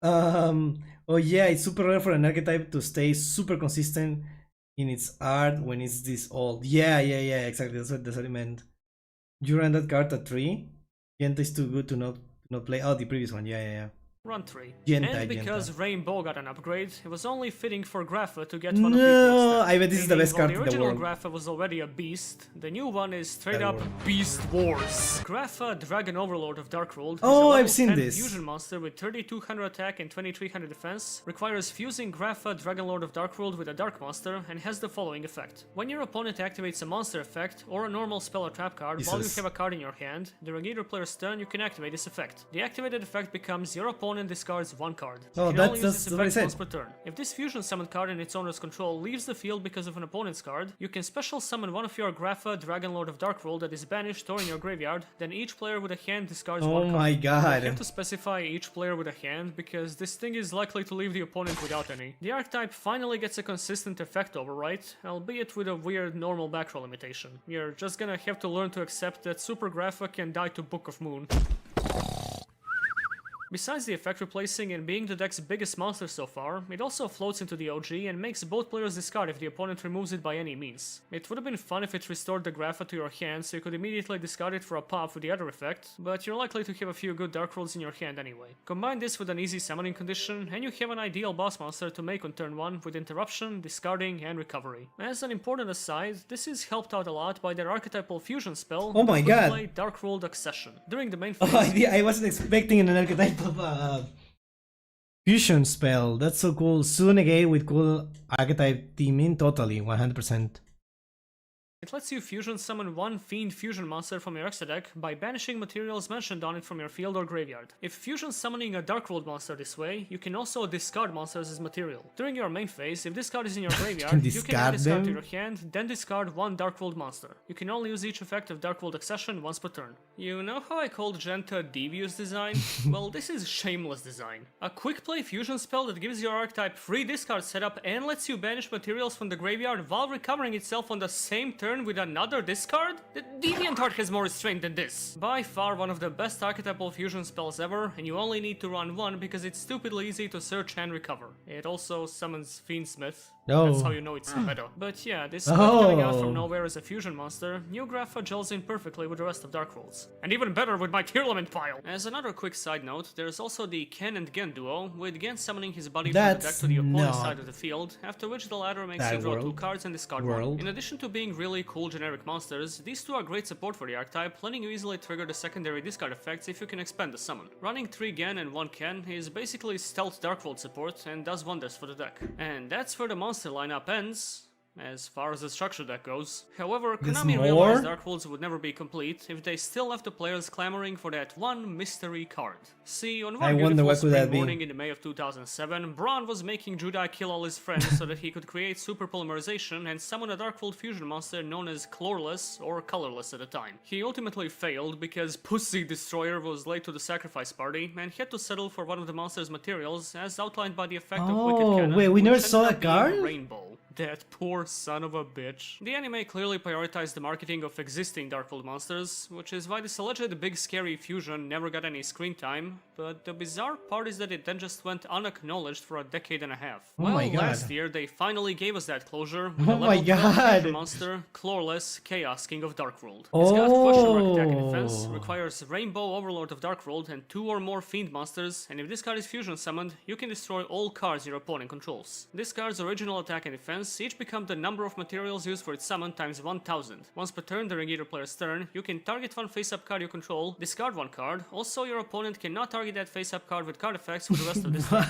Oh yeah, it's super rare for an archetype to stay super consistent in its art when it's this old. Yeah, exactly. That's what I meant. You ran that card at 3. Genta is too good to not play. Oh, the previous one. Yeah. Run 3. Genta, and because Genta. Rainbow got an upgrade, it was only fitting for Grapha to get one of No, the I bet this is the best card in the the original world. Grapha was already a beast, the new one is straight That up world. Beast Wars. Grapha, Dragon Overlord of Dark World, is a Oh, level I've seen 10 this. fusion monster with 3200 attack and 2300 defense, requires fusing Grapha, Dragon Lord of Dark World with a dark monster, and has the following effect. When your opponent activates a monster effect, or a normal spell or trap card, while you Jesus. have a card in your hand, during either player's turn you can activate this effect. The activated effect becomes your opponent discards one card. Oh, You can that's- only use that's this what I effect said. once per turn. If this fusion summon card in its owner's control leaves the field because of an opponent's card, you can special summon one of your Grapha, Dragon Lord of Dark World that is banished or in your graveyard, then each player with a hand discards Oh one card. my god. You have to specify each player with a hand, because this thing is likely to leave the opponent without any. The archetype finally gets a consistent effect overwrite, albeit with a weird normal backroll limitation. You're just gonna have to learn to accept that Super Grapha can die to Book of Moon. Besides the effect replacing and being the deck's biggest monster so far, it also floats into the OG and makes both players discard if the opponent removes it by any means. It would have been fun if it restored the Grapha to your hand so you could immediately discard it for a pop with the other effect, but you're likely to have a few good Dark Rolls in your hand anyway. Combine this with an easy summoning condition, and you have an ideal boss monster to make on turn 1 with interruption, discarding, and recovery. As an important aside, this is helped out a lot by their archetypal fusion spell. Oh my god! Play Dark Rolled Accession. During the main phase, I wasn't expecting an archetypal fusion spell. That's so cool. Soon again with cool archetype teaming. Totally, 100%. it lets you fusion summon one Fiend Fusion monster from your extra deck by banishing materials mentioned on it from your field or graveyard. If fusion summoning a Dark World monster this way, you can also discard monsters as material. During your main phase, if this card is in your graveyard, you can add this card to your hand, then discard one Dark World monster. You can only use each effect of Dark World Accession once per turn. You know how I called Genta devious design? Well, this is shameless design. A quick play fusion spell that gives your archetype free discard setup and lets you banish materials from the graveyard while recovering itself on the same turn with another discard? The DeviantArt has more restraint than this. By far one of the best archetypal fusion spells ever, and you only need to run one because it's stupidly easy to search and recover. It also summons Fiendsmith. No. That's how you know it's meta. But yeah, this card coming out from nowhere as a fusion monster, New Grapha gels in perfectly with the rest of Dark Rolls. And even better with my Tear Lament pile! As another quick side note, there's also the Ken and Gen duo, with Gen summoning his buddy from the deck to the opponent's side of the field, after which the latter makes you draw 2 cards and discard 1. In addition to being really cool generic monsters, these 2 are great support for the archetype, letting you easily trigger the secondary discard effects if you can expand the summon. Running 3 Gen and 1 Ken is basically stealth Dark World support and does wonders for the deck. And that's where the monster lineup ends, as far as the structure deck goes. However, Konami realized Dark Worlds would never be complete if they still left the players clamoring for that one mystery card. See, on one beautiful spring morning in May of 2007, Braun was making Judah kill all his friends so that he could create super polymerization and summon a Dark World fusion monster known as Chlorless or Colorless at the time. He ultimately failed because Pussy Destroyer was late to the sacrifice party and had to settle for one of the monster's materials as outlined by the effect of Wicked Cannon. Wait, we never saw that card? Rainbow. That poor son of a bitch. The anime clearly prioritized the marketing of existing Dark World monsters, which is why this alleged big scary fusion never got any screen time, but the bizarre part is that it then just went unacknowledged for a decade and a half. Last year they finally gave us that closure with a level 12 fusion monster, Chlorless, Chaos King of Dark World. It's got question mark attack and defense, requires Rainbow Overlord of Dark World and 2 or more Fiend monsters, and if this card is fusion summoned, you can destroy all cards your opponent controls. This card's original attack and defense each become the number of materials used for its summon times 1000. Once per turn during either player's turn, you can target one face-up card you control, discard 1 card, also your opponent cannot target that face-up card with card effects for the rest of this turn.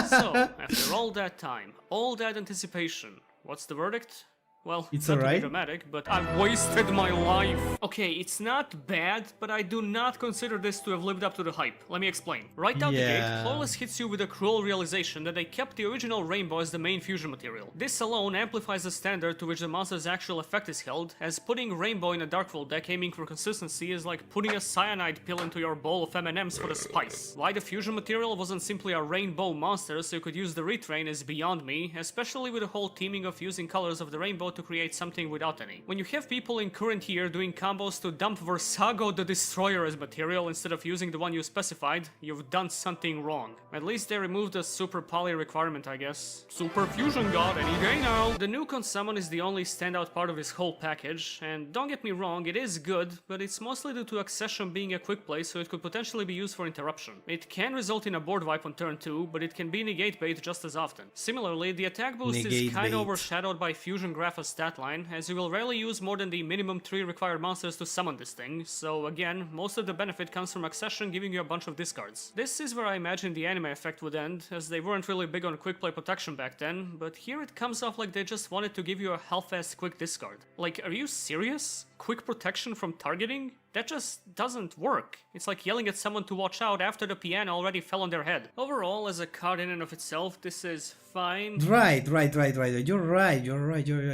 So, after all that time, all that anticipation, what's the verdict? Well, it's not alright. to be dramatic, but I've wasted my life. Okay, it's not bad, but I do not consider this to have lived up to the hype. Let me explain. Right out the gate, Chlorless hits you with a cruel realization that they kept the original Rainbow as the main fusion material. This alone amplifies the standard to which the monster's actual effect is held, as putting Rainbow in a Dark World deck aiming for consistency is like putting a cyanide pill into your bowl of M&Ms for the spice. Why the fusion material wasn't simply a Rainbow monster so you could use the retrain is beyond me, especially with the whole teaming of using colors of the Rainbow to create something without any. When you have people in current year doing combos to dump Versago the Destroyer as material instead of using the one you specified, you've done something wrong. At least they removed the super poly requirement, I guess. Super fusion god any day now! The new Consummon is the only standout part of this whole package, and don't get me wrong, it is good, but it's mostly due to Accession being a quick play so it could potentially be used for interruption. It can result in a board wipe on turn 2, but it can be negate bait just as often. Similarly, the attack boost is kinda overshadowed by Fusion Grapha's stat line, as you will rarely use more than the minimum 3 required monsters to summon this thing, so again, most of the benefit comes from Accession giving you a bunch of discards. This is where I imagine the anime effect would end, as they weren't really big on quick play protection back then, but here it comes off like they just wanted to give you a half-assed quick discard. Like, are you serious? Quick protection from targeting? That just doesn't work. It's like yelling at someone to watch out after the piano already fell on their head. Overall, as a card in and of itself, this is fine. Right. You're right.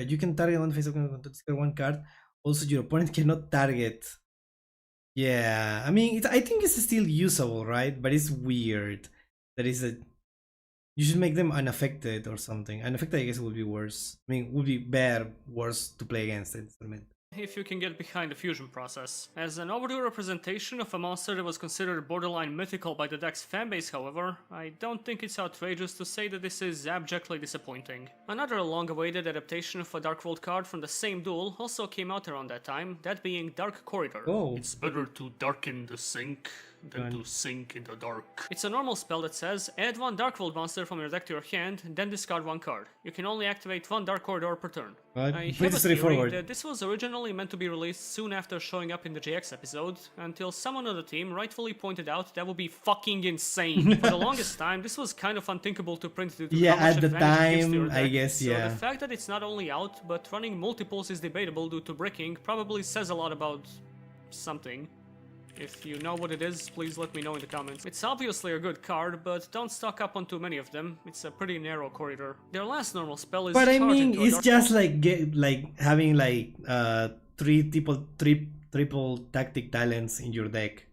You can target one face to discard 1 card. Also, your opponent cannot target. Yeah, I mean, I think it's still usable, right? But it's weird. That is a... You should make them unaffected or something. Unaffected, I guess, would be worse. I mean, would be better, worse to play against it. if you can get behind the fusion process. As an overdue representation of a monster that was considered borderline mythical by the deck's fanbase, however, I don't think it's outrageous to say that this is abjectly disappointing. Another long-awaited adaptation of a Dark World card from the same duel also came out around that time, that being Dark Corridor. Oh. It's better to darken the sink than to sink in the dark. It's a normal spell that says, add one Dark World monster from your deck to your hand, then discard one card. You can only activate one Dark Corridor per turn. I have a theory that this was originally meant to be released soon after showing up in the JX episode, until someone on the team rightfully pointed out that would be fucking insane. For the longest time, this was kind of unthinkable to print due to how much at the advantage it gives to your time, deck. I guess, So yeah. the fact that it's not only out, but running multiples is debatable due to bricking probably says a lot about something. If you know what it is, please let me know in the comments. It's obviously a good card, but don't stock up on too many of them. It's a pretty narrow corridor. Their last normal spell is But I charge mean, into a it's dark- just like having like triple tactic talents in your deck.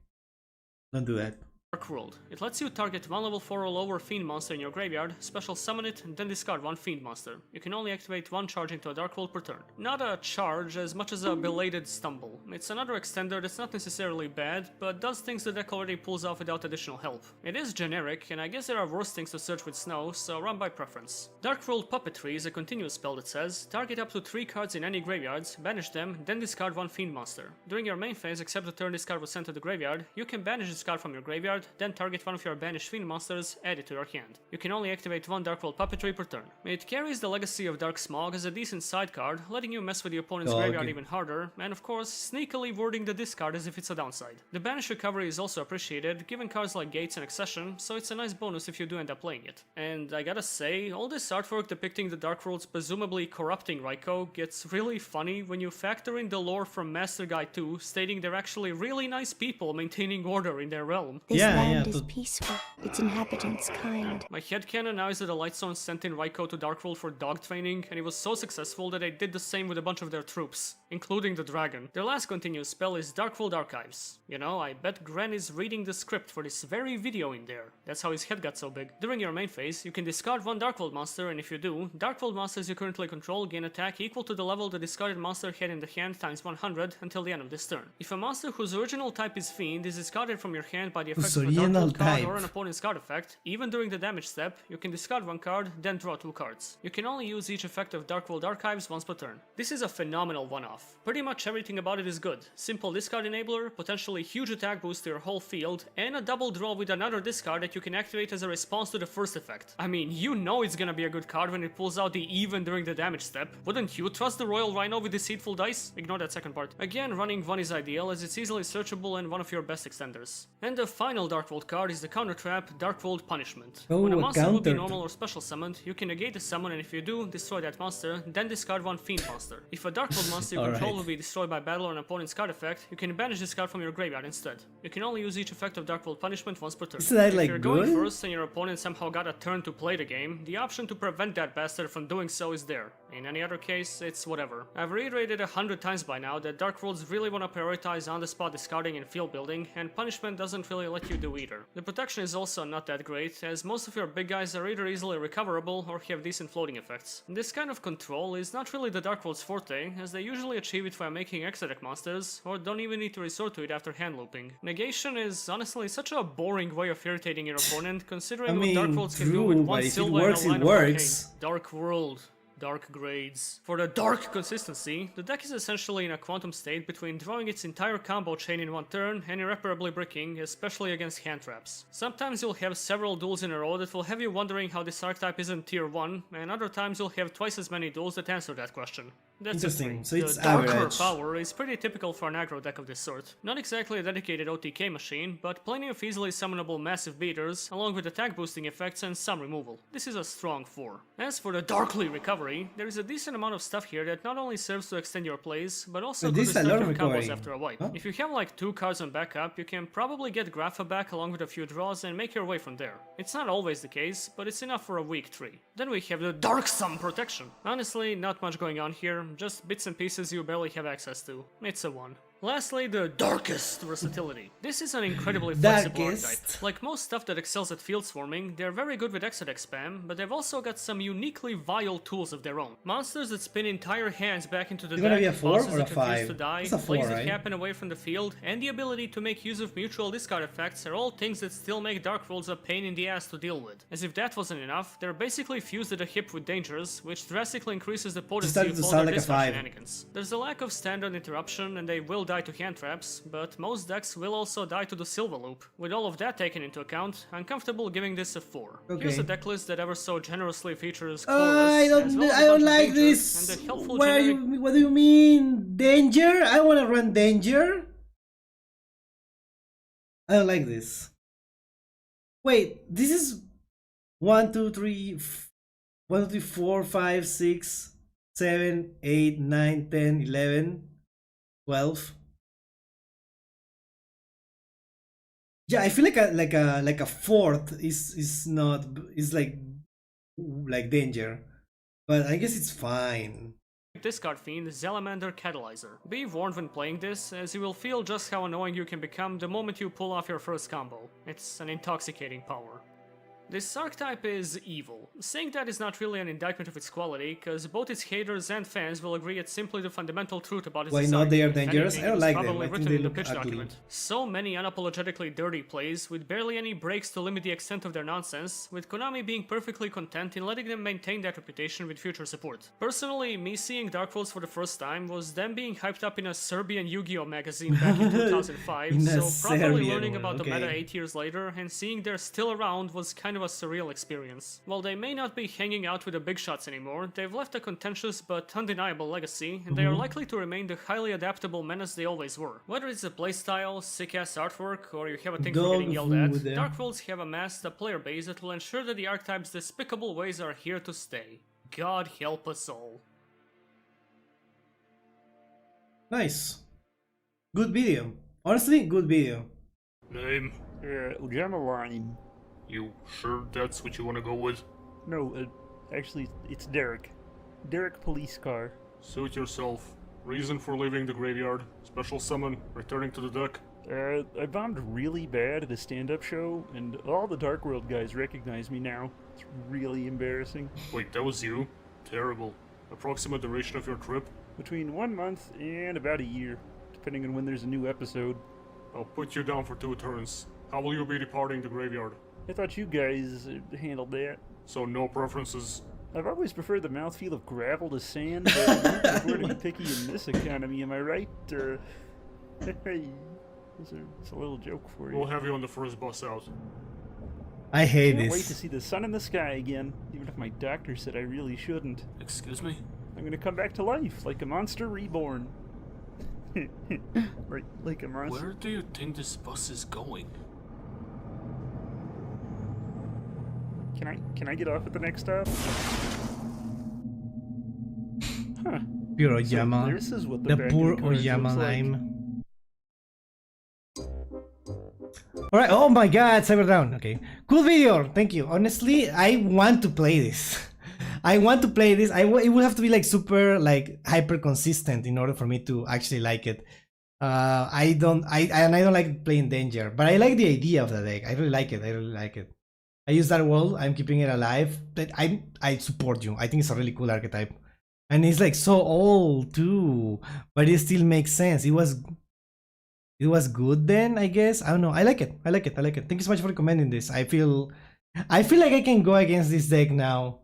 Don't do that. Dark World. It lets you target one level 4 or lower Fiend monster in your graveyard, special summon it, and then discard one Fiend monster. You can only activate one charge into a Dark World per turn. Not a charge as much as a belated stumble. It's another extender that's not necessarily bad, but does things the deck already pulls off without additional help. It is generic, and I guess there are worse things to search with snow, so run by preference. Dark World Puppetry is a continuous spell that says, target up to 3 cards in any graveyards, banish them, then discard one Fiend monster. During your main phase, except the turn this card was sent to the graveyard, you can banish this card from your graveyard, then target one of your banished Fiend monsters, add it to your hand. You can only activate one Dark World Puppetry per turn. It carries the legacy of Dark Smog as a decent side card, letting you mess with the opponent's graveyard even harder, and of course, sneakily wording the discard as if it's a downside. The banish recovery is also appreciated, given cards like Gates and Accession, so it's a nice bonus if you do end up playing it. And I gotta say, all this artwork depicting the Dark World's presumably corrupting Raikou gets really funny when you factor in the lore from Master Guide 2, stating they're actually really nice people maintaining order in their realm. This land is peaceful, its inhabitants kind. My headcanon now is that the Lightstone sent in Raikou to Dark World for dog training, and it was so successful that they did the same with a bunch of their troops, including the dragon. Their last continuous spell is Dark World Archives. You know, I bet Gren is reading the script for this very video in there. That's how his head got so big. During your main phase, you can discard one Dark World monster, and if you do, Dark World monsters you currently control gain attack equal to the level the discarded monster had in the hand times 100 until the end of this turn. If a monster whose original type is Fiend is discarded from your hand by the effect of a Dark World card or an opponent's card effect, even during the damage step, you can discard one card, then draw 2 cards. You can only use each effect of Dark World Archives once per turn. This is a phenomenal one-off. Pretty much everything about it is good. Simple discard enabler, potentially huge attack boost to your whole field, and a double draw with another discard that you can activate as a response to the first effect. I mean, you know it's gonna be a good card when it pulls out the even during the damage step. Wouldn't you trust the Royal Rhino with deceitful dice? Ignore that second part. Again, running one is ideal as it's easily searchable and one of your best extenders. And the final Dark World card is the counter trap Dark World Punishment. Oh, when a a monster will be counter. normal or special summoned, you can negate the summon, and if you do, destroy that monster, then discard one Fiend monster. If a Dark World monster you control Alright. will be destroyed by battle or an opponent's card effect, you can banish this card from your graveyard instead. You can only use each effect of Dark World Punishment once per turn. Isn't that, if like, you're going good? first and your opponent somehow got a turn to play the game, the option to prevent that bastard from doing so is there. In any other case, it's whatever. I've reiterated 100 times by now that Dark Worlds really want to prioritize on-the-spot discarding and field building, and Punishment doesn't really let you do either. The protection is also not that great, as most of your big guys are either easily recoverable or have decent floating effects. This kind of control is not really the Dark World's forte, as they usually achieve it by making extra monsters, or don't even need to resort to it after hand looping. Negation is honestly such a boring way of irritating your opponent, considering I mean, what Dark Worlds can do true, with but one if it silver works, and a it line of works. arcane. Dark World. Dark grades. For the dark consistency, the deck is essentially in a quantum state between drawing its entire combo chain in one turn and irreparably bricking, especially against hand traps. Sometimes you'll have several duels in a row that will have you wondering how this archetype isn't tier 1, and other times you'll have twice as many duels that answer that question. That's Interesting, it. so it's the darker average. power is pretty typical for an aggro deck of this sort. Not exactly a dedicated OTK machine, but plenty of easily summonable massive beaters, along with attack boosting effects and some removal. This is a strong 4. As for the Darkly recovery, there is a decent amount of stuff here that not only serves to extend your plays, but also But could this is a restart lot your of combos recovery. after a wipe. Huh? If you have like 2 cards on backup, you can probably get Grapha back along with a few draws and make your way from there. It's not always the case, but it's enough for a week 3. Then we have the Dark Sum protection. Honestly, not much going on here, just bits and pieces you barely have access to. It's a 1. Lastly, the darkest versatility. This is an incredibly flexible archetype. Like most stuff that excels at field swarming, they're very good with Exodex spam, but they've also got some uniquely vile tools of their own. Monsters that spin entire hands back into the deck, bosses that refuse to die, plays that happen away from the field, and the ability to make use of mutual discard effects are all things that still make Dark Worlds a pain in the ass to deal with. As if that wasn't enough, they're basically fused at the hip with dangers, which drastically increases the potency of all their discard shenanigans. There's a lack of standard interruption, and they will die to hand traps, but most decks will also die to the Silver Loop. With all of that taken into account, I'm comfortable giving this a 4. Here's a deck list that ever so generously features I don't like this. What do you mean? Danger? I want to run danger? I don't like this. Wait, this is 1, 2, 3, 4, 5, 6, 7, 8, 9, 10, 11, 12. Yeah, I feel like a fourth is not like danger, but I guess it's fine. Discard Fiend, Salamander Catalyzer. Be warned when playing this, as you will feel just how annoying you can become the moment you pull off your first combo. It's an intoxicating power. This archetype is evil. Saying that is not really an indictment of its quality, because both its haters and fans will agree it's simply the fundamental truth about its design. Why not? They are dangerous? I don't like them. I think they look ugly. Document. So many unapologetically dirty plays, with barely any breaks to limit the extent of their nonsense, with Konami being perfectly content in letting them maintain that reputation with future support. Personally, me seeing Dark Worlds for the first time was them being hyped up in a Serbian Yu-Gi-Oh magazine back in 2005, so probably learning about the meta 8 years later and seeing they're still around was kind of a surreal experience. While they may not be hanging out with the big shots anymore, they've left a contentious but undeniable legacy, and they are likely to remain the highly adaptable menace they always were. Whether it's a playstyle, sick-ass artwork, or you have a thing for getting yelled at, Dark Worlds have amassed a player base that will ensure that the archetype's despicable ways are here to stay. God help us all. Nice. Good video. Honestly, good video. Name? Line. You sure that's what you want to go with? No, actually, it's Derek. Derek Police Car. Suit yourself. Reason for leaving the graveyard? Special summon? Returning to the deck? I bombed really bad at a stand-up show, and all the Dark World guys recognize me now. It's really embarrassing. Wait, that was you? Terrible. Approximate duration of your trip? Between 1 month and about a year, depending on when there's a new episode. I'll put you down for 2 turns. How will you be departing the graveyard? I thought you guys handled that. So no preferences? I've always preferred the mouthfeel of gravel to sand, but we're to be picky in this economy, am I right? Hey, it's a little joke for you. We'll have you on the first bus out. I hate Can't this. wait to see the sun in the sky again, even if my doctor said I really shouldn't. Excuse me? I'm gonna come back to life, like a monster reborn. Right, like a monster. Where do you think this bus is going? Can I get off at the next stop? Huh. Pure Oyama. So this is what the poor Oyama lime. Alright, oh my god, Cyber Down. Okay. Cool video, thank you. Honestly, I want to play this. I want to play this. It would have to be like super like hyper consistent in order for me to actually like it. I don't like playing danger, but I like the idea of the deck. I really like it. I use that wall, I'm keeping it alive, but I support you. I think it's a really cool archetype. And it's like so old too, but it still makes sense. It was good then, I guess. I don't know. I like it. Thank you so much for recommending this. I feel like I can go against this deck now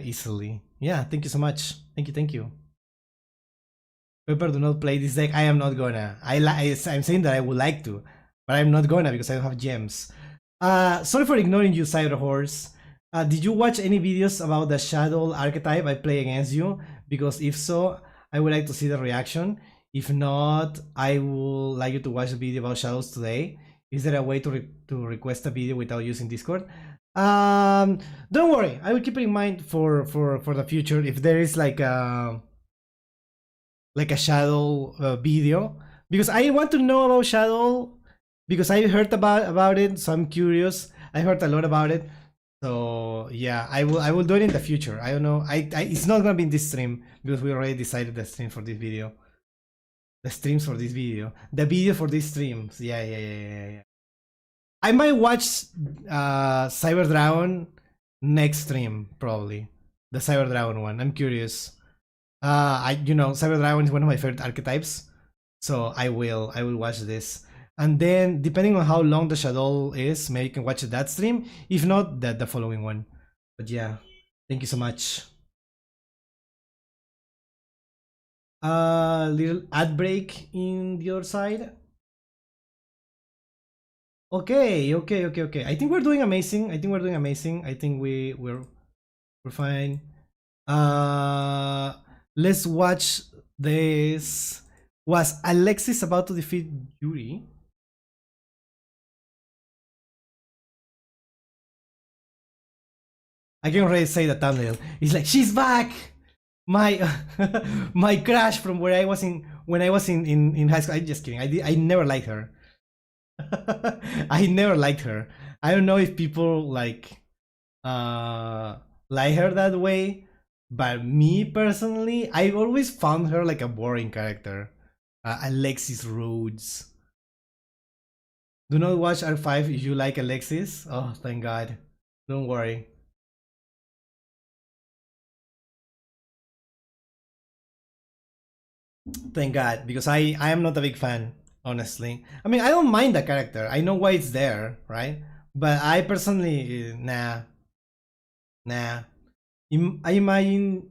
easily. Yeah, thank you so much. Thank you. Pepper, do not play this deck. I am not gonna. I'm saying that I would like to, but I'm not gonna because I don't have gems. Sorry for ignoring you, Cyber Horse. Did you watch any videos about the Shadow archetype I play against you? Because if so, I would like to see the reaction. If not, I would like you to watch a video about Shadows today. Is there a way to request a video without using Discord? Don't worry, I will keep it in mind for the future. If there is like a Shadow video, because I want to know about Shadow. Because I heard about it, so I'm curious. I heard a lot about it, so yeah, I will do it in the future. I don't know. It's not gonna be in this stream because we already decided the stream for this video. The streams for this video. The video for these streams. Yeah. I might watch Cyber Dragon next stream, probably. The Cyber Dragon one. I'm curious. Cyber Dragon is one of my favorite archetypes. So I will watch this. And then, depending on how long the Shadow is, maybe you can watch that stream. If not, the following one. But yeah, thank you so much. Little ad break in the other side. Okay. I think we're doing amazing. I think we're fine. Let's watch this. Was Alexis about to defeat Yuri? I can already say the thumbnail. It's like, she's back. My my crush from when I was in high school. I'm just kidding. I never liked her. I never liked her. I don't know if people like her that way, but me personally, I always found her like a boring character. Alexis Rhodes. Do not watch R5 if you like Alexis. Oh, thank God. Don't worry. Thank God, because I am not a big fan, honestly. I mean, I don't mind the character. I know why it's there, right? But I personally, nah. I imagine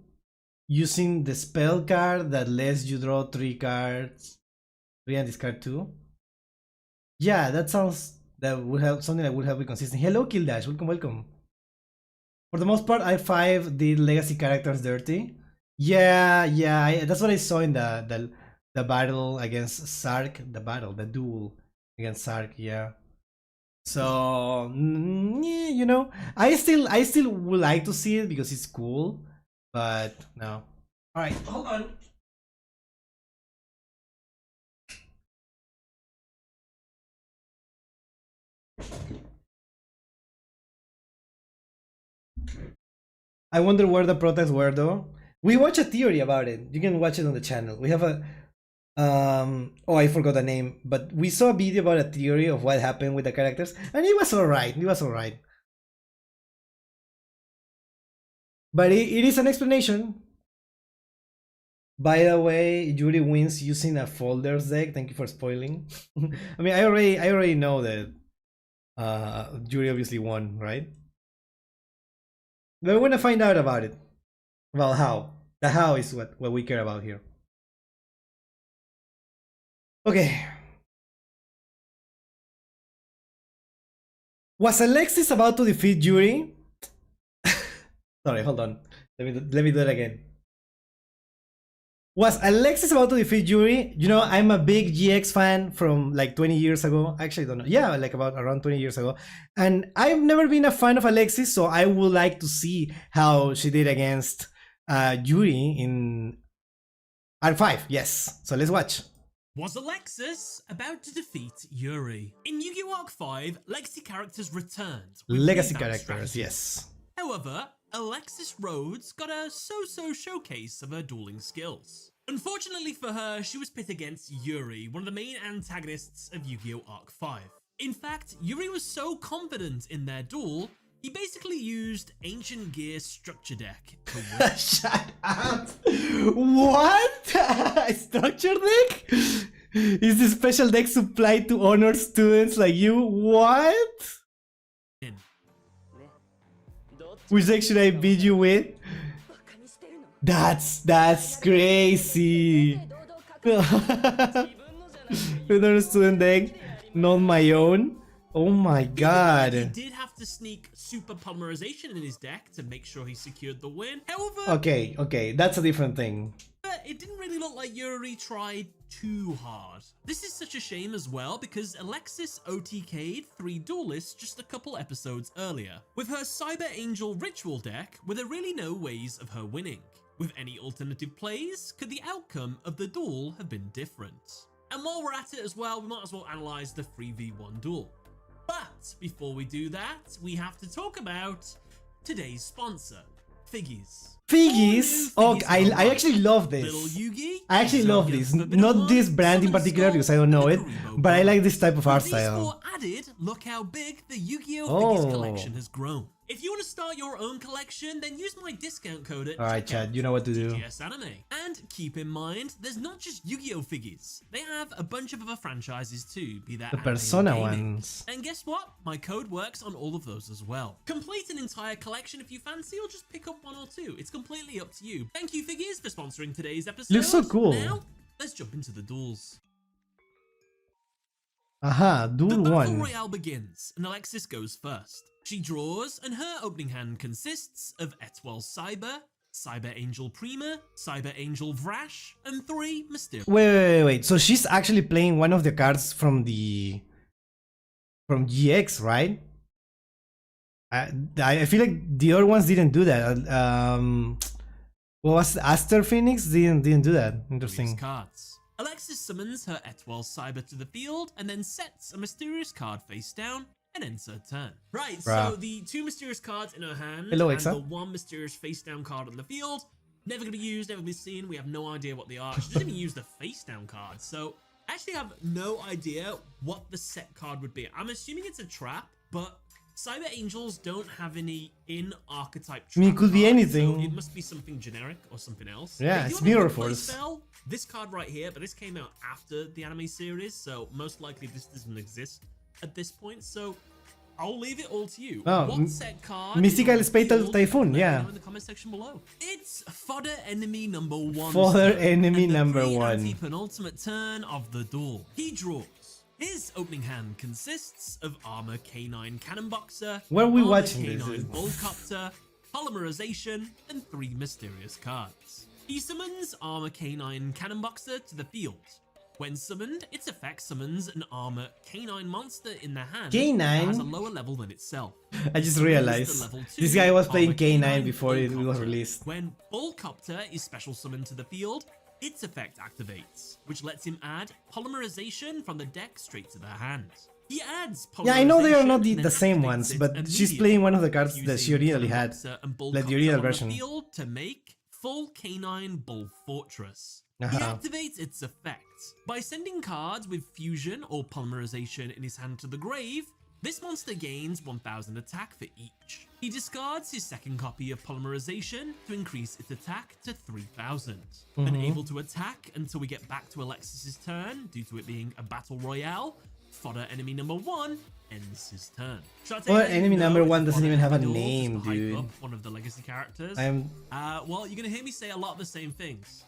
using the spell card that lets you draw 3 cards, 3 and discard 2. Yeah, that sounds that would help. Something that would help with consistency. Hello, Kildash. Welcome. For the most part, I5 did legacy characters dirty. Yeah, that's what I saw in the battle against Sark. The duel against Sark. Yeah. So I still would like to see it because it's cool, but no. All right, hold on. I wonder where the protests were though. We watch a theory about it. You can watch it on the channel. We have a oh, I forgot the name, but we saw a video about a theory of what happened with the characters, and it was alright. But it is an explanation. By the way, Yuri wins using a folders deck. Thank you for spoiling. I mean, I already know that Yuri obviously won, right? But we want to find out about it. About how. The how is what we care about here. Okay. Was Alexis about to defeat Yuri? Sorry, hold on. Let me do it again. Was Alexis about to defeat Yuri? You know, I'm a big GX fan from like 20 years ago. Actually, I don't know. Yeah, like about around 20 years ago. And I've never been a fan of Alexis, so I would like to see how she did against Yuri in R5. Yes. So let's watch. Was Alexis about to defeat Yuri? In Yu-Gi-Oh! Arc 5, legacy characters returned. Legacy characters, yes. However, Alexis Rhodes got a so-so showcase of her dueling skills. Unfortunately for her, she was pit against Yuri, one of the main antagonists of Yu-Gi-Oh! Arc 5. In fact, Yuri was so confident in their duel, he basically used Ancient Gear Structure Deck to win. Shut up! What? Structure deck? Is this special deck supplied to honor students like you? What? Which deck should I beat you with? That's crazy. Another student deck, not my own. Oh my god. He did have to sneak super polymerization in his deck to make sure he secured the win. However, okay, that's a different thing. It didn't really look like Yuri tried too hard. This is such a shame as well because Alexis OTK'd 3 duelists just a couple episodes earlier. With her Cyber Angel Ritual deck, were there really no ways of her winning? With any alternative plays, could the outcome of the duel have been different? And while we're at it as well, we might as well analyze the 3v1 duel. But before we do that, we have to talk about today's sponsor, Figgies. Figgies. Oh, I actually love this. Little Yugi. I actually love this. Not this brand in particular because I don't know it, but I like this type of art These style. 4 added, look how big the Yu-Gi-Oh! Oh. Figures collection has grown. If you want to start your own collection, then use my discount code at Alright, Chad, you know what to do. TGS Anime. And keep in mind, there's not just Yu-Gi-Oh! Figures. They have a bunch of other franchises too, be that The anime or Persona gaming. ones. And guess what? My code works on all of those as well. Complete an entire collection if you fancy, or just pick up 1 or 2. It's completely up to you. Thank you, Figures, for sponsoring today's episode. Looks so cool. Now, let's jump into the duels. Aha, The duel Battle 1. Royale begins, and Alexis goes first. She draws, and her opening hand consists of Etwell Cyber, Cyber Angel Prima, Cyber Angel Vrash, and 3 Mysterious. Wait. So she's actually playing one of the cards from GX, right? I feel like the other ones didn't do that. What was Aster Phoenix? Didn't do that. Interesting. Cards. Alexis summons her Etwell Cyber to the field and then sets a mysterious card face down and ends her turn. Right, so the 2 mysterious cards in her hand Hello, and Exa. the 1 mysterious face down card on the field, never gonna be used, never be seen, we have no idea what they are. She doesn't even use the face down card, so I actually have no idea what the set card would be. I'm assuming it's a trap, but Cyber Angels don't have any in-archetype trap. I mean, it could be cards, anything. So it must be something generic or something else. Yeah, If you it's want to Mirror play Force. spell, this card right here, but this came out after the anime series, so most likely this doesn't exist at this point. So I'll leave it all to you. Oh, What set card? Mystical is on the Spectral field? Typhoon, Let me yeah. know in the comment section below. It's fodder enemy number 1. Fodder sir, enemy and the number 1. Penultimate turn of the duel. He draws. His opening hand consists of Armor K9 Cannon Boxer, Where are we Armor watching K9 this? Bullcopter, Polymerization, and 3 mysterious cards. He summons Armor K9 Cannon Boxer to the field. When summoned, its effect summons an Armor K9 monster in the hand K9? that has a lower level than itself. I just realized this guy was playing K9 before it was released. When Bullcopter is special summoned to the field, its effect activates, which lets him add Polymerization from the deck straight to the hand. He adds Polymerization. Yeah, I know they are not and then the same activates ones, it but she's immediately, playing one of the cards that using she originally had, Cannon Boxer and like the Bullcopter original on version. The field to make full K9 Bull Fortress. He Uh-huh. activates its effect by sending cards with fusion or polymerization in his hand to the grave. This monster gains 1000 attack for each. He discards his second copy of polymerization to increase its attack to 3000. Unable to attack until we get back to Alexis's turn due to it being a battle royale, fodder enemy number 1 ends his turn. Well, enemy number 1 doesn't even have a name, dude. One of the legacy characters. I'm well, you're gonna hear me say a lot of the same things.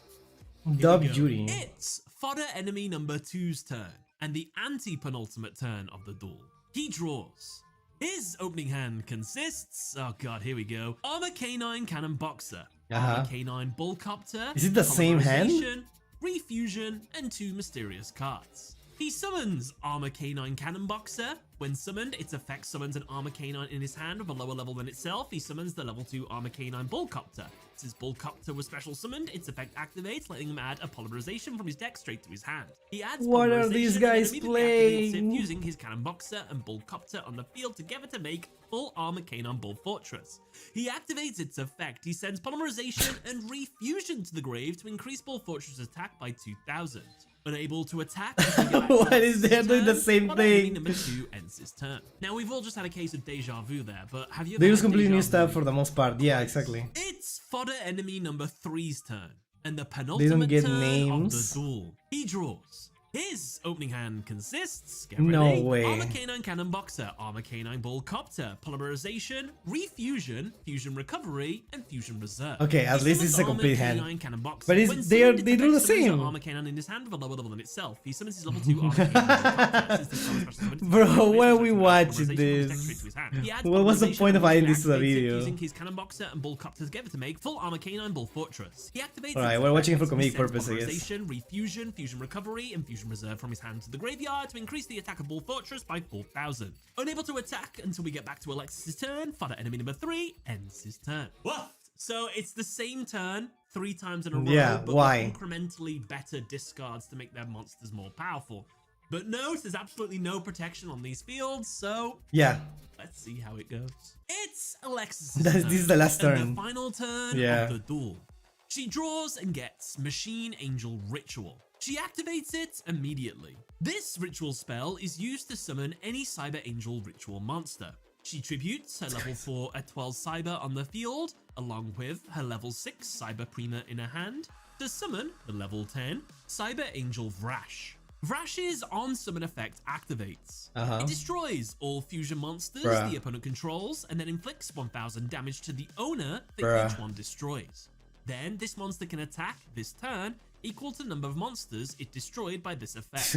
Dub Judy. It's fodder enemy number 2's turn, and the anti-penultimate turn of the duel. He draws. His opening hand consists, oh god, here we go, Armor K9 Cannon Boxer, Armor K9 Bullcopter, Is it the same hand? Polymerization, Refusion, and 2 mysterious cards. He summons Armor K9 Cannon Boxer. When summoned, its effect summons an Armor K9 in his hand with a lower level than itself. He summons the level 2 Armor K9 Bullcopter. Since Bullcopter was special summoned, its effect activates, letting him add a polymerization from his deck straight to his hand. He adds What are polymerization these and then guys immediately activates it playing? using his Cannon Boxer and Bullcopter on the field together to make full Armor K9 Bull Fortress. He activates its effect. He sends polymerization and refusion to the grave to increase Bull Fortress' attack by 2000. Unable to attack. What is they doing the same thing? Number 2 ends his turn. Now we've all just had a case of deja vu there, but have you? They ever use had completely new déjà stuff vu? for the most part. Yeah, exactly. It's fodder enemy number 3's turn, and the They penultimate don't get turn names. of the duel. He draws. His opening hand consists, get No ready, way. Armor K9 Cannon Boxer, Armor K9 Bullcopter, Polymerization, Refusion, Fusion Recovery, and Fusion Reserve. Okay, at He least this is a summons complete Armor hand. K9 Cannon Boxer. But When they summoned, do its the effect summons same. an Armor K9 in his hand with a lower level than itself. He summons his level 2 Armor K9 Bullcopter. Since this card is special summoned, Bro, why are we polymerization watching from his deck straight this? to his hand. He adds What was the polymerization point of and adding this to the activates it video? Using his Cannon Boxer and Bullcopter together to make full Armor K9 Bull Fortress. He activates Alright, its we're watching it for effects, comedic sends purpose, I guess. Polymerization, Refusion, Fusion Recovery, and Fusion Reserve from his hand to the graveyard to increase the attack of Bull Fortress by 4000. Unable to attack until we get back to Alexis' turn, fodder enemy number 3 ends his turn. What? So it's the same turn 3 times in a row, Yeah, but why? with incrementally better discards to make their monsters more powerful. But note, there's absolutely no protection on these fields, so Yeah. let's see how it goes. It's Alexis' This turn, is the last and turn. the final turn Yeah. of the duel. She draws and gets Machine Angel Ritual. She activates it immediately. This ritual spell is used to summon any Cyber Angel Ritual monster. She tributes her level 4 Etwell Cyber on the field, along with her level 6 Cyber Prima in her hand, to summon the level 10 Cyber Angel Vrash. Vrash's on-summon effect activates. It destroys all fusion monsters the opponent controls and then inflicts 1000 damage to the owner that each one destroys. Then this monster can attack this turn equal to the number of monsters it destroyed by this effect.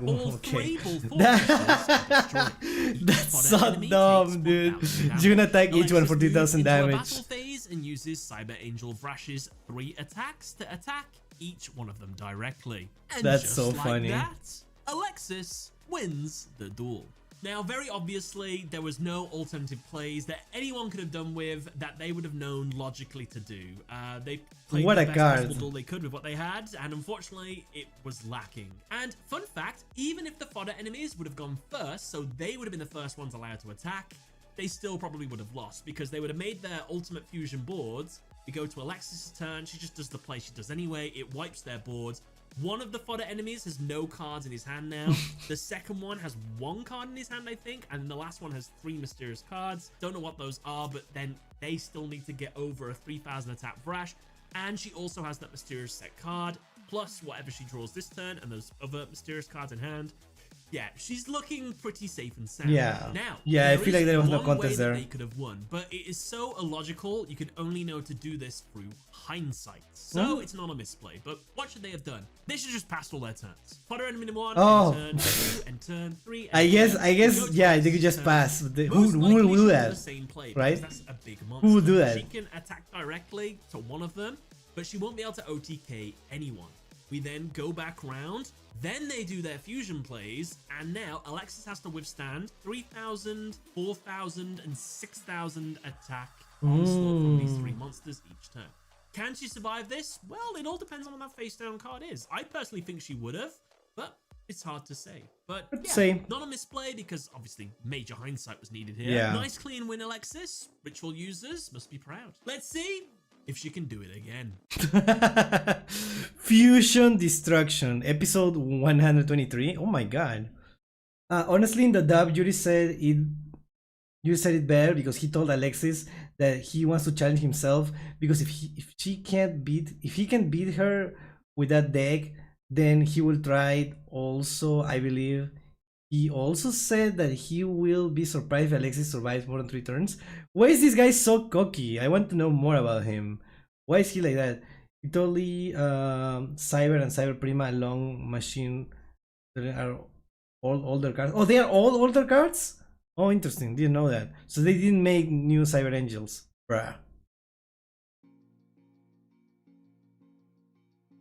All three Ball 4 monsters are destroyed. That's so dumb, dude. You can attack each one for 2000 damage. Battle phase and uses Cyber Angel Vrash's 3 attacks to attack each one of them directly. And That's just so like funny. that, Alexis wins the duel. Now, very obviously, there was no alternative plays that anyone could have done with that they would have known logically to do. They played What the a best card. possible duel they could with what they had, and unfortunately, it was lacking. And fun fact, even if the fodder enemies would have gone first, so they would have been the first ones allowed to attack, they still probably would have lost because they would have made their ultimate fusion boards. We go to Alexis' turn, she just does the play she does anyway, it wipes their boards. One of the fodder enemies has no cards in his hand now. The second one has 1 card in his hand, I think, and the last one has 3 mysterious cards. Don't know what those are, but then they still need to get over a 3000 attack Vrash, and she also has that mysterious set card, plus whatever she draws this turn and those other mysterious cards in hand. Yeah, she's looking pretty safe and sound. Yeah. Now, Yeah, I feel like there was no one way contest that there. they could have won, but it is so illogical, you can only know to do this through hindsight. So it's not a misplay, but what should they have done? They should just passed all their turns. Fodder enemy 1, Oh. and turn 2, and turn 3. I guess, yeah, they could just pass. But who will do that? Right? That's a big monster. Who will do that? She can attack directly to one of them, but she won't be able to OTK anyone. We then go back round, then they do their fusion plays, and now Alexis has to withstand 3000, 4000, and 6000 attack onslaught from these 3 monsters each turn. Can she survive this? Well, it all depends on what that face down card is. I personally think she would have, but it's hard to say. But yeah, not a misplay because obviously major hindsight was needed here. Yeah. Nice clean win, Alexis. Ritual users must be proud. Let's see if she can do it again. Fusion Destruction, episode 123. Oh my god. Honestly, in the dub, Yuri said it better because he told Alexis that he wants to challenge himself because if he can beat her with that deck, then he will try it also. I believe he also said that he will be surprised if Alexis survives more than 3 turns. Why is this guy so cocky? I want to know more about him. Why is he like that? He totally Cyber and Cyber Prima along Machine are all older cards. Oh, they are all older cards? Oh, interesting. Didn't know that. So they didn't make new Cyber Angels. Bruh.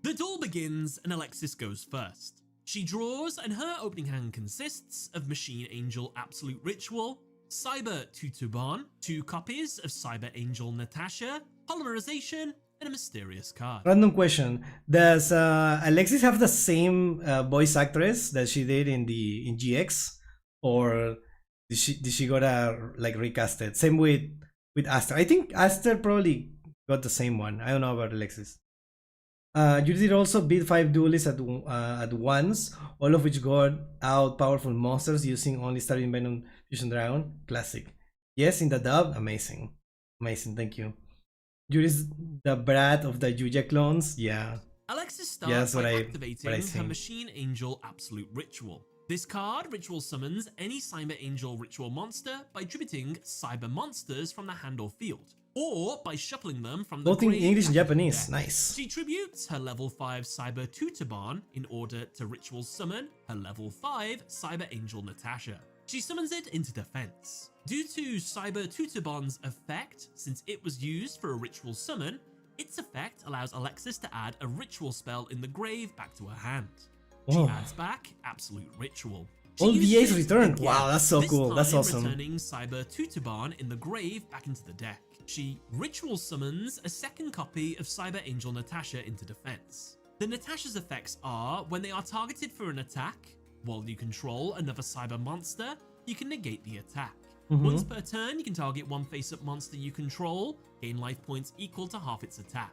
The duel begins and Alexis goes first. She draws and her opening hand consists of Machine Angel Absolute Ritual, Cyber Tutubon, 2 copies of Cyber Angel Natasha, Polymerization, and a mysterious card. Random question. Does Alexis have the same voice actress that she did in GX? Or did she gotta like recast it? Same with Aster. I think Aster probably got the same one. I don't know about Alexis. You did also beat 5 duelists at once, all of which got out powerful monsters using only Starving Venom Fusion Dragon. Classic. Yes, in the dub, amazing. Amazing, thank you. Yuri's the brat of the Yugioh clones. Yeah. Alexis starts by activating her think. Machine Angel Absolute Ritual. This card ritual summons any Cyber Angel ritual monster by tributing cyber monsters from the hand or field, or by shuffling them from the Both in grave English and back to the Japanese. deck. Nice. She tributes her level 5 Cyber Tutubon in order to ritual summon her level 5 Cyber Angel Natasha. She summons it into defense. Due to Cyber Tutubon's effect, since it was used for a ritual summon, its effect allows Alexis to add a ritual spell in the grave back to her hand. She Whoa. adds back Absolute Ritual. She All uses VAs it returned. again, Wow, that's so this cool. That's time awesome. returning Cyber Tutubon in the grave back into the deck. She ritual summons a second copy of Cyber Angel Natasha into defense. The Natasha's effects are when they are targeted for an attack, while you control another cyber monster, you can negate the attack. Once per turn, you can target one face-up monster you control, gain life points equal to half its attack.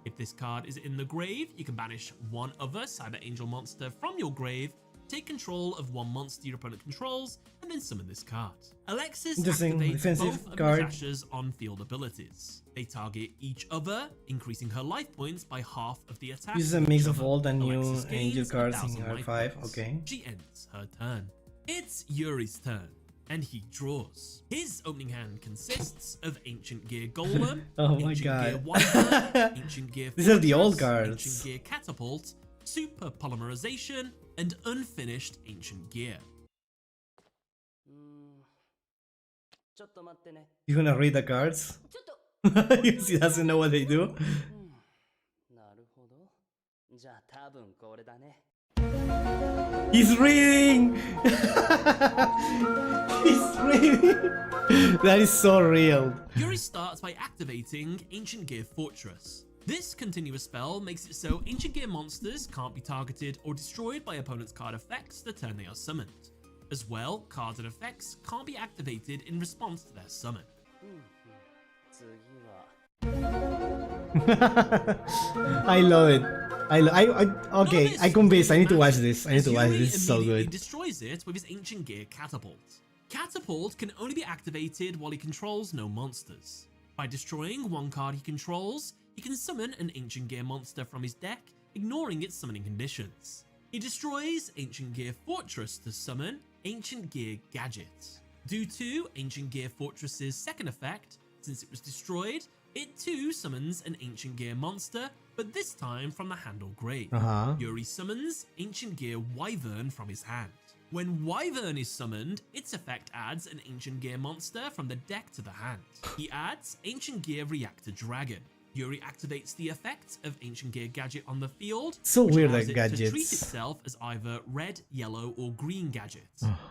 If this card is in the grave, you can banish one other Cyber Angel monster from your grave, take control of one monster your opponent controls, and then summon this card. Alexis activates both of Natasha's on-field abilities. They target each other, increasing her life points by half of the attack. This is a mix of old and new angel cards in R5, okay. She ends her turn. It's Yuri's turn, and he draws. His opening hand consists of Ancient Gear Golem, oh my Ancient god. Gear Wyvern, Ancient Gear These are the old Fortress, cards. Ancient Gear Catapult, Super Polymerization, and Unfinished Ancient Gear. You gonna read the cards? Because he doesn't know what they do. He's reading! He's reading! That is so real. Yuri starts by activating Ancient Gear Fortress. This continuous spell makes it so Ancient Gear monsters can't be targeted or destroyed by opponent's card effects the turn they are summoned. As well, cards and effects can't be activated in response to their summon. I love it. Okay, I convinced. I need to watch this. I need to watch this. This is so Immediately good. destroys it with his Ancient Gear Catapult. Catapult can only be activated while he controls no monsters. By destroying one card he controls, he can summon an Ancient Gear monster from his deck, ignoring its summoning conditions. He destroys Ancient Gear Fortress to summon Ancient Gear Gadget. Due to Ancient Gear Fortress's second effect, since it was destroyed, it too summons an Ancient Gear monster, but this time from the hand or grave. Yuri summons Ancient Gear Wyvern from his hand. When Wyvern is summoned, its effect adds an Ancient Gear monster from the deck to the hand. He adds Ancient Gear Reactor Dragon. Yuri activates the effect of Ancient Gear Gadget on the field, So which weird, allows like it to treat gadgets. itself as either red, yellow, or green gadget.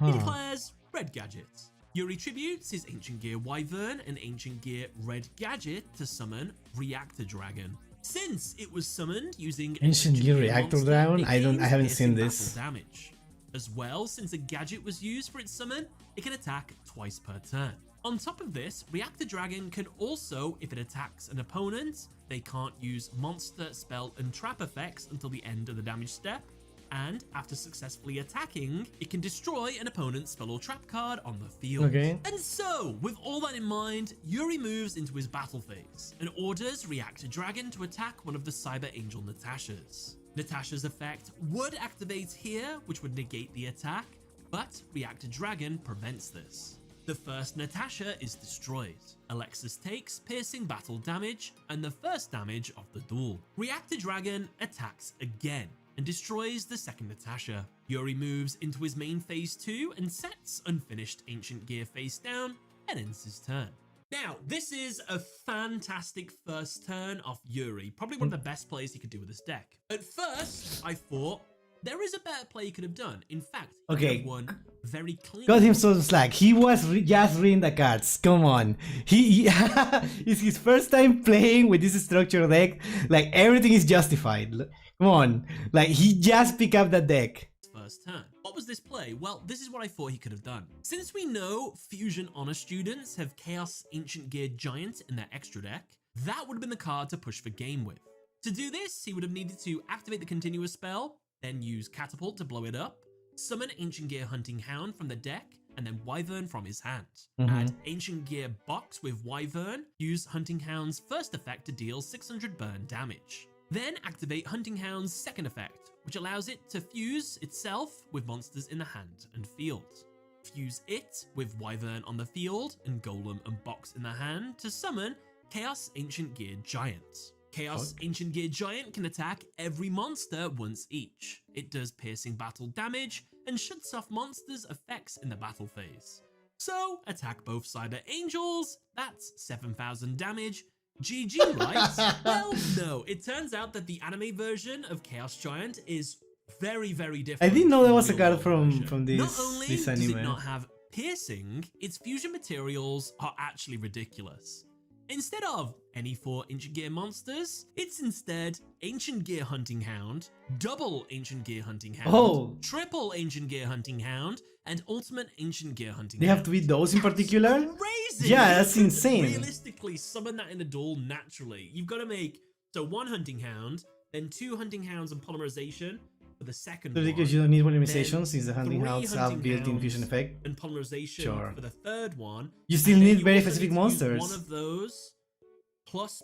He declares Red Gadget. Yuri tributes his Ancient Gear Wyvern and Ancient Gear Red Gadget to summon Reactor Dragon. Since it was summoned using Ancient Gear Reactor monster, Dragon? it I gains haven't piercing seen battle this. damage. As well, since a gadget was used for its summon, it can attack twice per turn. On top of this, Reactor Dragon can also, if it attacks an opponent, they can't use monster, spell, and trap effects until the end of the damage step, and after successfully attacking, it can destroy an opponent's spell or trap card on the field. Okay. And so, with all that in mind, Yuri moves into his battle phase and orders Reactor Dragon to attack one of the Cyber Angel Natashas. Natasha's effect would activate here, which would negate the attack, but Reactor Dragon prevents this. The first Natasha is destroyed. Alexis takes piercing battle damage and the first damage of the duel. Reactor Dragon attacks again and destroys the second Natasha. Yuri moves into his main phase 2 and sets Unfinished Ancient Gear face down and ends his turn. Now, this is a fantastic first turn of Yuri, probably one of the best plays he could do with this deck. At first, I thought, there is a better play he could have done. In fact, he could have won very clean. Got him so slack. He was just reading the cards. Come on. He it's his first time playing with this structure deck. Like, everything is justified. Come on. Like, he just picked up the deck. First turn. What was this play? Well, this is what I thought he could have done. Since we know Fusion Honor students have Chaos Ancient Gear Giant in their extra deck, that would have been the card to push for game with. To do this, he would have needed to activate the continuous spell, then use Catapult to blow it up, summon Ancient Gear Hunting Hound from the deck, and then Wyvern from his hand. Add Ancient Gear Box with Wyvern, use Hunting Hound's first effect to deal 600 burn damage. Then activate Hunting Hound's second effect, which allows it to fuse itself with monsters in the hand and field. Fuse it with Wyvern on the field and Golem and Box in the hand to summon Chaos Ancient Gear Giant. Chaos Ancient Gear Giant can attack every monster once each. It does piercing battle damage and shuts off monsters' effects in the battle phase. So, attack both Cyber Angels, that's 7,000 damage. GG, right? Well, no, it turns out that the anime version of Chaos Giant is very, very different. I didn't know there was a card from this, Not only this anime. does it not have piercing, its fusion materials are actually ridiculous. Instead of any 4 Ancient Gear monsters, it's instead Ancient Gear Hunting Hound, Double Ancient Gear Hunting Hound, Triple Ancient Gear Hunting Hound, and Ultimate Ancient Gear Hunting They Hound. have to be those in particular? Crazy! Yeah, that's You could insane. realistically summon that in a duel naturally. You've got to make, so 1 Hunting Hound, then 2 Hunting Hounds and Polymerization for the second one. Because you don't need polymerization then since the hunting 3 hounds have Hunting built-in Hounds fusion effect. and Polymerization Sure. for the third one. You still And then need you very also specific need to use monsters. one of those, plus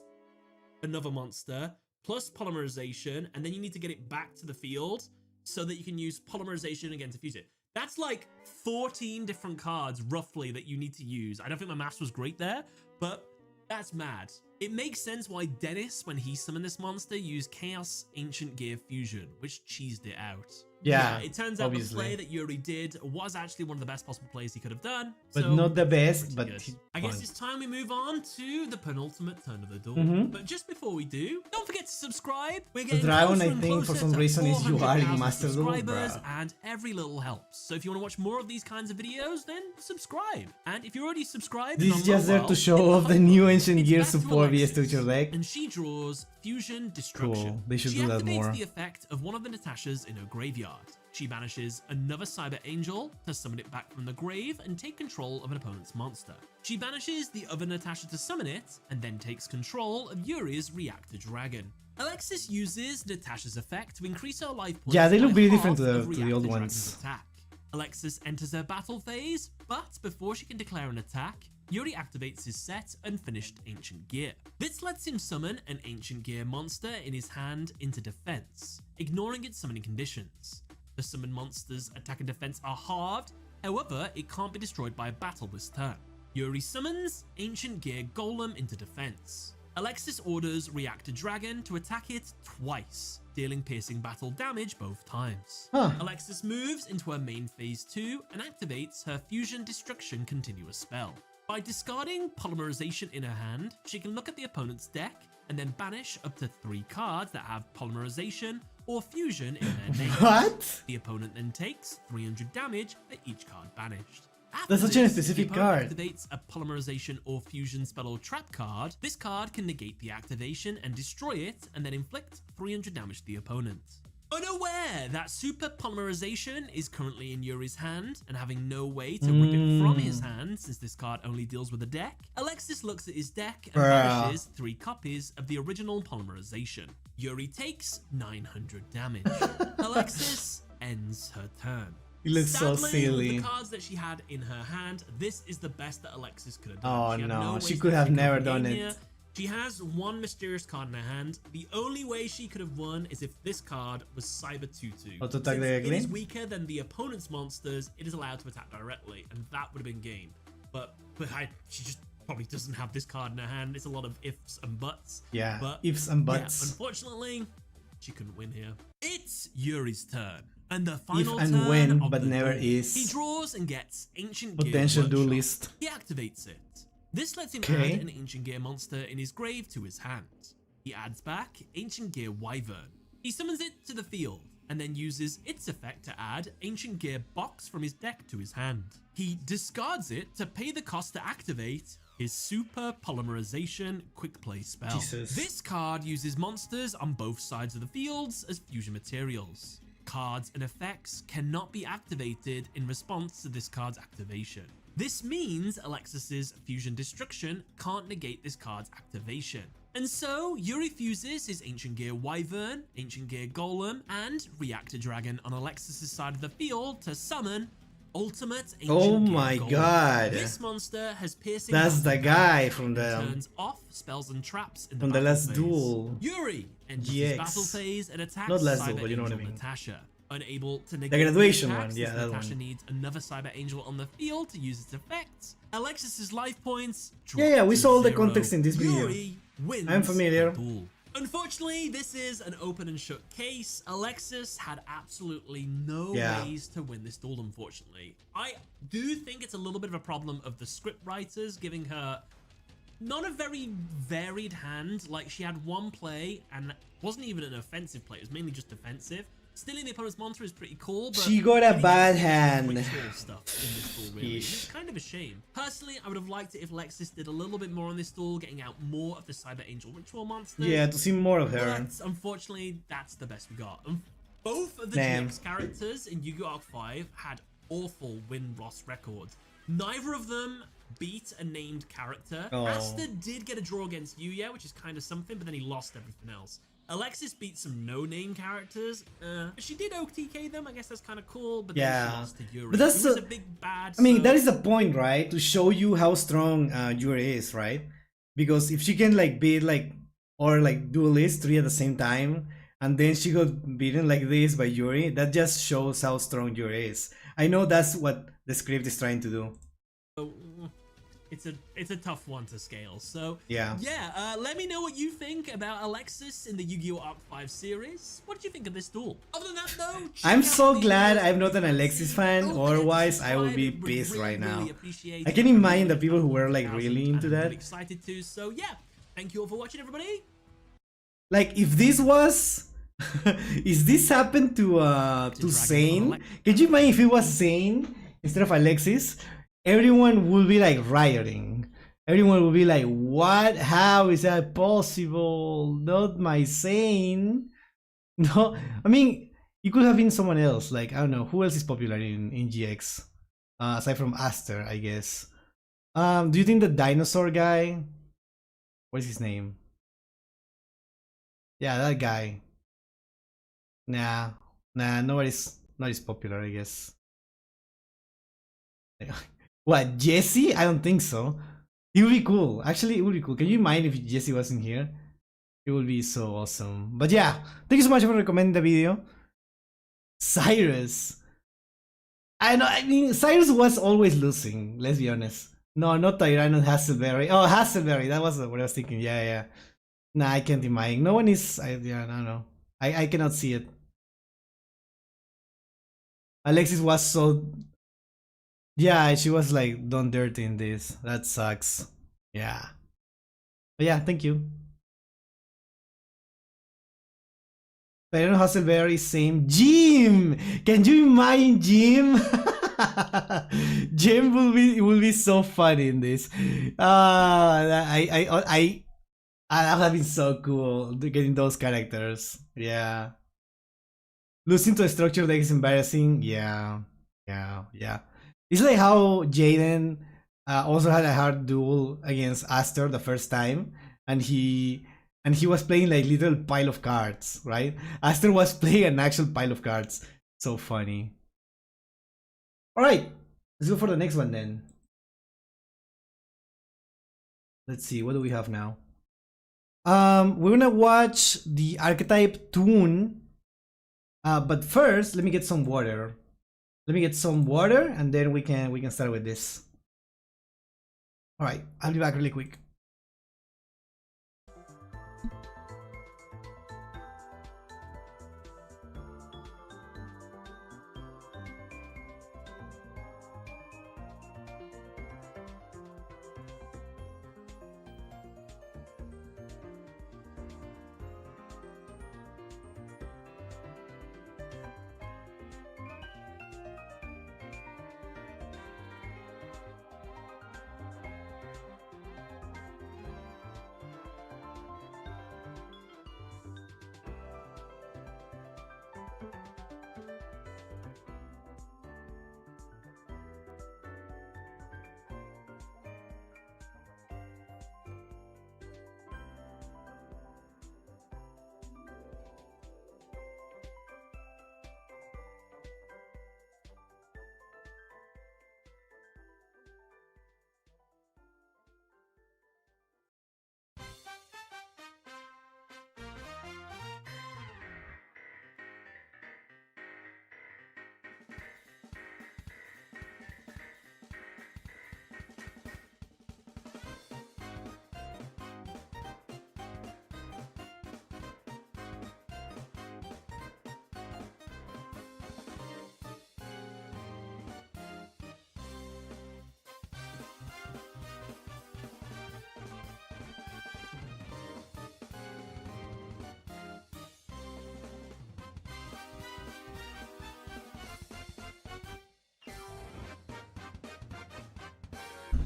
another monster, plus polymerization, and then you need to get it back to the field so that you can use polymerization again to fuse it. That's like 14 different cards, roughly, that you need to use. I don't think my maths was great there, but that's mad. It makes sense why Dennis, when he summoned this monster, used Chaos Ancient Gear Fusion, which cheesed it out. Yeah, It turns out obviously. the play that Yuri did was actually one of the best possible plays he could have done. But so not the best, but good. I guess it's time we move on to the penultimate turn of the duel. Mhm. But just before we do, don't forget to subscribe. We're The getting dragon, closer I and think, for closer some to reason, is you are in 400,000 Master Duel, subscribers, bruh. and every little helps. So if you want to watch more of these kinds of videos, then subscribe. And if you're already subscribed, This on is just there mobile, to show hit off the home new button. Ancient It's Gear back to support via Alexis, structure deck. and she draws Fusion Destruction. Cool, they should She do that activates more. the effect of one of the Natashas in her graveyard. She banishes another Cyber Angel to summon it back from the grave and take control of an opponent's monster. She banishes the other Natasha to summon it, and then takes control of Yuri's Reactor Dragon. Alexis uses Natasha's effect to increase her life points. Yeah, they look by very half different to the of Reactor old Dragon's ones. Attack. Alexis enters her battle phase, but before she can declare an attack, Yuri activates his set Unfinished Ancient Gear. This lets him summon an Ancient Gear monster in his hand into defense, ignoring its summoning conditions. The summoned monster's attack and defense are halved, however, it can't be destroyed by a battle this turn. Yuri summons Ancient Gear Golem into defense. Alexis orders Reactor Dragon to attack it twice, dealing piercing battle damage both times. Alexis moves into her main phase 2 and activates her Fusion Destruction continuous spell. By discarding Polymerization in her hand, she can look at the opponent's deck and then banish up to 3 cards that have Polymerization or Fusion in their name. What? The opponent then takes 300 damage for each card banished. After That's such a this, specific the opponent card. activates a Polymerization or Fusion spell or trap card. This card can negate the activation and destroy it, and then inflict 300 damage to the opponent. Unaware that Super Polymerization is currently in Yuri's hand and having no way to rip it from his hand since this card only deals with a deck, Alexis looks at his deck and banishes 3 copies of the original Polymerization. Yuri takes 900 damage. Alexis ends her turn. It looks so Sadly, silly. with the cards that she had in her hand, this is the best that Alexis could have done. Oh She had no, ways she to could have pick up never the done game it. here. She has 1 mysterious card in her hand. The only way she could have won is if this card was Cyber 2-2. Auto attack Since it directly? is weaker than the opponent's monsters, it is allowed to attack directly, and that would have been game. But she just probably doesn't have this card in her hand. It's a lot of ifs and buts. Yeah, but ifs and yeah, buts. unfortunately, she couldn't win here. It's Yuri's turn. And the final and turn when, of but the never duel. is. He draws and gets Ancient Gear Potential Workshop. duelist. He activates it. This lets him Okay. add an Ancient Gear monster in his grave to his hand. He adds back Ancient Gear Wyvern. He summons it to the field and then uses its effect to add Ancient Gear Box from his deck to his hand. He discards it to pay the cost to activate his Super Polymerization Quick Play spell. Jesus. This card uses monsters on both sides of the fields as fusion materials. Cards and effects cannot be activated in response to this card's activation. This means Alexis's Fusion Destruction can't negate this card's activation. And so, Yuri fuses his Ancient Gear Wyvern, Ancient Gear Golem, and Reactor Dragon on Alexis's side of the field to summon Ultimate Ancient Oh Gear my Golem. god. This monster has piercing. That's the battle guy damage from and the turns off spells and traps in from the battle last phase. duel. Yuri enters GX. his battle phase and attacks Not last Cyber duel, but you know what I Angel mean. Natasha. Unable to negate The graduation attacks, one, yeah, since that Natasha one. needs another Cyber Angel on the field to use its effects. Alexis's life points drop Yeah, we to saw all the 0. context in this video. Yuri wins I'm familiar. the duel. Unfortunately, this is an open and shut case. Alexis had absolutely no Yeah. ways to win this duel, unfortunately. I do think it's a little bit of a problem of the script writers giving her not a very varied hand. Like, she had one play and wasn't even an offensive play, it was mainly just defensive. Stealing the opponent's monster is pretty cool, but She got a bad hand. ritual stuff in this duel, really. And it's kind of a shame. Personally, I would have liked it if Lexis did a little bit more on this duel, getting out more of the Cyber Angel ritual monsters. Yeah, to see more of her. But unfortunately, that's the best we got. Both of the GX characters in Yu-Gi-Oh! Arc 5 had awful win-loss records. Neither of them beat a named character. Aster did get a draw against Yugioh, which is kind of something, but then he lost everything else. Alexis beat some no-name characters. She did OTK them. I guess that's kind of cool, but then she lost to Yuri. But that's a big bad. I mean, that is the point, right? To show you how strong Yuri is, right? Because if she can like beat like or like duelist 3 at the same time, and then she got beaten like this by Yuri, that just shows how strong Yuri is. I know that's what the script is trying to do. So, it's a tough one to scale. So yeah, let me know what you think about Alexis in the Yu-Gi-Oh! Arc 5 series. What did you think of this duel? Other than that, though, I'm so glad I'm not an Alexis fan. Otherwise, I would be pissed right now. I can imagine the people who were like really into that. I'm excited too. So yeah, thank you all for watching, everybody. Like if this was, is this happened to Zane? Can you imagine if it was Zane instead of Alexis? Everyone will be like rioting. Everyone will be like, what? How is that possible? Not my Zane. No, I mean, it could have been someone else. Like, I don't know, who else is popular in GX? Aside from Aster, I guess. Do you think the dinosaur guy? What is his name? Yeah, that guy. Nah, nobody's popular, I guess. What, Jesse? I don't think so. It would be cool. Actually, it would be cool. Can you mind if Jesse wasn't here? It would be so awesome. But yeah, thank you so much for recommending the video. Cyrus. I mean, Cyrus was always losing, let's be honest. No, not Tyrannus, Hasselberry. Oh, Hasselberry, that was what I was thinking. Yeah. Nah, I can't imagine. No one is... I don't know. I cannot see it. Alexis was so... Yeah, she was like done dirty in this. That sucks. Yeah. But yeah, thank you. Tyrannus, Hasselberry, same. Jim! Can you imagine Jim? Jim will be so funny in this. That would have been so cool getting those characters. Yeah. Losing to a structure that is embarrassing. Yeah. It's like how Jaden also had a hard duel against Aster the first time, and he was playing like little pile of cards, right? Aster was playing an actual pile of cards. So funny. All right, let's go for the next one then. Let's see, what do we have now? We're gonna watch the archetype Toon, but first let me get some water. And then we can start with this. All right, I'll be back really quick.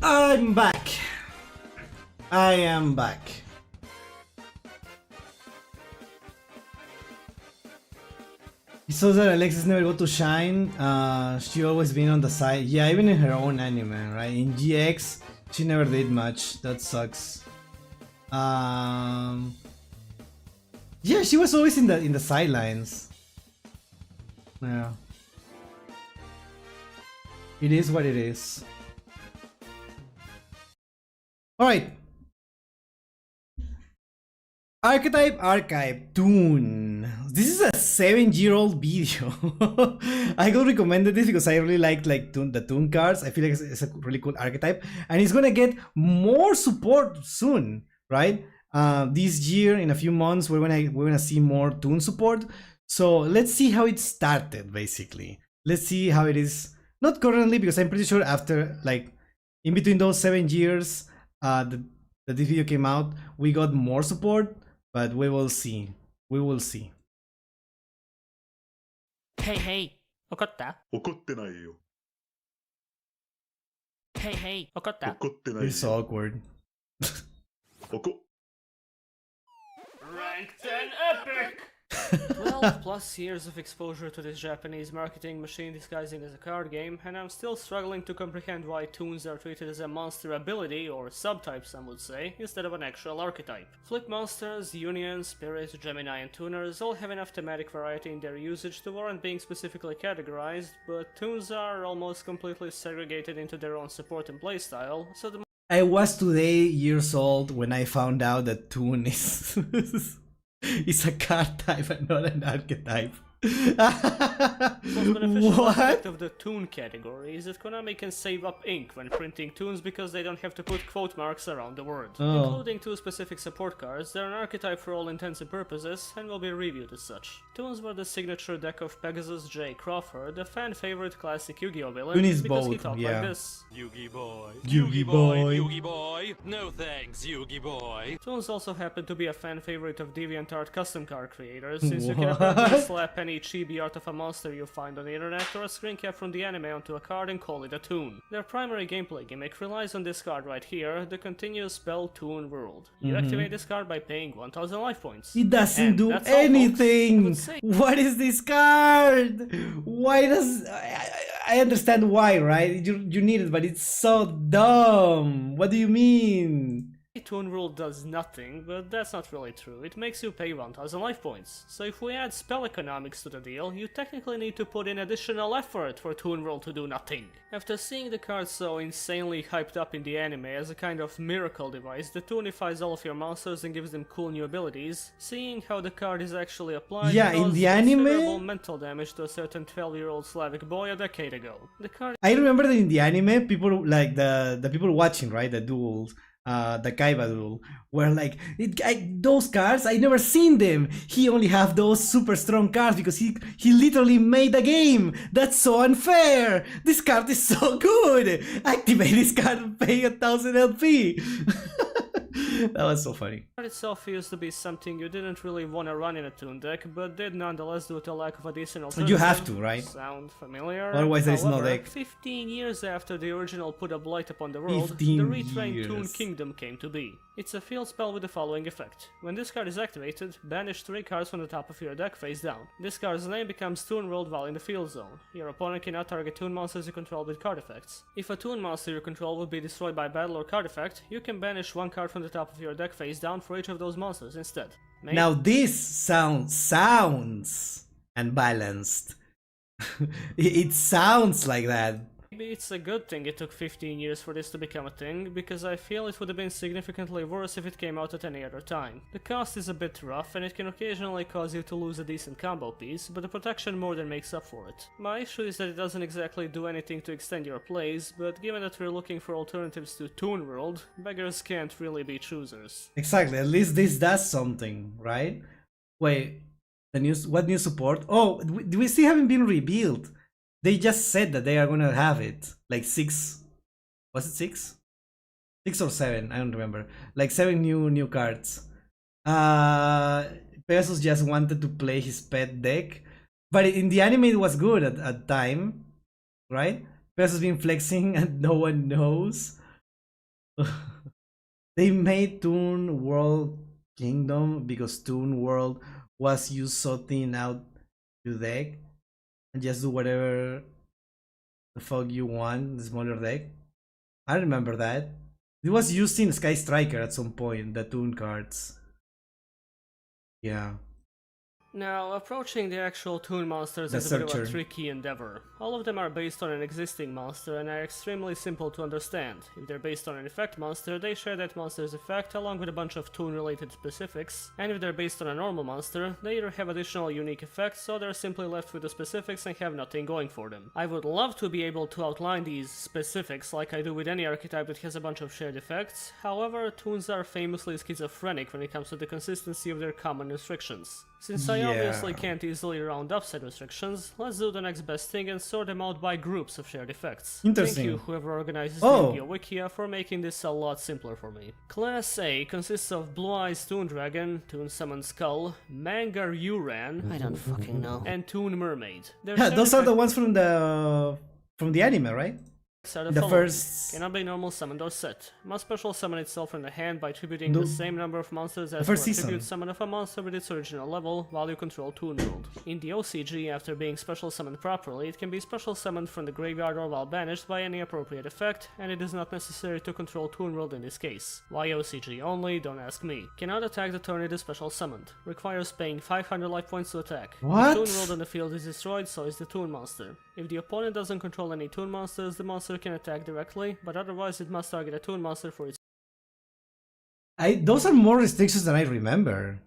I'm back. I am back. He saw that Alexis never got to shine. She always been on the side. Yeah, even in her own anime, right? In GX, she never did much. That sucks. Yeah, she was always in the sidelines. Yeah. It is what it is. Alright. Archetype Archive Toon. This is a 7-year-old video. I got recommended this because I really liked the Toon cards. I feel like it's a really cool archetype, and it's gonna get more support soon, right? This year, in a few months, we're gonna see more Toon support. So let's see how it started. Basically, let's see how it is. Not currently, because I'm pretty sure after, like, in between those 7 years that this video came out, we got more support. But we will see. We will see. Hey, 怒った?怒ってないよ。Hey, 怒った?怒ってないよ。 It's so awkward. Rank 10 epic! 12 plus years of exposure to this Japanese marketing machine disguising as a card game, and I'm still struggling to comprehend why toons are treated as a monster ability, or subtype some would say, instead of an actual archetype. Flip monsters, Union, Spirit, Gemini and Tuners all have enough thematic variety in their usage to warrant being specifically categorized, but toons are almost completely segregated into their own support and playstyle, so the I was today years old when I found out that Toon is it's a card type and not an archetype. most beneficial What? aspect of the toon category is that Konami can save up ink when printing toons because they don't have to put quote marks around the word. Oh. Including 2 specific support cards, they're an archetype for all intents and purposes and will be reviewed as such. Toons were the signature deck of Pegasus J. Crawford, a fan favorite classic Yu-Gi-Oh villain, Toon is because he both, talked yeah. like this. Yugi boy. Yugi boy. Yugi boy. No thanks, Yugi boy. Toons also happen to be a fan favorite of DeviantArt custom card creators, since you can What? apparently slap any chibi art of a monster you find on the internet or a screen cap from the anime onto a card and call it a toon. Their primary gameplay gimmick relies on this card right here, the continuous spell Toon World. You activate this card by paying 1000 life points. It doesn't And do that's all, folks. anything. Say- What is this card? Why does I understand why, right? You need it, but it's so dumb. What do you mean? Toon World does nothing, but that's not really true. It makes you pay 1000 life points. So if we add spell economics to the deal, you technically need to put in additional effort for Toon World to do nothing. After seeing the card so insanely hyped up in the anime as a kind of miracle device that toonifies all of your monsters and gives them cool new abilities, seeing how the card is actually applied Yeah, in caused the anime- considerable mental damage to a certain 12-year-old Slavic boy a decade ago. The card I remember that in the anime, people like the people watching, right, the duels, the Kaiba duel, were like, those cards, I never seen them. He only have those super strong cards because he literally made the game. That's so unfair. This card is so good. Activate this card and pay 1000 LP. That was so funny. card itself used to be something you didn't really want to run in a toon deck, but did nonetheless due to lack of a decent alternative. You have to, right? Sound familiar? Otherwise there is no However, deck. 15 years after the original put a blight upon the world, 15 the retrained Toon years. Kingdom came to be. It's a field spell with the following effect. When this card is activated, banish 3 cards from the top of your deck face down. This card's name becomes Toon World while in the field zone. Your opponent cannot target Toon monsters you control with card effects. If a Toon monster you control would be destroyed by battle or card effect, you can banish 1 card from the top of your deck face down for each of those monsters instead. Now this sounds unbalanced. It sounds like that. Maybe it's a good thing it took 15 years for this to become a thing, because I feel it would have been significantly worse if it came out at any other time. The cost is a bit rough and it can occasionally cause you to lose a decent combo piece, but the protection more than makes up for it. My issue is that it doesn't exactly do anything to extend your plays, but given that we're looking for alternatives to Toon World, beggars can't really be choosers. Exactly, at least this does something, right? Wait, what new support? Oh, we still haven't been revealed. They just said that they are gonna have it. Like 6, was it 6? 6 or 7, I don't remember. Like 7 new cards. Pegasus just wanted to play his pet deck. But in the anime it was good at time, right? Pegasus been flexing and no one knows. They made Toon World Kingdom because Toon World was used sorting out your deck and just do whatever the fuck you want, the smaller deck. I remember that. It was used in Sky Striker at some point, the Toon cards. Yeah. Now, approaching the actual Toon monsters The is a bit of Searcher. a tricky endeavor. All of them are based on an existing monster and are extremely simple to understand. If they're based on an effect monster, they share that monster's effect along with a bunch of Toon-related specifics, and if they're based on a normal monster, they either have additional unique effects or they're simply left with the specifics and have nothing going for them. I would love to be able to outline these specifics like I do with any archetype that has a bunch of shared effects, however, Toons are famously schizophrenic when it comes to the consistency of their common restrictions. Since I obviously can't easily round up said restrictions, let's do the next best thing and sort them out by groups of shared effects. Interesting. Thank you whoever organizes the Yu-Gi-Oh! Wikia for making this a lot simpler for me. Class A consists of Blue Eyes Toon Dragon, Toon Summon Skull, Mangar Uran, I don't fucking know, and Toon Mermaid. Their shared Those are the ones from the anime, right? are The following. first- Cannot be normal summoned or set. Must special summon itself from the hand by attributing The- the same number of monsters as first for season. attribute summon of a monster with its original level while you control Toon World. In the OCG, after being special summoned properly, it can be special summoned from the graveyard or while banished by any appropriate effect, and it is not necessary to control Toon World in this case. Why OCG only? Don't ask me. Cannot attack the turn it is special summoned. Requires paying 500 life points to attack. What? If Toon World on the field is destroyed, so is the Toon monster. If the opponent doesn't control any Toon monsters, the monster can attack directly, but otherwise it must target a Toon monster for its Those are more restrictions than I remember.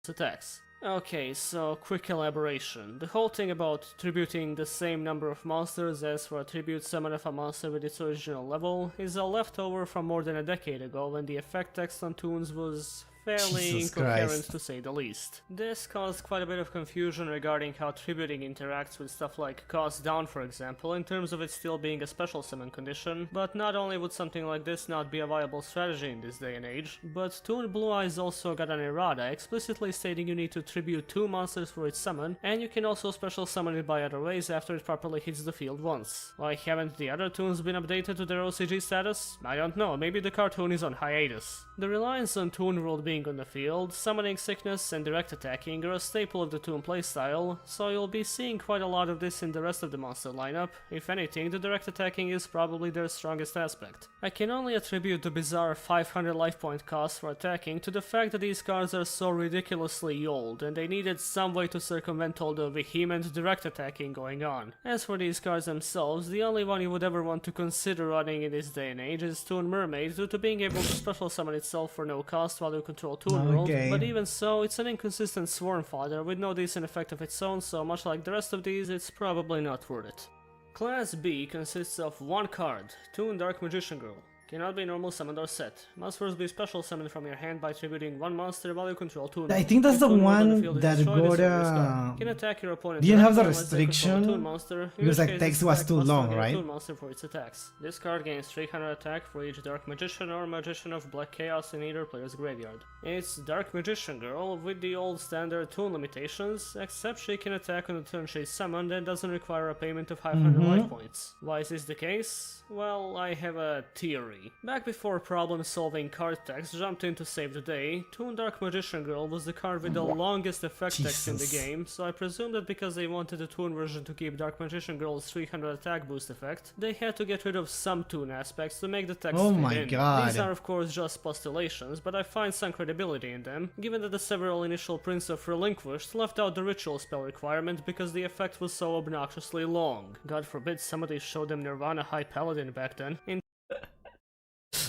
attacks. Okay, so quick elaboration. The whole thing about attributing the same number of monsters as for attribute summon of a monster with its original level is a leftover from more than a decade ago when the effect text on Toons was fairly Jesus incoherent Christ. to say the least. This caused quite a bit of confusion regarding how attributing interacts with stuff like cost down, for example, in terms of it still being a special summon condition, but not only would something like this not be a viable strategy in this day and age, but Toon Blue Eyes also got an errata explicitly stating you need to attribute 2 monsters for its summon, and you can also special summon it by other ways after it properly hits the field once. Why haven't the other Toons been updated to their OCG status? I don't know, maybe the cartoon is on hiatus. The reliance on Toon World being on the field, summoning sickness and direct attacking are a staple of the Toon playstyle, so you'll be seeing quite a lot of this in the rest of the monster lineup. If anything, the direct attacking is probably their strongest aspect. I can only attribute the bizarre 500 life point cost for attacking to the fact that these cards are so ridiculously old, and they needed some way to circumvent all the vehement direct attacking going on. As for these cards themselves, the only one you would ever want to consider running in this day and age is Toon Mermaid, due to being able to special summon itself for no cost while you control Toon World, Okay. but even so, it's an inconsistent swarm fodder with no decent effect of its own, so much like the rest of these, it's probably not worth it. Class B consists of 1 card, Toon Dark Magician Girl. Cannot be normal summoned or set. Must first be special summoned from your hand by attributing 1 monster while you control Toon. I think that's If the Toon World on the one field is that destroyed, it's got your risk card. Can attack your opponent didn't have the directly unless they control a restriction Toon monster, in because which like case text this was attack too must long, target a right? Toon monster for its attacks. This card gains 300 attack for each Dark Magician or Magician of Black Chaos in either player's graveyard. It's Dark Magician Girl with the old standard Toon limitations, except she can attack on the turn she's summoned and doesn't require a payment of 500 life points. Why is this the case? Well, I have a theory. Back before problem-solving card text jumped in to save the day, Toon Dark Magician Girl was the card with the longest effect text in the Jesus. game, so I presume that because they wanted the Toon version to keep Dark Magician Girl's 300 attack boost effect, they had to get rid of some Toon aspects to make the text Oh fit my in. God. These are of course just postulations, but I find some credibility in them, given that the several initial prints of Relinquished left out the ritual spell requirement because the effect was so obnoxiously long. God forbid somebody showed them Nirvana High Paladin back then. In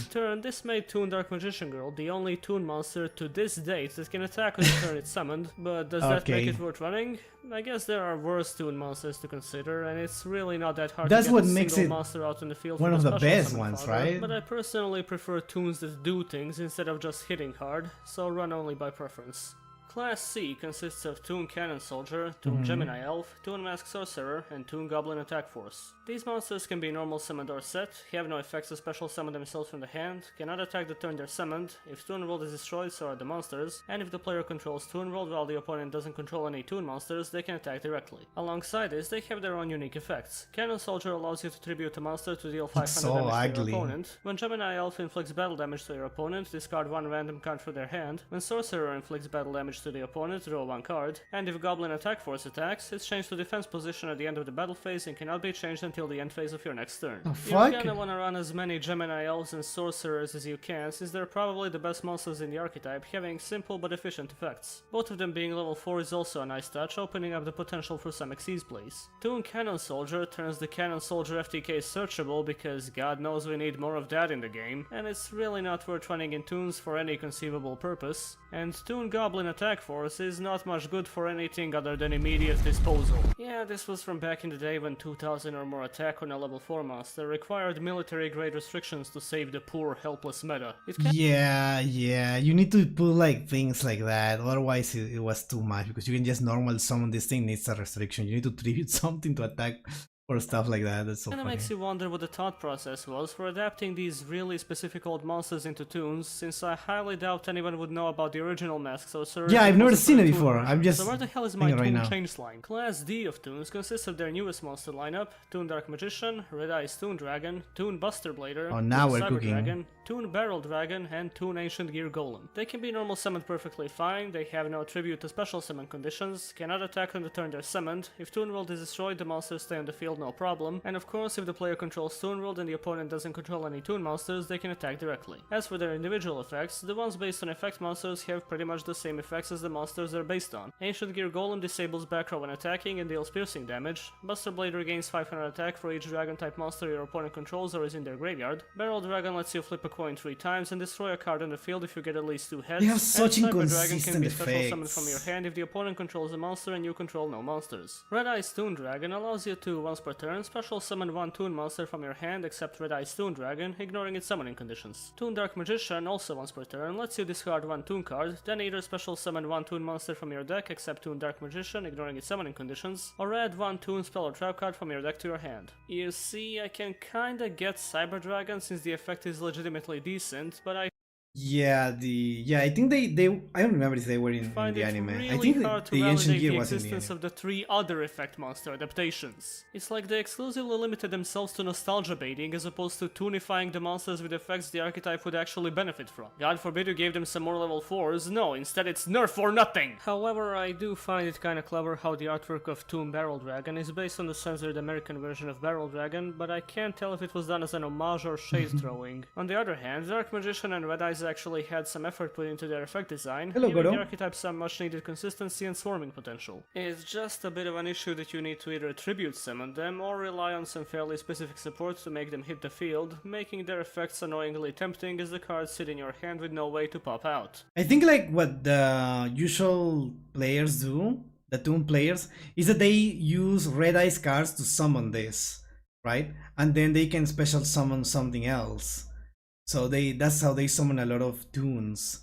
turn, this made Toon Dark Magician Girl the only Toon monster to this date that can attack on the turn it's summoned, but does that make Okay. it worth running? I guess there are worse Toon monsters to consider, and it's really not that hard That's to get what a makes single it monster out in the field one for of the special best summon ones, fodder, right? But I personally prefer Toons that do things instead of just hitting hard, so run only by preference. Class C consists of Toon Cannon Soldier, Toon Gemini Elf, Toon Mask Sorcerer, and Toon Goblin Attack Force. These monsters can be normal summoned or set, have no effects to special summon themselves from the hand, cannot attack the turn they're summoned, if Toon World is destroyed so are the monsters, and if the player controls Toon World while the opponent doesn't control any Toon monsters, they can attack directly. Alongside this, they have their own unique effects. Cannon Soldier allows you to tribute a monster to deal 500 damage to your opponent. When Gemini Elf inflicts battle damage to your opponent, discard one random card from their hand. When Sorcerer inflicts battle damage to the opponent, draw one card. And if Goblin Attack Force attacks, it's changed to defense position at the end of the battle phase and cannot be changed until the end phase of your next turn. You're gonna wanna run as many Gemini Elves and Sorcerers as you can, since they're probably the best monsters in the archetype, having simple but efficient effects. Both of them being level 4 is also a nice touch, opening up the potential for some Xyz plays. Toon Cannon Soldier turns the Cannon Soldier FTK searchable because God knows we need more of that in the game, and it's really not worth running in Toons for any conceivable purpose. And Toon Goblin Attack Force is not much good for anything other than immediate disposal. Yeah, this was from back in the day when 2000 or more attack on a level 4 monster required military grade restrictions to save the poor helpless meta. Yeah, you need to put like things like that, otherwise it was too much, because you can just normal summon this thing needs a restriction. You need to tribute something to attack or stuff like that. That's so Kinda funny. makes you wonder what the thought process was for adapting these really specific old monsters into Toons, since I highly doubt anyone would know about the original Mask Sorcerer. Yeah, I've never seen it before. I'm just So where the hell is my thinking Toon right now. Changeling? Class D of Toons consists of their newest monster lineup, Toon Dark Magician, Red Eyes Toon Dragon, Toon Buster Blader, Oh, now Toon we're Cyber cooking. Dragon, Toon Barrel Dragon, and Toon Ancient Gear Golem. They can be normal summoned perfectly fine, they have no tribute to special summon conditions, cannot attack on the turn they're summoned, if Toon World is destroyed the monsters stay on the field no problem, and of course if the player controls Toon World and the opponent doesn't control any Toon monsters, they can attack directly. As for their individual effects, the ones based on effect monsters have pretty much the same effects as the monsters they're based on. Ancient Gear Golem disables back row when attacking and deals piercing damage, Buster Blader gains 500 attack for each dragon type monster your opponent controls or is in their graveyard, Barrel Dragon lets you flip a coin 3 times and destroy a card on the field if you get at least 2 heads, They have and such Cyber Dragon can inconsistent be special summoned from your effects. hand if the opponent controls a monster and you control no monsters. Red Eyes Toon Dragon allows you to, once per turn, special summon one Toon monster from your hand except Red Eyes Toon Dragon, ignoring its summoning conditions. Toon Dark Magician, also once per turn, lets you discard one Toon card, then either special summon one Toon monster from your deck except Toon Dark Magician, ignoring its summoning conditions, or add one Toon spell or trap card from your deck to your hand. You see, I can kinda get Cyber Dragon since the effect is legitimately decent, but I Yeah, I think they I don't remember if they were in find the it anime. really I think hard to the Ancient validate Gear the was in the existence anime. of the 3 other effect monster adaptations. It's like they exclusively limited themselves to nostalgia baiting as opposed to toonifying the monsters with effects the archetype would actually benefit from. God forbid you gave them some more level 4s, no, instead it's nerf or nothing! However, I do find it kinda clever how the artwork of Toon Barrel Dragon is based on the censored American version of Barrel Dragon, but I can't tell if it was done as an homage or shade throwing. On the other hand, Dark Magician and Red Eyes actually had some effort put into their effect design, Hello, giving Goro. the archetype some much needed consistency and swarming potential. It's just a bit of an issue that you need to either tribute summon them or rely on some fairly specific support to make them hit the field, making their effects annoyingly tempting as the cards sit in your hand with no way to pop out. I think like what the usual players do, the Toon players, is that they use Red Eyes cards to summon this, right? And then they can special summon something else. So that's how they summon a lot of Toons.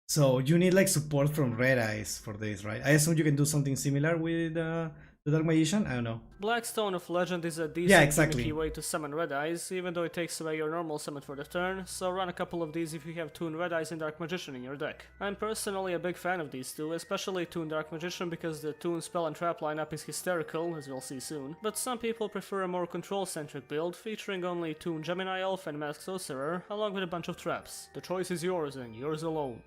So you need like support from Red Eyes for this, right? I assume you can do something similar with the Dark Magician? I don't know. Blackstone of Legend is a decent Yeah, exactly. gimmicky way to summon Red Eyes, even though it takes away your normal summon for the turn, so run a couple of these if you have Toon Red Eyes and Dark Magician in your deck. I'm personally a big fan of these two, especially Toon Dark Magician because the Toon spell and trap lineup is hysterical, as we'll see soon, but some people prefer a more control-centric build, featuring only Toon Gemini Elf and Mask Sorcerer, along with a bunch of traps. The choice is yours and yours alone.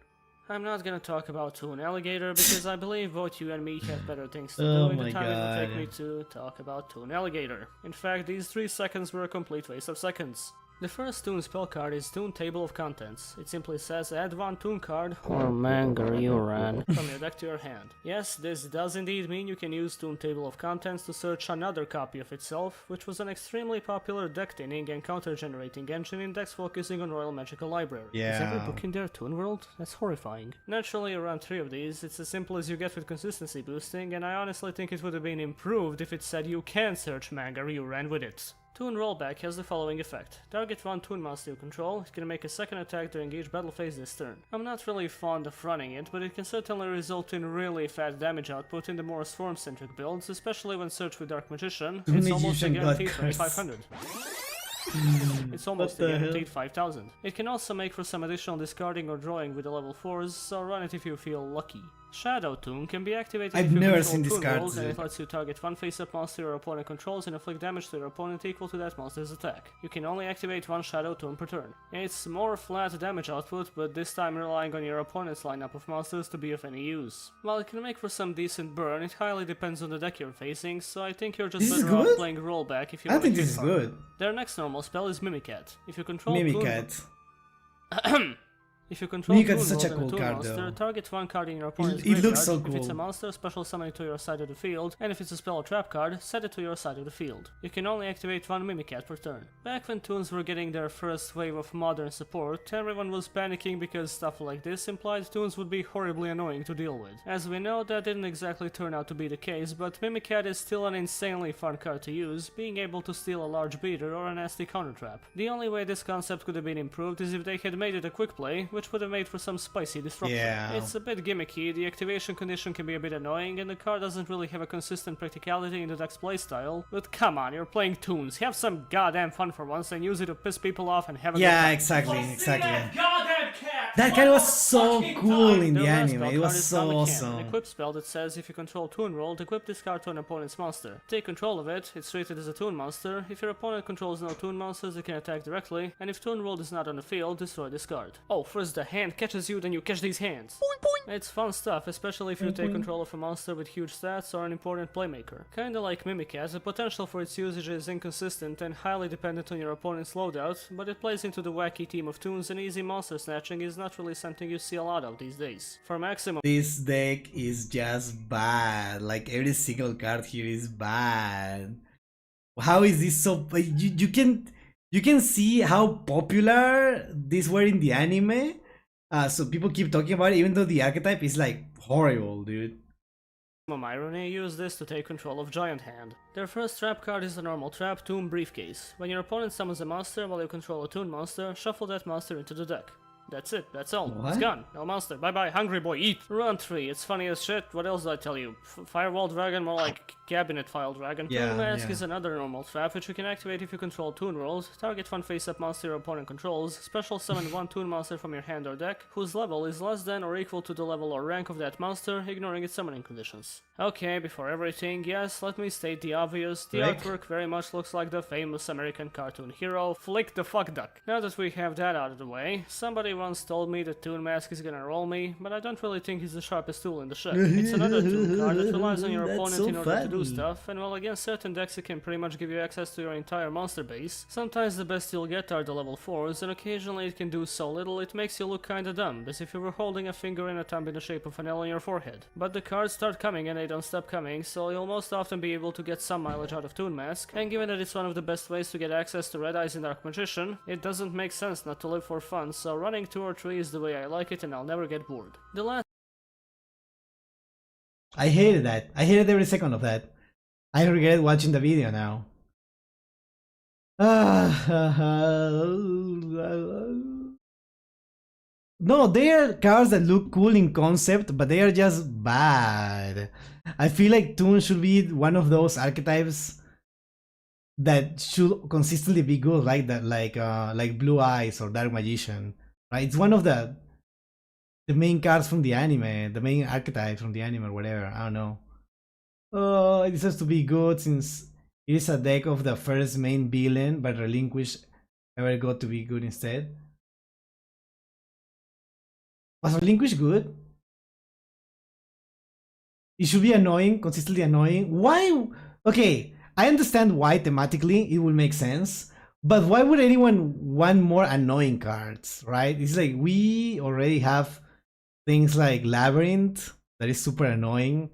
I'm not gonna talk about Toon Alligator because I believe both you and me have better things to Oh do in my the time it will take God. me to talk about Toon Alligator. In fact, these 3 seconds were a complete waste of seconds. The first Toon spell card is Toon Table of Contents. It simply says add one Toon card, or Mangaryuran, from your deck to your hand. Yes, this does indeed mean you can use Toon Table of Contents to search another copy of itself, which was an extremely popular deck thinning and counter-generating engine in decks focusing on Royal Magical Library. Is every Yeah. book in there Toon World? That's horrifying. Naturally, around 3 of these, it's as simple as you get with consistency boosting, and I honestly think it would have been improved if it said you can search Mangaryuran with it. Toon Rollback has the following effect. Target one Toon Monster you control, it can make a second attack during each battle phase this turn. I'm not really fond of running it, but it can certainly result in really fat damage output in the more swarm-centric builds, especially when searched with Dark Magician. It's almost a guaranteed 2500. It's almost a guaranteed 5000. It can also make for some additional discarding or drawing with the level 4s, so run it if you feel lucky. Shadow Toon can be activated if you control Toon rolls, and it lets you target one face-up monster your opponent controls and inflict damage to your opponent equal to that monster's attack. You can only activate one Shadow Toon per turn. It's more flat damage output, but this time relying on your opponent's lineup of monsters to be of any use. While it can make for some decent burn, it highly depends on the deck you're facing, so I think you're just better off playing Rollback if you want to this is good. Their next normal spell is Mimicat. If you control Mimicat. If you control Mimicat is Toon such a World cool and a Toon card, monster, though. target one card in your opponent's It graveyard. looks so If it's a cool. monster, special summon it to your side of the field, and if it's a spell or trap card, set it to your side of the field. You can only activate one Mimicat per turn. Back when Toons were getting their first wave of modern support, everyone was panicking because stuff like this implied Toons would be horribly annoying to deal with. As we know, that didn't exactly turn out to be the case, but Mimicat is still an insanely fun card to use, being able to steal a large beater or a nasty counter trap. The only way this concept could have been improved is if they had made it a quick play, which would have made for some spicy disruption. Yeah. It's a bit gimmicky, the activation condition can be a bit annoying, and the card doesn't really have a consistent practicality in the deck's playstyle, but come on, you're playing Toons, have some goddamn fun for once and use it to piss people off and have a good time. Exactly. That card was so cool in the anime. It was so awesome. An equip spell that says if you control Toon World, equip this card to an opponent's monster. Take control of it, it's treated as a Toon monster. If your opponent controls no Toon monsters, it can attack directly, and if Toon World is not on the field, destroy this card. Oh, first the hand catches you, then you catch these hands. It's fun stuff, especially if you take control of a monster with huge stats or an important playmaker. Kinda like Mimicat, the potential for its usage is inconsistent and highly dependent on your opponent's loadout, but it plays into the wacky team of Toons, and easy monster snatching is not really something you see a lot of these days. For maximum, this deck is just bad. Like every single card here is bad. How is this so? You can see how popular these were in the anime. So people keep talking about it, even though the archetype is like horrible, dude. Irony use this to take control of Giant Hand. Their first trap card is a normal trap Toon Briefcase. When your opponent summons a monster while you control a Toon monster, shuffle that monster into the deck. That's it, that's all. What? It's gone. No monster. Bye bye, hungry boy, eat. Run 3, it's funny as shit. What else do I tell you? Firewall Dragon, more like Cabinet File Dragon. Yeah, Toon Mask yeah. is another normal trap which you can activate if you control Toon Rolls. Target one face-up monster your opponent controls. Special summon one Toon monster from your hand or deck, whose level is less than or equal to the level or rank of that monster, ignoring its summoning conditions. Okay, before everything, yes, let me state the obvious. The Rick? artwork very much looks like the famous American cartoon hero, Flick the Fuck Duck. Now that we have that out of the way, somebody once told me that Toon Mask is gonna roll me, but I don't really think he's the sharpest tool in the shed. It's another Toon card that relies on your That's opponent so in order to do funny. stuff, and while against certain decks it can pretty much give you access to your entire monster base, sometimes the best you'll get are the level 4s, and occasionally it can do so little it makes you look kinda dumb, as if you were holding a finger in a thumb in the shape of an L on your forehead. But the cards start coming and they don't stop coming, so you'll most often be able to get some mileage out of Toon Mask, and given that it's one of the best ways to get access to Red Eyes in Dark Magician, it doesn't make sense not to live for fun, so running 2 or 3 is the way I like it and I'll never get bored. The last I hated that. I hated every second of that. I regret watching the video now. No, they are cards that look cool in concept, but they are just bad. I feel like Toon should be one of those archetypes that should consistently be good, like that, like Blue Eyes or Dark Magician. Right? It's one of the main cards from the anime, the main archetype from the anime or whatever. I don't know. Oh, it deserves to be good since it is a deck of the first main villain, but Relinquish ever got to be good instead. Was Relinquish good? It should be annoying, consistently annoying. Why? Okay, I understand why thematically it would make sense, but why would anyone want more annoying cards, right? It's like we already have things like Labyrinth that is super annoying.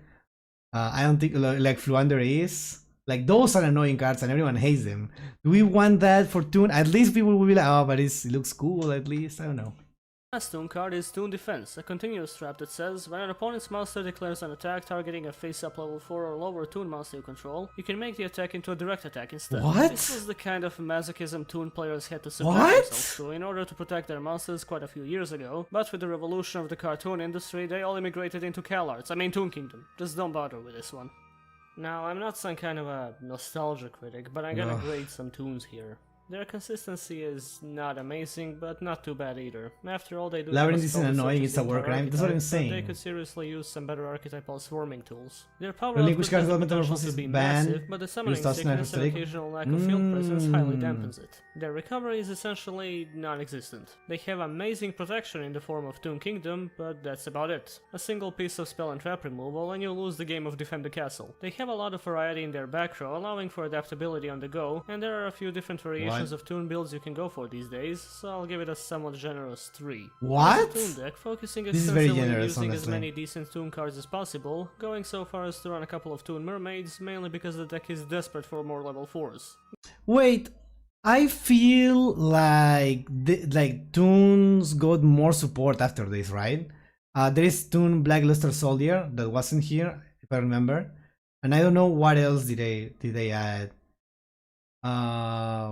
I don't think like Fluander is. Like those are annoying cards and everyone hates them. Do we want that for Toon? At least people will be like, oh, but it looks cool at least. I don't know. Last Toon card is Toon Defense, a continuous trap that says, when an opponent's monster declares an attack targeting a face-up level 4 or lower Toon monster you control, you can make the attack into a direct attack instead. What? This was the kind of masochism Toon players had to subject themselves to in order to protect their monsters quite a few years ago, but with the revolution of the cartoon industry, they all immigrated into CalArts, Toon Kingdom. Just don't bother with this one. Now, I'm not some kind of a nostalgia critic, but I'm gonna grade some Toons here. Their consistency is not amazing, but not too bad either. After all, they do. Labyrinth isn't annoying, it's a war crime. That's what I'm saying. They could seriously use some better archetypal swarming tools. Their power Relinquish output has cards the development potential to is be banned. massive, but the summoning Use sickness and Snake. occasional lack of field presence highly dampens it. Their recovery is essentially non-existent. They have amazing protection in the form of Toon Kingdom, but that's about it. A single piece of spell and trap removal and you lose the game of Defend the Castle. They have a lot of variety in their back row, allowing for adaptability on the go, and there are a few different variations of Toon builds you can go for these days, so I'll give it a somewhat generous 3. What? As a Toon deck, focusing This is very extensively on generous, using as honestly. many decent Toon cards as possible, going so far as to run a couple of Toon Mermaids, mainly because the deck is desperate for more level 4s. Wait, I feel like Toons got more support after this, right? There is Toon Blackluster Soldier that wasn't here, if I remember, and I don't know what else did they add.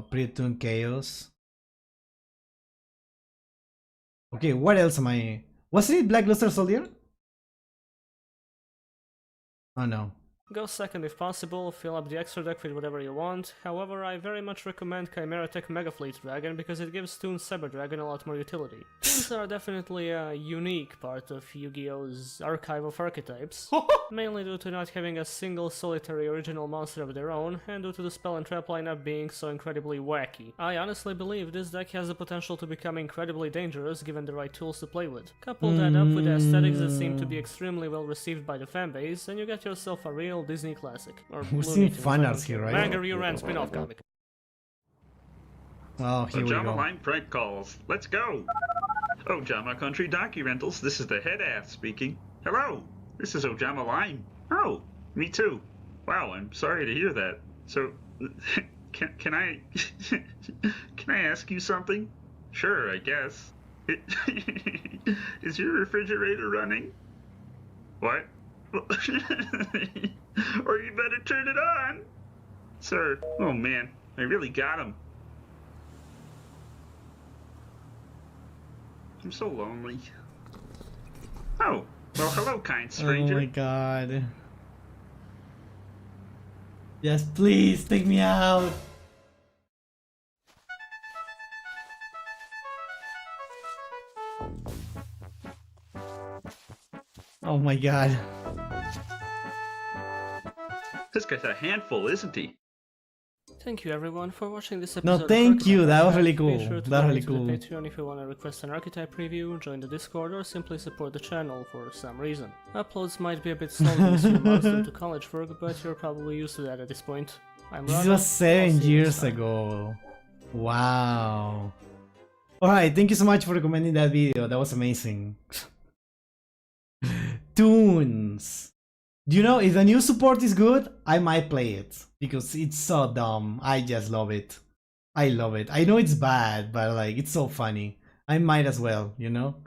Pre-Toon Chaos. Okay, what else am I? Wasn't it Blackluster Soldier? Oh no. Go second if possible, fill up the extra deck with whatever you want. However, I very much recommend Chimera Tech Mega Fleet Dragon because it gives Toon Cyber Dragon a lot more utility. Toons are definitely a unique part of Yu-Gi-Oh's archive of archetypes, mainly due to not having a single solitary original monster of their own, and due to the spell and trap lineup being so incredibly wacky. I honestly believe this deck has the potential to become incredibly dangerous given the right tools to play with. Couple that up with the aesthetics that seem to be extremely well received by the fanbase, and you get yourself a real Disney classic. Or We've seen fan arts here, right? Manga Ryu-Ran spin-off comic. Oh, here we go. Ojama Line prank calls. Let's go! Ojama Country Docu Rentals, this is the head ass speaking. Hello, this is Ojama Line. Oh, me too. Wow, I'm sorry to hear that. So, can I can I ask you something? Sure, I guess. Is your refrigerator running? What? Or you better turn it on. Sir, oh man, I really got him. I'm so lonely. Oh, well hello kind stranger. Oh my god. Yes, please, take me out. Oh my god. This guy's a handful, isn't he? Thank you everyone for watching this episode. No, thank you. That was really cool. Be sure to That was really donate to cool. the Patreon if you want to request an archetype preview, join the Discord, or simply support the channel for some reason. Uploads might be a bit slow this few months due to college work, but you're probably used to that at this point. I'm This Rana. was 7 I'll see you years next time. ago. Wow. Alright, thank you so much for recommending that video. That was amazing. Toons. Do you know, if the new support is good, I might play it. Because it's so dumb. I just love it. I love it. I know it's bad, but like, it's so funny. I might as well, you know?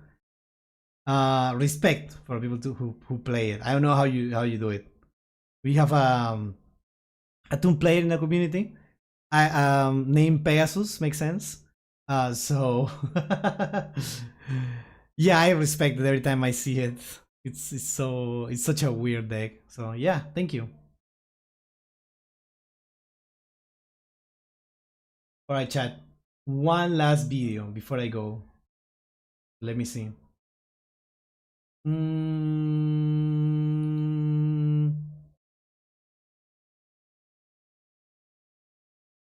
Respect for people who play it. I don't know how you do it. We have a Toon player in the community. I named Pegasus, makes sense. So yeah, I respect it every time I see it. It's such a weird deck. So yeah, thank you. Alright chat, one last video before I go. Let me see.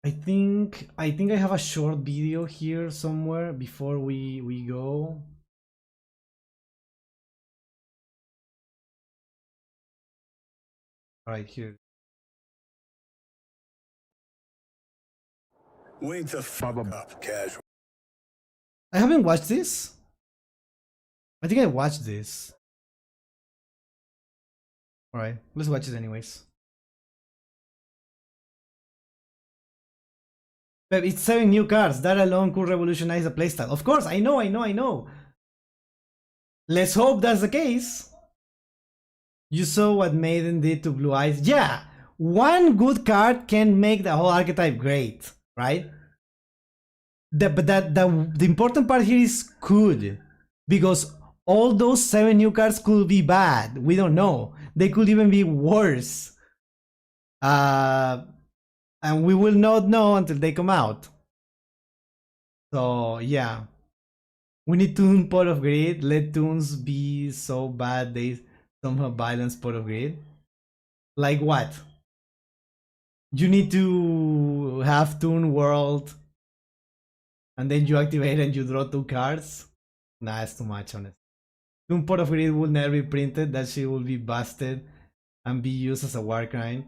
I think I have a short video here somewhere before we go. All right, here. Wake the fuck up, casual. I haven't watched this. I think I watched this. All right, let's watch it anyways. But it's 7 new cards. That alone could revolutionize the playstyle. Of course, I know. Let's hope that's the case. You saw what Maiden did to Blue Eyes. Yeah, one good card can make the whole archetype great, right? But the important part here is could, because all those 7 new cards could be bad. We don't know. They could even be worse. And we will not know until they come out. So yeah, we need Toon Pot of Greed. Let Toons be so bad they somehow balance Pot of Greed. Like what? You need to have Toon World and then you activate and you draw 2 cards. Nah, it's too much, honestly. Toon Pot of Greed will never be printed. That shit will be busted and be used as a war crime.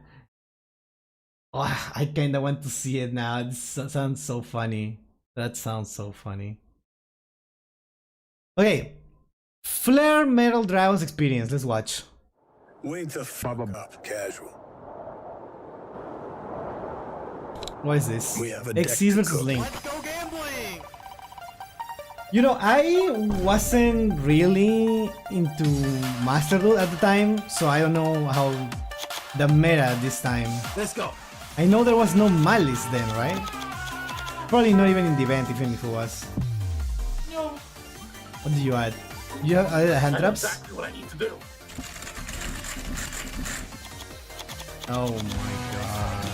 Oh, I kinda want to see it now. This sounds so funny. That sounds so funny. Okay. Flare Metal Dragons experience. Let's watch. Wake the fuck up, casual. What is this? We have a Xyz versus Link. You know, I wasn't really into Master Duel at the time, so I don't know how the meta this time. Let's go. I know there was no Malice then, right? Probably not even in the event, even if it was. No. What did you add? You have added hand traps? Exactly what I need to do. Oh my god.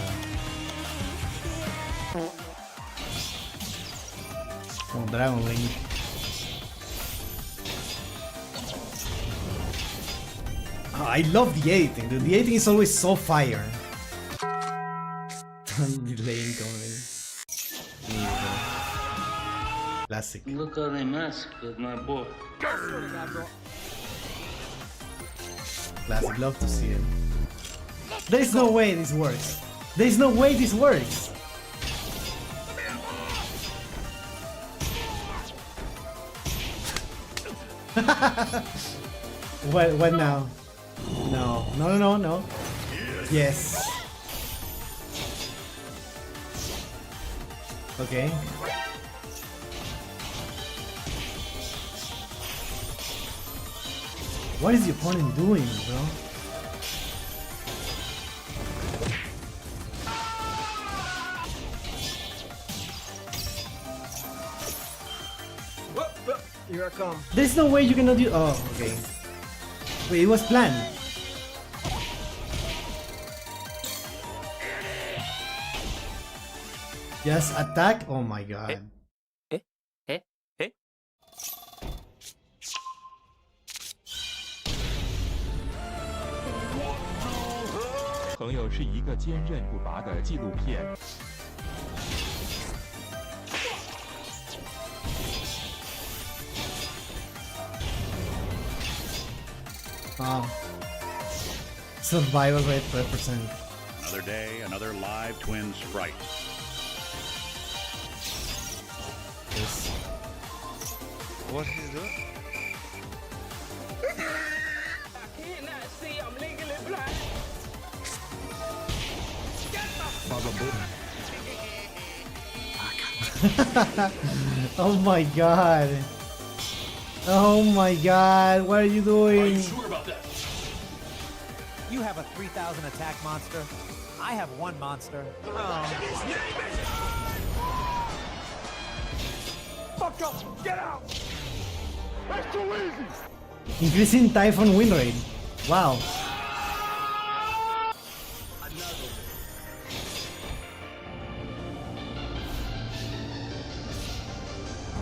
Oh, Dragon Link. Oh, I love the editing, dude. The editing is always so fire. Delay incoming. Classic. Look how they mess with my boy. Classic, love to see it. There's no way this works. There's no way this works. What now? No. Yes. Okay. What is the opponent doing, bro? Here I come. There's no way you cannot do. Oh, okay. Wait, it was planned. Just attack. Oh my god. 朋友是一个坚韧不拔的纪录片。Wow. Survival rate 5%. Another day, another live twin sprite. Yes. What is he doing? Oh my god. Oh my god, what are you doing? Are you sure about that? You have a 3,000 attack monster. I have 1 monster. Fuck up! Get out! That's too easy! Increasing Typhon win rate. Wow.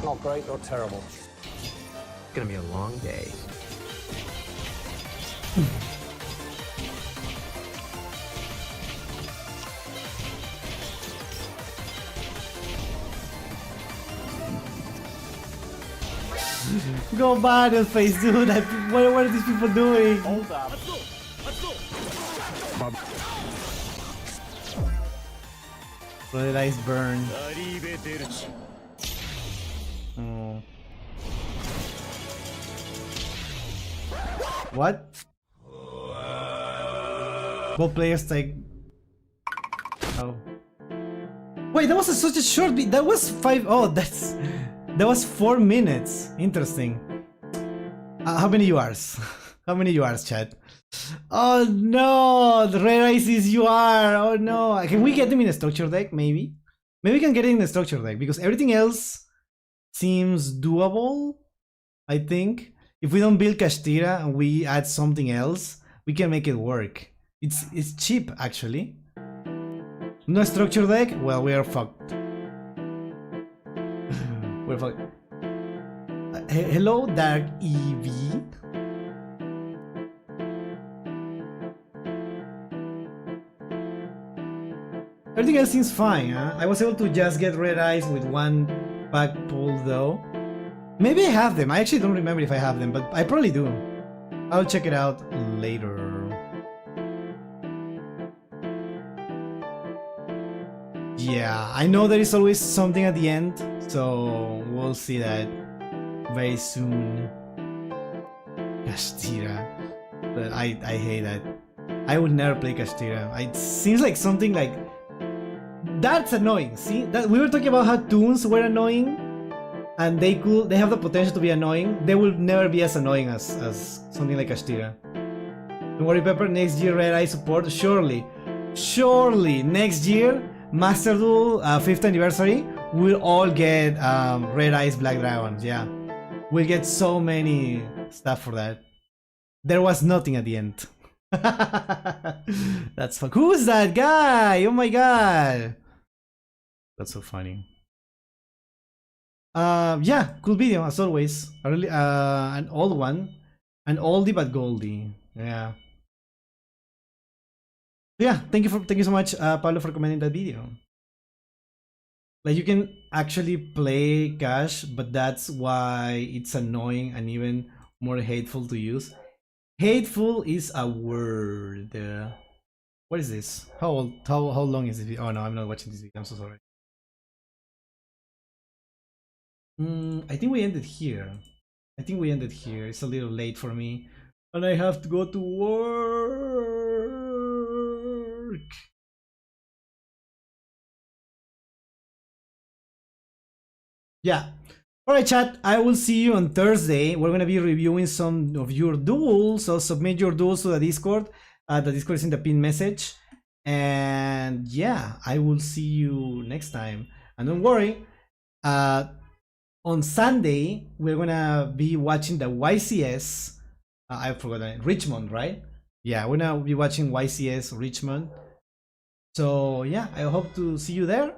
Not great, not terrible. It's gonna be a long day. Go battle face, dude. What are these people doing? Hold up. Let's go. Let's go. Bloody eyes burn. Oh. What? Both players take. Oh. Wait, that was such a short beat. That was 5. Oh, that was 4 minutes. Interesting. How many URs? How many URs, chat? Oh no, the red ice is UR. Oh no, can we get them in a structure deck? Maybe we can get it in a structure deck because everything else seems doable. I think if we don't build Kashtira and we add something else, we can make it work. It's cheap actually. No structure deck? Well, we are fucked. We're fucked. Hello, Dark EV. Everything else seems fine, huh? I was able to just get red eyes with one pack pull though. Maybe I have them. I actually don't remember if I have them, but I probably do. I'll check it out later. Yeah, I know there is always something at the end, so we'll see that very soon. Kashtira. But I hate that. I would never play Kashtira. It seems like something like... That's annoying. See, that we were talking about how toons were annoying, and they have the potential to be annoying. They will never be as annoying as something like Kashtira. Don't worry, Pepper. Next year, Red Eye support. Surely next year, Master Duel 5th anniversary, we'll all get Red Eyes Black Dragons. Yeah, we'll get so many stuff for that. There was nothing at the end. That's fun. Who's that guy? Oh my god, that's so funny. Yeah, cool video as always. A really an old one, an oldie but goldie. Yeah. Yeah, thank you so much, Pablo, for commenting that video. Like, you can actually play Cash, but that's why it's annoying and even more hateful to use. Hateful is a word. What is this? How long is this video? Oh no, I'm not watching this video. I'm so sorry. I think we ended here. It's a little late for me, and I have to go to work. Yeah. Alright, chat, I will see you on Thursday. We're going to be reviewing some of your duels, so submit your duels to the Discord. The Discord is in the pinned message. And yeah, I will see you next time. And don't worry, on Sunday, we're going to be watching the YCS. I forgot that. Richmond, right? Yeah, we're going to be watching YCS Richmond. So yeah, I hope to see you there.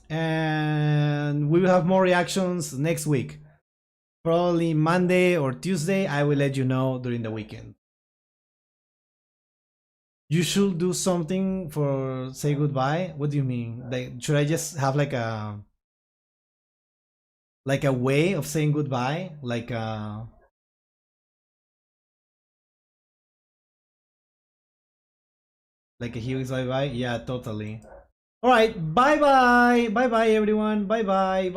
And we will have more reactions next week, probably Monday or Tuesday. I will let you know during the weekend. You should do something for say goodbye. What do you mean? Like, should I just have like a way of saying goodbye, like a huge bye bye? Yeah, totally. All right, bye bye everyone. Bye bye.